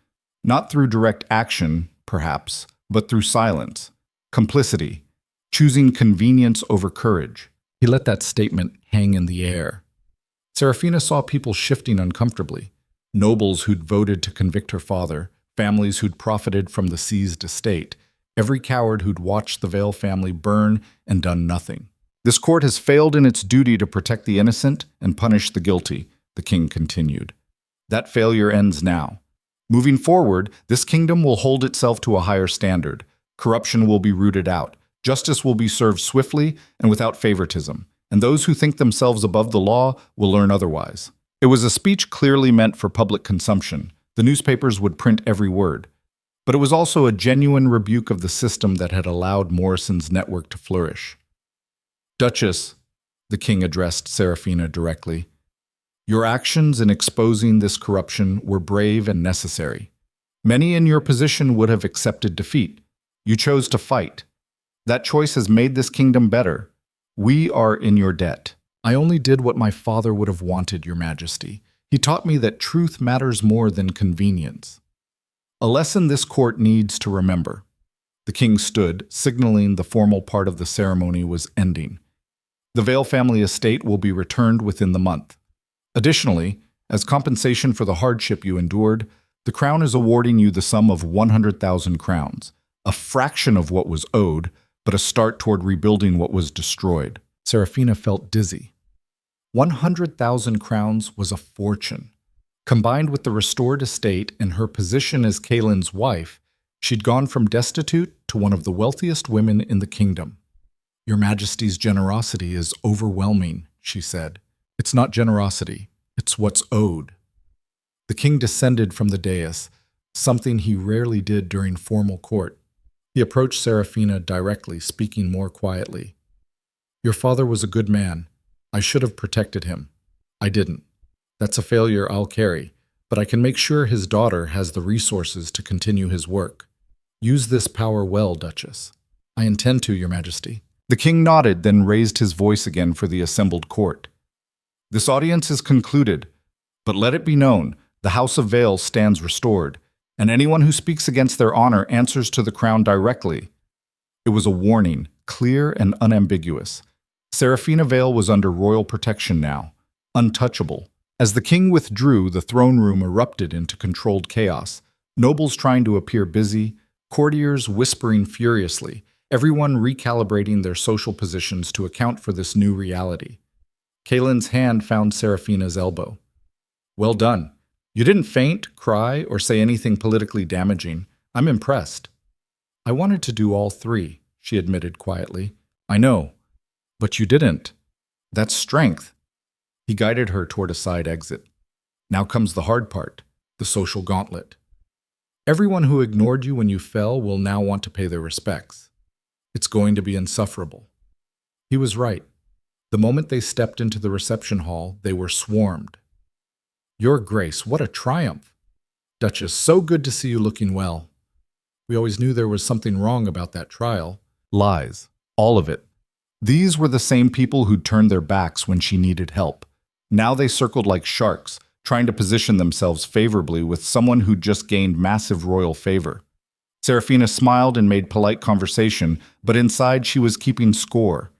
not through direct action, perhaps, but through silence, complicity, choosing convenience over courage. He let that statement hang in the air. Seraphina saw people shifting uncomfortably, nobles who'd voted to convict her father, families who'd profited from the seized estate, every coward who'd watched the Vale family burn and done nothing. This court has failed in its duty to protect the innocent and punish the guilty, the king continued. That failure ends now. Moving forward, this kingdom will hold itself to a higher standard. Corruption will be rooted out. Justice will be served swiftly and without favoritism, and those who think themselves above the law will learn otherwise. It was a speech clearly meant for public consumption. The newspapers would print every word. But it was also a genuine rebuke of the system that had allowed Morrison's network to flourish. Duchess, the king addressed Seraphina directly, your actions in exposing this corruption were brave and necessary. Many in your position would have accepted defeat. You chose to fight. That choice has made this kingdom better. We are in your debt. I only did what my father would have wanted, Your Majesty. He taught me that truth matters more than convenience. A lesson this court needs to remember. The king stood, signaling the formal part of the ceremony was ending. The Vale family estate will be returned within the month. Additionally, as compensation for the hardship you endured, the crown is awarding you the sum of 100,000 crowns, a fraction of what was owed, but a start toward rebuilding what was destroyed. Seraphina felt dizzy. 100,000 crowns was a fortune. Combined with the restored estate and her position as Kaelin's wife, she'd gone from destitute to one of the wealthiest women in the kingdom. Your Majesty's generosity is overwhelming, she said. It's not generosity, it's what's owed. The king descended from the dais, something he rarely did during formal court. He approached Seraphina directly, speaking more quietly. Your father was a good man. I should have protected him. I didn't. That's a failure I'll carry, but I can make sure his daughter has the resources to continue his work. Use this power well, Duchess. I intend to, Your Majesty. The king nodded, then raised his voice again for the assembled court. This audience is concluded, but let it be known, the House of Vale stands restored, and anyone who speaks against their honor answers to the crown directly. It was a warning, clear and unambiguous. Seraphina Vale was under royal protection now, untouchable. As the king withdrew, the throne room erupted into controlled chaos, nobles trying to appear busy, courtiers whispering furiously, everyone recalibrating their social positions to account for this new reality. Kaelin's hand found Seraphina's elbow. Well done. You didn't faint, cry, or say anything politically damaging. I'm impressed. I wanted to do all three, she admitted quietly. I know, but you didn't. That's strength. He guided her toward a side exit. Now comes the hard part, the social gauntlet. Everyone who ignored you when you fell will now want to pay their respects. It's going to be insufferable. He was right. The moment they stepped into the reception hall, they were swarmed. Your Grace, what a triumph! Duchess, so good to see you looking well. We always knew there was something wrong about that trial. Lies. All of it. These were the same people who'd turned their backs when she needed help. Now they circled like sharks, trying to position themselves favorably with someone who'd just gained massive royal favor. Seraphina smiled and made polite conversation, but inside she was keeping score.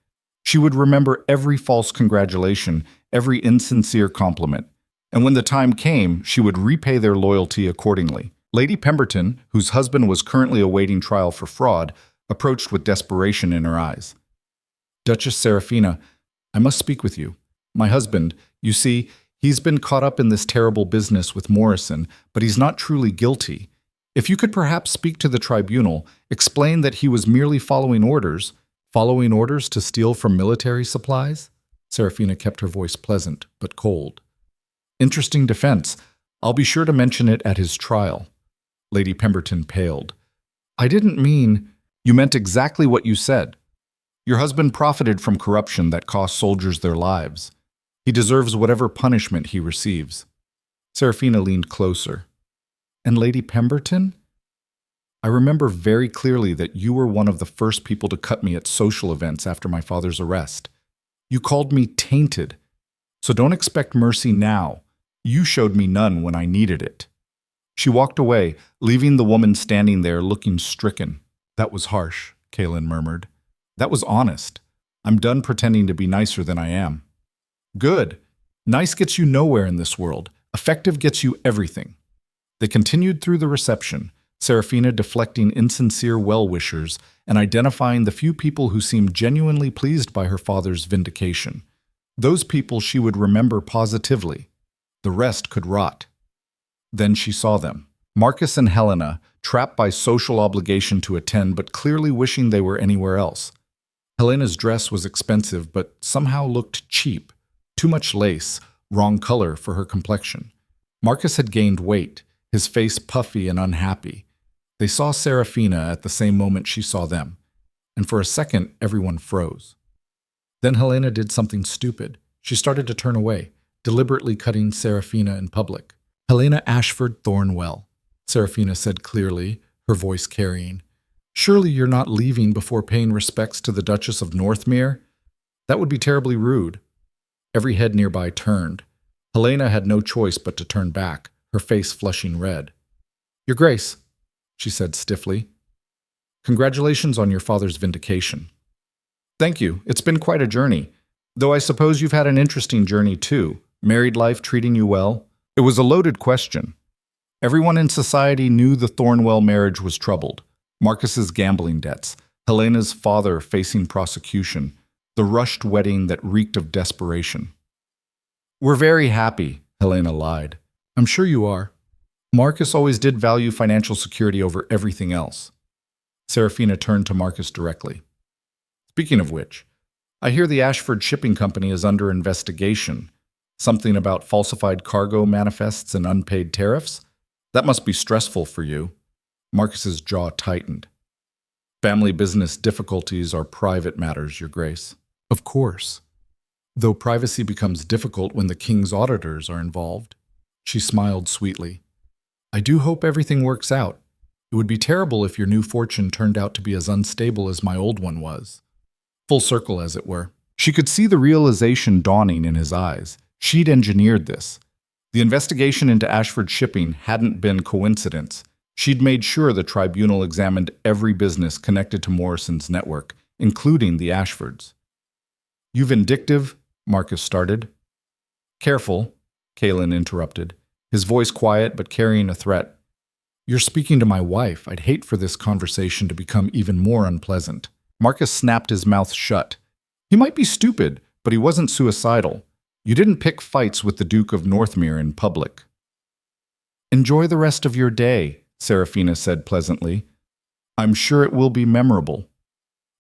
She would remember every false congratulation, every insincere compliment. and when the time came, she would repay their loyalty accordingly. Lady Pemberton, whose husband was currently awaiting trial for fraud, approached with desperation in her eyes. Duchess Seraphina, I must speak with you. My husband, you see, he's been caught up in this terrible business with Morrison, but he's not truly guilty. If you could perhaps speak to the tribunal, explain that he was merely following orders to steal from military supplies? Seraphina kept her voice pleasant, but cold. Interesting defense. I'll be sure to mention it at his trial. Lady Pemberton paled. I didn't mean... You meant exactly what you said. Your husband profited from corruption that cost soldiers their lives. He deserves whatever punishment he receives. Seraphina leaned closer. And Lady Pemberton? I remember very clearly that you were one of the first people to cut me at social events after my father's arrest. You called me tainted. So don't expect mercy now. You showed me none when I needed it. She walked away, leaving the woman standing there looking stricken. That was harsh, Kaelin murmured. That was honest. I'm done pretending to be nicer than I am. Good. Nice gets you nowhere in this world. Effective gets you everything. They continued through the reception, Seraphina deflecting insincere well-wishers and identifying the few people who seemed genuinely pleased by her father's vindication. Those people she would remember positively. The rest could rot. Then she saw them. Marcus and Helena, trapped by social obligation to attend but clearly wishing they were anywhere else. Helena's dress was expensive but somehow looked cheap. Too much lace, wrong color for her complexion. Marcus had gained weight, his face puffy and unhappy. They saw Seraphina at the same moment she saw them, and for a second everyone froze. Then Helena did something stupid. She started to turn away, deliberately cutting Seraphina in public. Helena Ashford Thornwell, Seraphina said clearly, her voice carrying. Surely you're not leaving before paying respects to the Duchess of Northmere? That would be terribly rude. Every head nearby turned. Helena had no choice but to turn back, her face flushing red. Your Grace, she said stiffly. Congratulations on your father's vindication. Thank you. It's been quite a journey. Though I suppose you've had an interesting journey too. Married life treating you well? It was a loaded question. Everyone in society knew the Thornwell marriage was troubled. Marcus's gambling debts, Helena's father facing prosecution, the rushed wedding that reeked of desperation. We're very happy, Helena lied. I'm sure you are. Marcus always did value financial security over everything else. Seraphina turned to Marcus directly. Speaking of which, I hear the Ashford Shipping Company is under investigation. Something about falsified cargo manifests and unpaid tariffs? That must be stressful for you. Marcus's jaw tightened. Family business difficulties are private matters, Your Grace. Of course. Though privacy becomes difficult when the king's auditors are involved. She smiled sweetly. I do hope everything works out. It would be terrible if your new fortune turned out to be as unstable as my old one was. Full circle, as it were. She could see the realization dawning in his eyes. She'd engineered this. The investigation into Ashford Shipping hadn't been coincidence. She'd made sure the tribunal examined every business connected to Morrison's network, including the Ashfords. You vindictive, Marcus started. Careful, Kaelin interrupted, his voice quiet but carrying a threat. You're speaking to my wife. I'd hate for this conversation to become even more unpleasant. Marcus snapped his mouth shut. He might be stupid, but he wasn't suicidal. You didn't pick fights with the Duke of Northmere in public. Enjoy the rest of your day, Seraphina said pleasantly. I'm sure it will be memorable.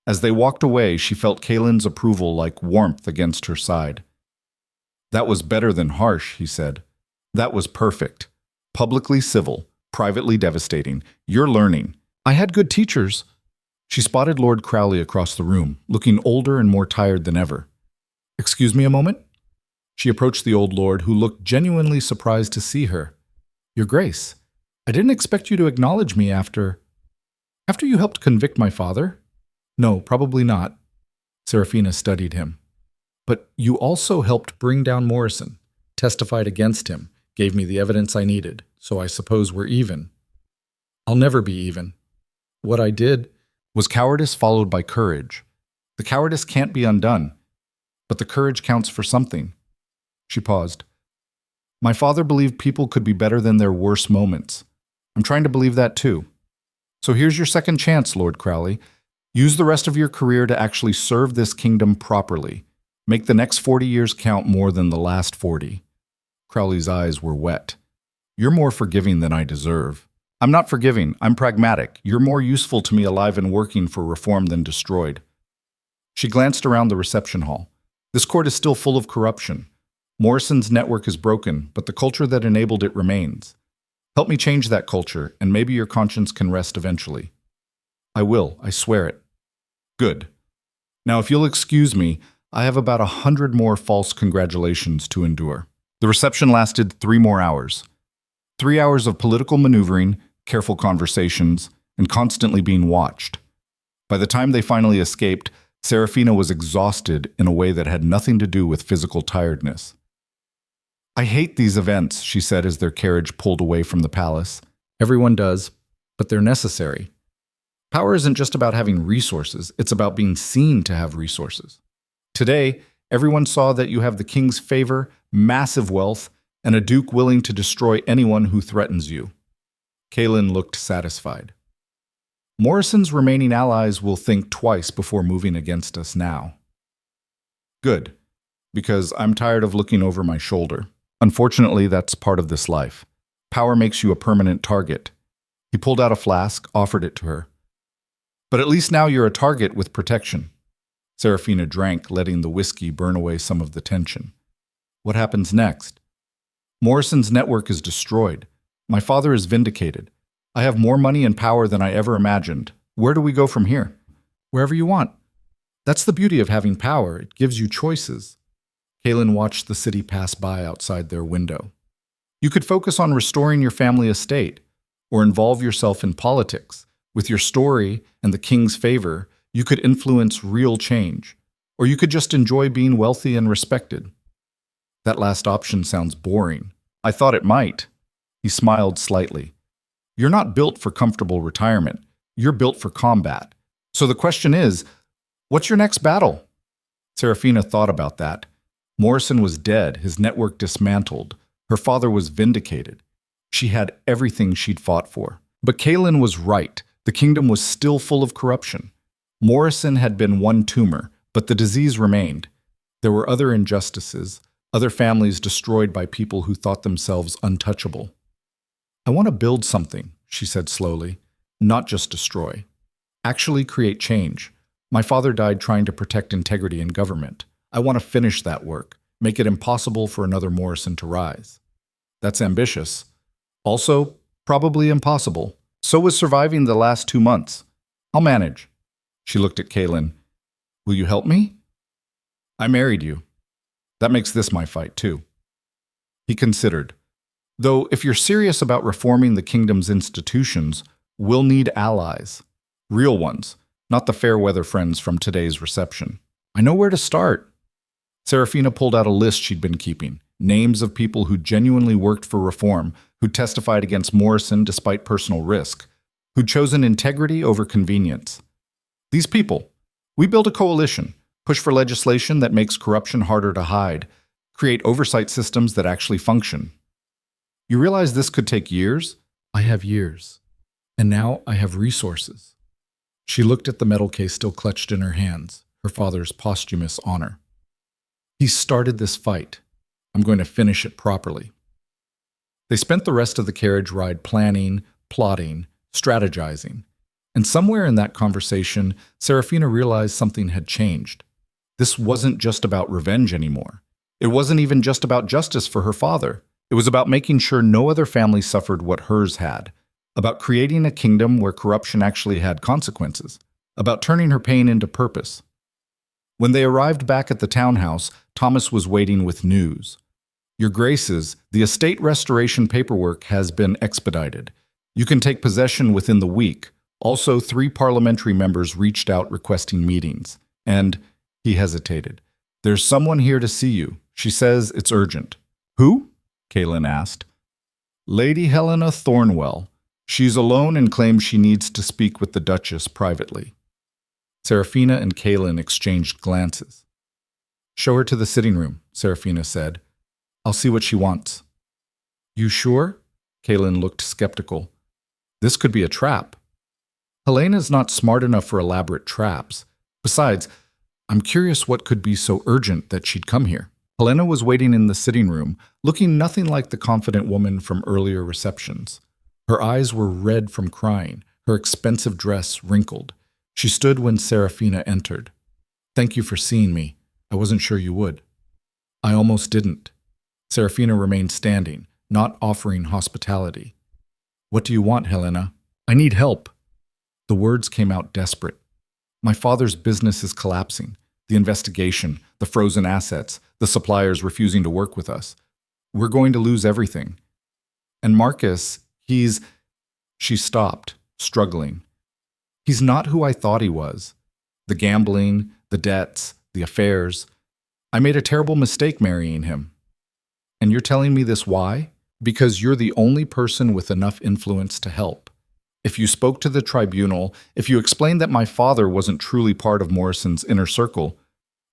As they walked away, she felt Kaelin's approval like warmth against her side. That was better than harsh, he said. That was perfect. Publicly civil, privately devastating. You're learning. I had good teachers. She spotted Lord Crowley across the room, looking older and more tired than ever. Excuse me a moment? She approached the old lord, who looked genuinely surprised to see her. Your Grace, I didn't expect you to acknowledge me after you helped convict my father? No, probably not. Seraphina studied him. But you also helped bring down Morrison, testified against him, gave me the evidence I needed, so I suppose we're even. I'll never be even. What I did was cowardice followed by courage. The cowardice can't be undone, but the courage counts for something. She paused. My father believed people could be better than their worst moments. I'm trying to believe that too. So here's your second chance, Lord Crowley. Use the rest of your career to actually serve this kingdom properly. Make the next 40 years count more than the last 40. Crowley's eyes were wet. You're more forgiving than I deserve. I'm not forgiving, I'm pragmatic. You're more useful to me alive and working for reform than destroyed. She glanced around the reception hall. This court is still full of corruption. Morrison's network is broken, but the culture that enabled it remains. Help me change that culture, and maybe your conscience can rest eventually. I will, I swear it. Good. Now, if you'll excuse me, I have about 100 more false congratulations to endure. The reception lasted 3 more hours. 3 hours of political maneuvering, careful conversations, and constantly being watched. By the time they finally escaped, Seraphina was exhausted in a way that had nothing to do with physical tiredness. I hate these events, she said as their carriage pulled away from the palace. Everyone does, but they're necessary. Power isn't just about having resources, it's about being seen to have resources. Today, everyone saw that you have the king's favor, massive wealth, and a duke willing to destroy anyone who threatens you. Kaelin looked satisfied. Morrison's remaining allies will think twice before moving against us now. Good, because I'm tired of looking over my shoulder. Unfortunately, that's part of this life. Power makes you a permanent target. He pulled out a flask, offered it to her. But at least now you're a target with protection. Seraphina drank, letting the whiskey burn away some of the tension. What happens next? Morrison's network is destroyed. My father is vindicated. I have more money and power than I ever imagined. Where do we go from here? Wherever you want. That's the beauty of having power. It gives you choices. Kaelin watched the city pass by outside their window. You could focus on restoring your family estate, or involve yourself in politics. With your story and the king's favor, you could influence real change, or you could just enjoy being wealthy and respected. That last option sounds boring. I thought it might. He smiled slightly. You're not built for comfortable retirement. You're built for combat. So the question is, what's your next battle? Seraphina thought about that. Morrison was dead, his network dismantled. Her father was vindicated. She had everything she'd fought for. But Kaelin was right. The kingdom was still full of corruption. Morrison had been one tumor, but the disease remained. There were other injustices, other families destroyed by people who thought themselves untouchable. I want to build something, she said slowly, not just destroy. Actually create change. My father died trying to protect integrity in government. I want to finish that work, make it impossible for another Morrison to rise. That's ambitious. Also, probably impossible. So was surviving the last 2 months. I'll manage. She looked at Kaelin. Will you help me? I married you. That makes this my fight, too. He considered. Though, if you're serious about reforming the kingdom's institutions, we'll need allies. Real ones, not the fair-weather friends from today's reception. I know where to start. Seraphina pulled out a list she'd been keeping, names of people who genuinely worked for reform, who testified against Morrison despite personal risk, who'd chosen integrity over convenience. These people, we build a coalition, push for legislation that makes corruption harder to hide, create oversight systems that actually function. You realize this could take years? I have years. And now I have resources. She looked at the metal case still clutched in her hands, her father's posthumous honor. He started this fight. I'm going to finish it properly. They spent the rest of the carriage ride planning, plotting, strategizing. And somewhere in that conversation, Seraphina realized something had changed. This wasn't just about revenge anymore. It wasn't even just about justice for her father. It was about making sure no other family suffered what hers had, about creating a kingdom where corruption actually had consequences, about turning her pain into purpose. When they arrived back at the townhouse, Thomas was waiting with news. Your Graces, the estate restoration paperwork has been expedited. You can take possession within the week. Also, 3 parliamentary members reached out requesting meetings. And he hesitated. There's someone here to see you. She says it's urgent. Who? Kaelin asked. Lady Helena Thornwell. She's alone and claims she needs to speak with the Duchess privately. Seraphina and Kaelin exchanged glances. Show her to the sitting room, Seraphina said. I'll see what she wants. You sure? Kaylin looked skeptical. This could be a trap. Helena's not smart enough for elaborate traps. Besides, I'm curious what could be so urgent that she'd come here. Helena was waiting in the sitting room, looking nothing like the confident woman from earlier receptions. Her eyes were red from crying, her expensive dress wrinkled. She stood when Seraphina entered. Thank you for seeing me. I wasn't sure you would. I almost didn't. Seraphina remained standing, not offering hospitality. What do you want, Helena? I need help. The words came out desperate. My father's business is collapsing. The investigation, the frozen assets, the suppliers refusing to work with us. We're going to lose everything. And Marcus, She stopped, struggling. He's not who I thought he was. The gambling, the debts, the affairs. I made a terrible mistake marrying him. And you're telling me this why? Because you're the only person with enough influence to help. If you spoke to the tribunal, if you explained that my father wasn't truly part of Morrison's inner circle,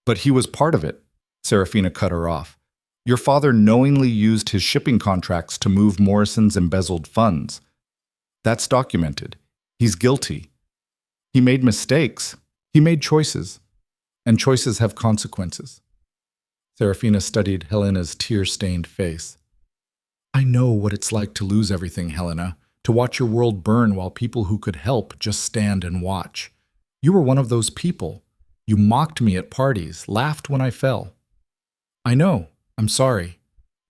but he was part of it, Seraphina cut her off. Your father knowingly used his shipping contracts to move Morrison's embezzled funds. That's documented. He's guilty. He made mistakes. He made choices. And choices have consequences. Seraphina studied Helena's tear-stained face. I know what it's like to lose everything, Helena, to watch your world burn while people who could help just stand and watch. You were one of those people. You mocked me at parties, laughed when I fell. I know. I'm sorry.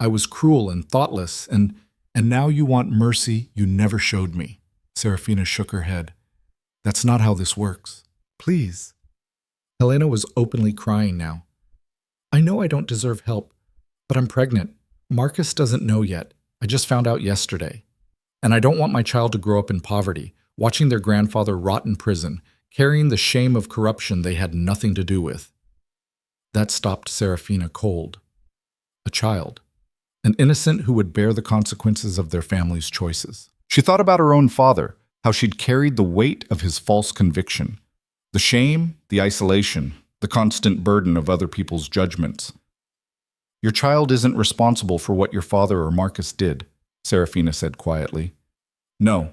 I was cruel and thoughtless, and now you want mercy you never showed me. Seraphina shook her head. That's not how this works. Please. Helena was openly crying now. I know I don't deserve help, but I'm pregnant. Marcus doesn't know yet. I just found out yesterday. And I don't want my child to grow up in poverty, watching their grandfather rot in prison, carrying the shame of corruption they had nothing to do with. That stopped Seraphina cold. A child. An innocent who would bear the consequences of their family's choices. She thought about her own father, how she'd carried the weight of his false conviction. The shame, the isolation, the constant burden of other people's judgments. Your child isn't responsible for what your father or Marcus did, Seraphina said quietly. No,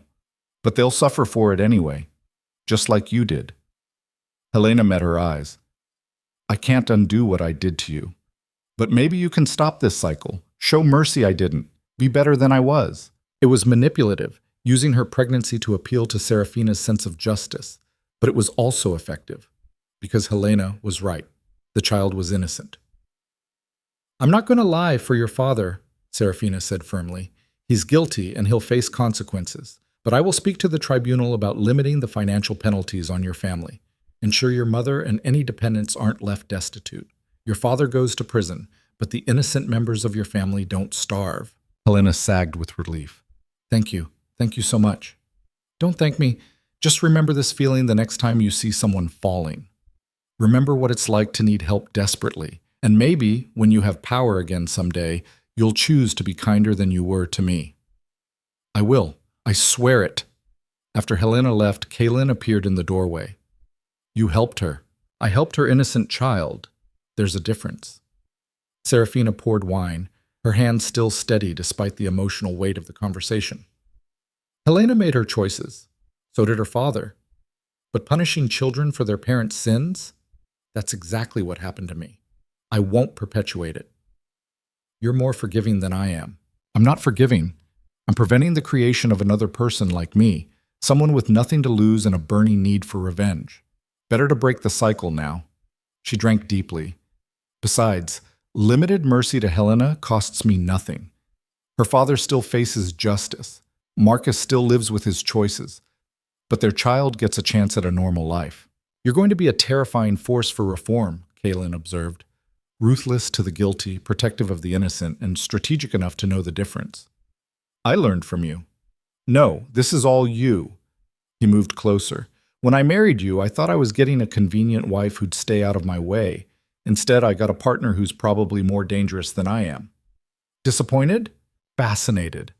but they'll suffer for it anyway, just like you did. Helena met her eyes. I can't undo what I did to you. But maybe you can stop this cycle. Show mercy I didn't. Be better than I was. It was manipulative, using her pregnancy to appeal to Seraphina's sense of justice. But it was also effective, because Helena was right. The child was innocent. I'm not going to lie for your father, Seraphina said firmly. He's guilty and he'll face consequences. But I will speak to the tribunal about limiting the financial penalties on your family. Ensure your mother and any dependents aren't left destitute. Your father goes to prison, but the innocent members of your family don't starve. Helena sagged with relief. Thank you. Thank you so much. Don't thank me. Just remember this feeling the next time you see someone falling. Remember what it's like to need help desperately. And maybe, when you have power again someday, you'll choose to be kinder than you were to me. I will. I swear it. After Helena left, Kaylin appeared in the doorway. You helped her. I helped her innocent child. There's a difference. Seraphina poured wine, her hand still steady despite the emotional weight of the conversation. Helena made her choices. So did her father. But punishing children for their parents' sins? That's exactly what happened to me. I won't perpetuate it. You're more forgiving than I am. I'm not forgiving. I'm preventing the creation of another person like me, someone with nothing to lose and a burning need for revenge. Better to break the cycle now. She drank deeply. Besides, limited mercy to Helena costs me nothing. Her father still faces justice. Marcus still lives with his choices. But their child gets a chance at a normal life. You're going to be a terrifying force for reform, Kaylin observed. Ruthless to the guilty, protective of the innocent, and strategic enough to know the difference. I learned from you. No, this is all you. He moved closer. When I married you, I thought I was getting a convenient wife who'd stay out of my way. Instead, I got a partner who's probably more dangerous than I am. Disappointed? Fascinated.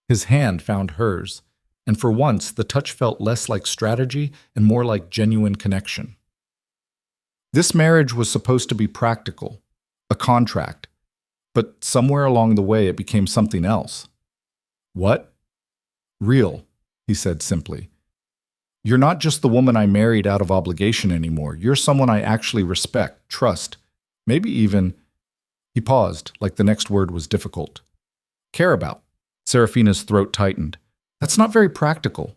His hand found hers, and for once the touch felt less like strategy and more like genuine connection. This marriage was supposed to be practical, a contract, but somewhere along the way it became something else. What? Real, he said simply. You're not just the woman I married out of obligation anymore. You're someone I actually respect, trust, maybe even, he paused, like the next word was difficult. Care about. Seraphina's throat tightened. That's not very practical.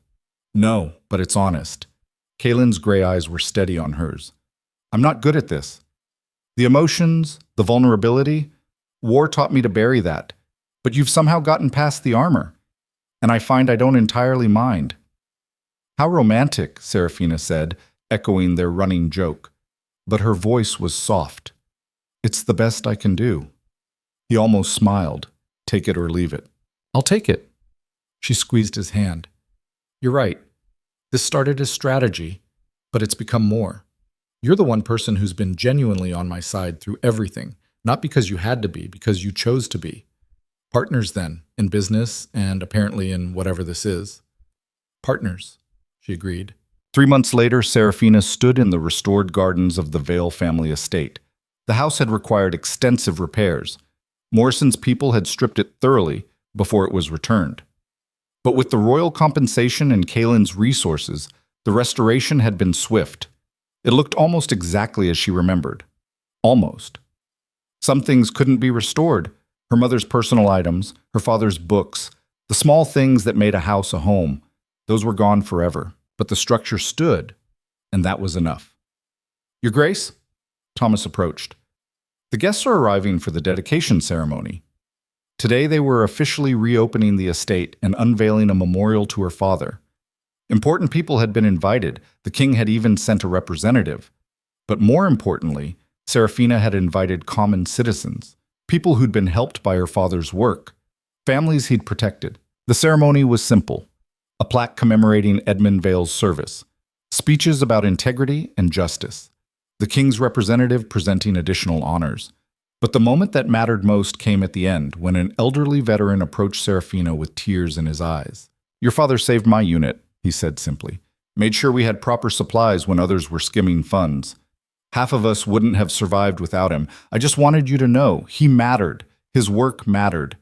No, but it's honest. Kaylin's gray eyes were steady on hers. I'm not good at this. The emotions, the vulnerability, war taught me to bury that. But you've somehow gotten past the armor. And I find I don't entirely mind. How romantic, Seraphina said, echoing their running joke. But her voice was soft. It's the best I can do. He almost smiled. Take it or leave it. I'll take it. She squeezed his hand. You're right. This started as strategy, but it's become more. You're the one person who's been genuinely on my side through everything, not because you had to be, because you chose to be. Partners then, in business and apparently in whatever this is. Partners, she agreed. 3 months later, Seraphina stood in the restored gardens of the Vale family estate. The house had required extensive repairs. Morrison's people had stripped it thoroughly before it was returned. But with the royal compensation and Kaylin's resources, the restoration had been swift. It looked almost exactly as she remembered. Almost. Some things couldn't be restored. Her mother's personal items, her father's books, the small things that made a house a home, those were gone forever. But the structure stood, and that was enough. Your Grace? Thomas approached. The guests are arriving for the dedication ceremony. Today they were officially reopening the estate and unveiling a memorial to her father. Important people had been invited. The king had even sent a representative. But more importantly, Seraphina had invited common citizens, people who'd been helped by her father's work, families he'd protected. The ceremony was simple. A plaque commemorating Edmund Vale's service, speeches about integrity and justice, the king's representative presenting additional honors. But the moment that mattered most came at the end, when an elderly veteran approached Seraphina with tears in his eyes. Your father saved my unit, he said simply. Made sure we had proper supplies when others were skimming funds. Half of us wouldn't have survived without him. I just wanted you to know, he mattered. His work mattered.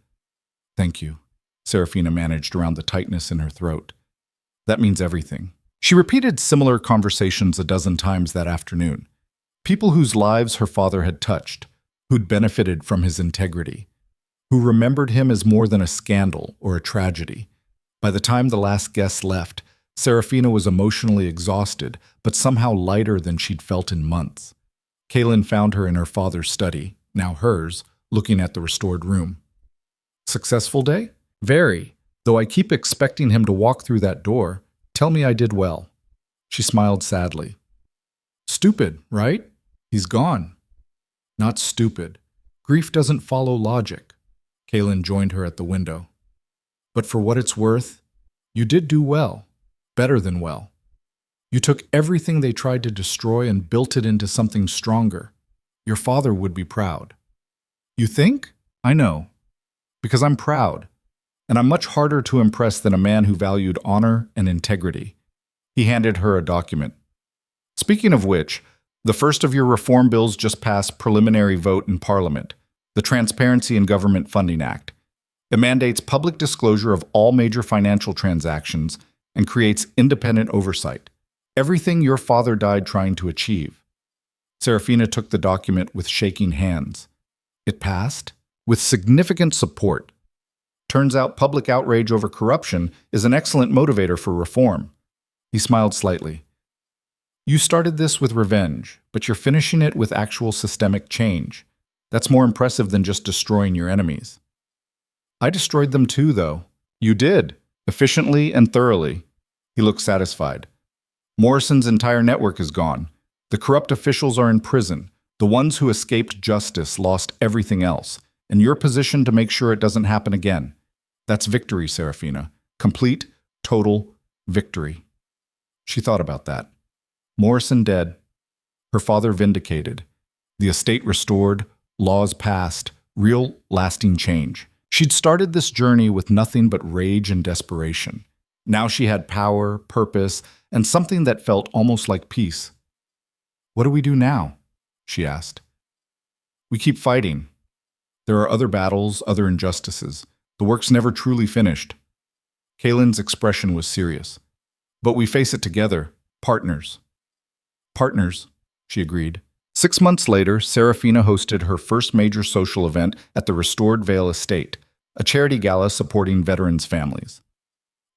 Thank you, Seraphina managed around the tightness in her throat. That means everything. She repeated similar conversations a dozen times that afternoon. People whose lives her father had touched, who'd benefited from his integrity, who remembered him as more than a scandal or a tragedy. By the time the last guest left, Seraphina was emotionally exhausted, but somehow lighter than she'd felt in months. Kaylin found her in her father's study, now hers, looking at the restored room. Successful day? Very. Though I keep expecting him to walk through that door. Tell me I did well. She smiled sadly. Stupid, right? He's gone. Not stupid. Grief doesn't follow logic. Kaylin joined her at the window. But for what it's worth, you did do well. Better than well. You took everything they tried to destroy and built it into something stronger. Your father would be proud. You think? I know. Because I'm proud. And I'm much harder to impress than a man who valued honor and integrity. He handed her a document. Speaking of which, the first of your reform bills just passed preliminary vote in Parliament, the Transparency in Government Funding Act. It mandates public disclosure of all major financial transactions and creates independent oversight. Everything your father died trying to achieve. Seraphina took the document with shaking hands. It passed with significant support. Turns out public outrage over corruption is an excellent motivator for reform. He smiled slightly. You started this with revenge, but you're finishing it with actual systemic change. That's more impressive than just destroying your enemies. I destroyed them too, though. You did, efficiently and thoroughly. He looked satisfied. Morrison's entire network is gone. The corrupt officials are in prison. The ones who escaped justice lost everything else, and you're positioned to make sure it doesn't happen again. That's victory, Seraphina. Complete, total victory. She thought about that. Morrison dead, her father vindicated, the estate restored, laws passed, real, lasting change. She'd started this journey with nothing but rage and desperation. Now she had power, purpose, and something that felt almost like peace. What do we do now? She asked. We keep fighting. There are other battles, other injustices. The work's never truly finished. Kaylin's expression was serious. But we face it together, partners. Partners, she agreed. 6 months later, Seraphina hosted her first major social event at the Restored Vale Estate, a charity gala supporting veterans' families.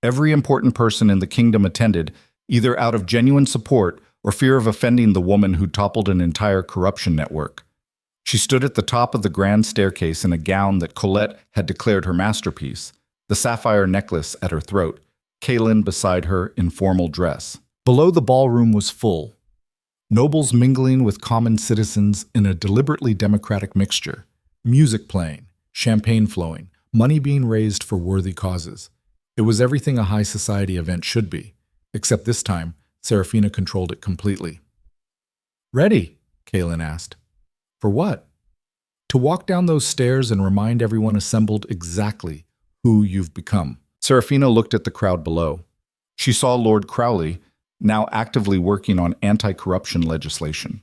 Every important person in the kingdom attended, either out of genuine support or fear of offending the woman who toppled an entire corruption network. She stood at the top of the grand staircase in a gown that Colette had declared her masterpiece, the sapphire necklace at her throat, Kaylin beside her in formal dress. Below, the ballroom was full, nobles mingling with common citizens in a deliberately democratic mixture, music playing, champagne flowing, money being raised for worthy causes. It was everything a high society event should be, except this time, Seraphina controlled it completely. "Ready?" Kaylin asked. "For what?" "To walk down those stairs and remind everyone assembled exactly who you've become." Seraphina looked at the crowd below. She saw Lord Crowley, now actively working on anti-corruption legislation.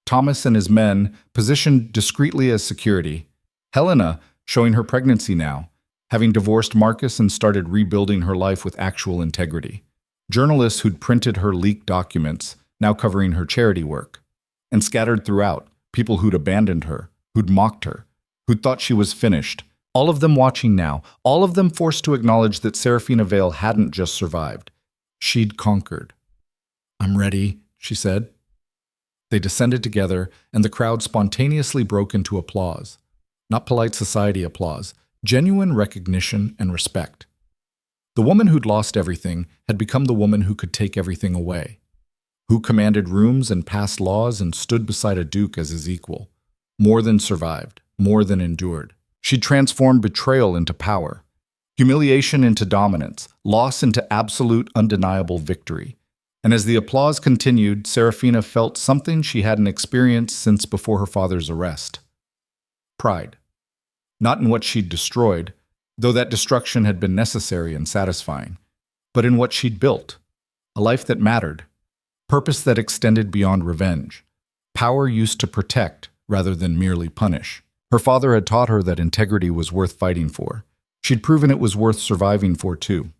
Thomas and his men, positioned discreetly as security. Helena, showing her pregnancy now, having divorced Marcus and started rebuilding her life with actual integrity. Journalists who'd printed her leaked documents, now covering her charity work. And scattered throughout, people who'd abandoned her, who'd mocked her, who'd thought she was finished. All of them watching now, all of them forced to acknowledge that Seraphina Vale hadn't just survived. She'd conquered. "I'm ready," she said. They descended together, and the crowd spontaneously broke into applause. Not polite society applause, genuine recognition and respect. The woman who'd lost everything had become the woman who could take everything away, who commanded rooms and passed laws and stood beside a duke as his equal. More than survived, more than endured. She transformed betrayal into power, humiliation into dominance, loss into absolute, undeniable victory. And as the applause continued, Seraphina felt something she hadn't experienced since before her father's arrest. Pride. Not in what she'd destroyed, though that destruction had been necessary and satisfying, but in what she'd built. A life that mattered, purpose that extended beyond revenge, power used to protect rather than merely punish. Her father had taught her that integrity was worth fighting for. She'd proven it was worth surviving for, too.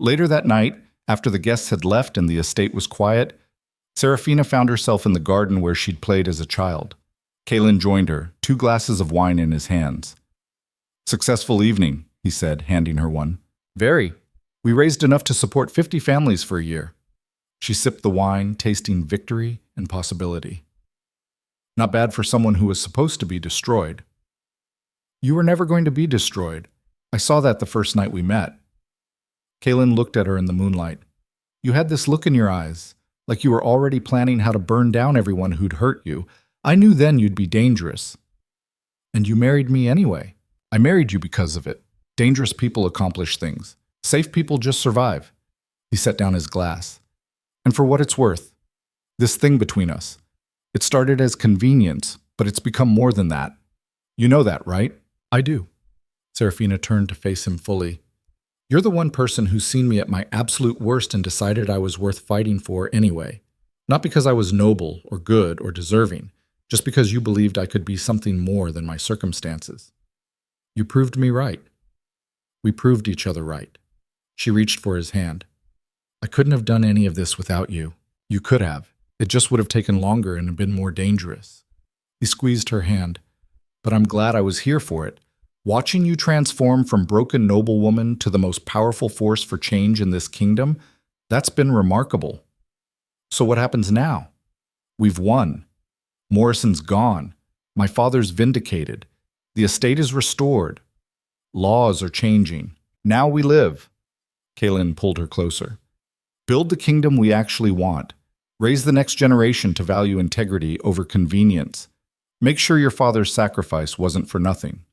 Later that night, after the guests had left and the estate was quiet, Seraphina found herself in the garden where she'd played as a child. Kaylin joined her, 2 glasses of wine in his hands. "Successful evening," he said, handing her one. "Very. We raised enough to support 50 families for a year." She sipped the wine, tasting victory and possibility. Not bad for someone who was supposed to be destroyed. "You were never going to be destroyed. I saw that the first night we met." Kaylin looked at her in the moonlight. "You had this look in your eyes, like you were already planning how to burn down everyone who'd hurt you. I knew then you'd be dangerous. And you married me anyway. I married you because of it. Dangerous people accomplish things. Safe people just survive." He set down his glass. "And for what it's worth, this thing between us, it started as convenience, but it's become more than that. You know that, right?" "I do." Seraphina turned to face him fully. "You're the one person who's seen me at my absolute worst and decided I was worth fighting for anyway. Not because I was noble or good or deserving, just because you believed I could be something more than my circumstances. You proved me right. We proved each other right." She reached for his hand. "I couldn't have done any of this without you. You could have. It just would have taken longer and been more dangerous." He squeezed her hand. "But I'm glad I was here for it. Watching you transform from broken noblewoman to the most powerful force for change in this kingdom, that's been remarkable. So what happens now? We've won. Morrison's gone. My father's vindicated. The estate is restored. Laws are changing. Now we live." Kaylin pulled her closer. "Build the kingdom we actually want. Raise the next generation to value integrity over convenience. Make sure your father's sacrifice wasn't for nothing.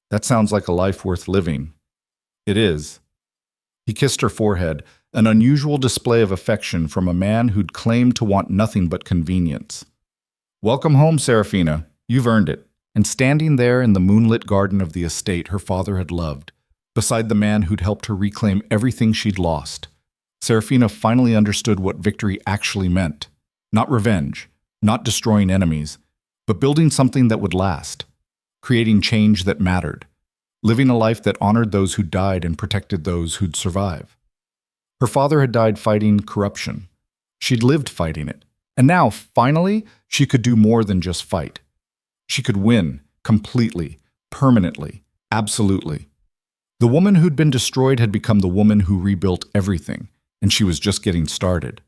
That sounds like a life worth living." "It is." He kissed her forehead, an unusual display of affection from a man who'd claimed to want nothing but convenience. "Welcome home, Seraphina. You've earned it." And standing there in the moonlit garden of the estate her father had loved, beside the man who'd helped her reclaim everything she'd lost, Seraphina finally understood what victory actually meant. Not revenge, not destroying enemies, but building something that would last, creating change that mattered, living a life that honored those who died and protected those who'd survive. Her father had died fighting corruption. She'd lived fighting it. And now, finally, she could do more than just fight. She could win, completely, permanently, absolutely. The woman who'd been destroyed had become the woman who rebuilt everything, and she was just getting started.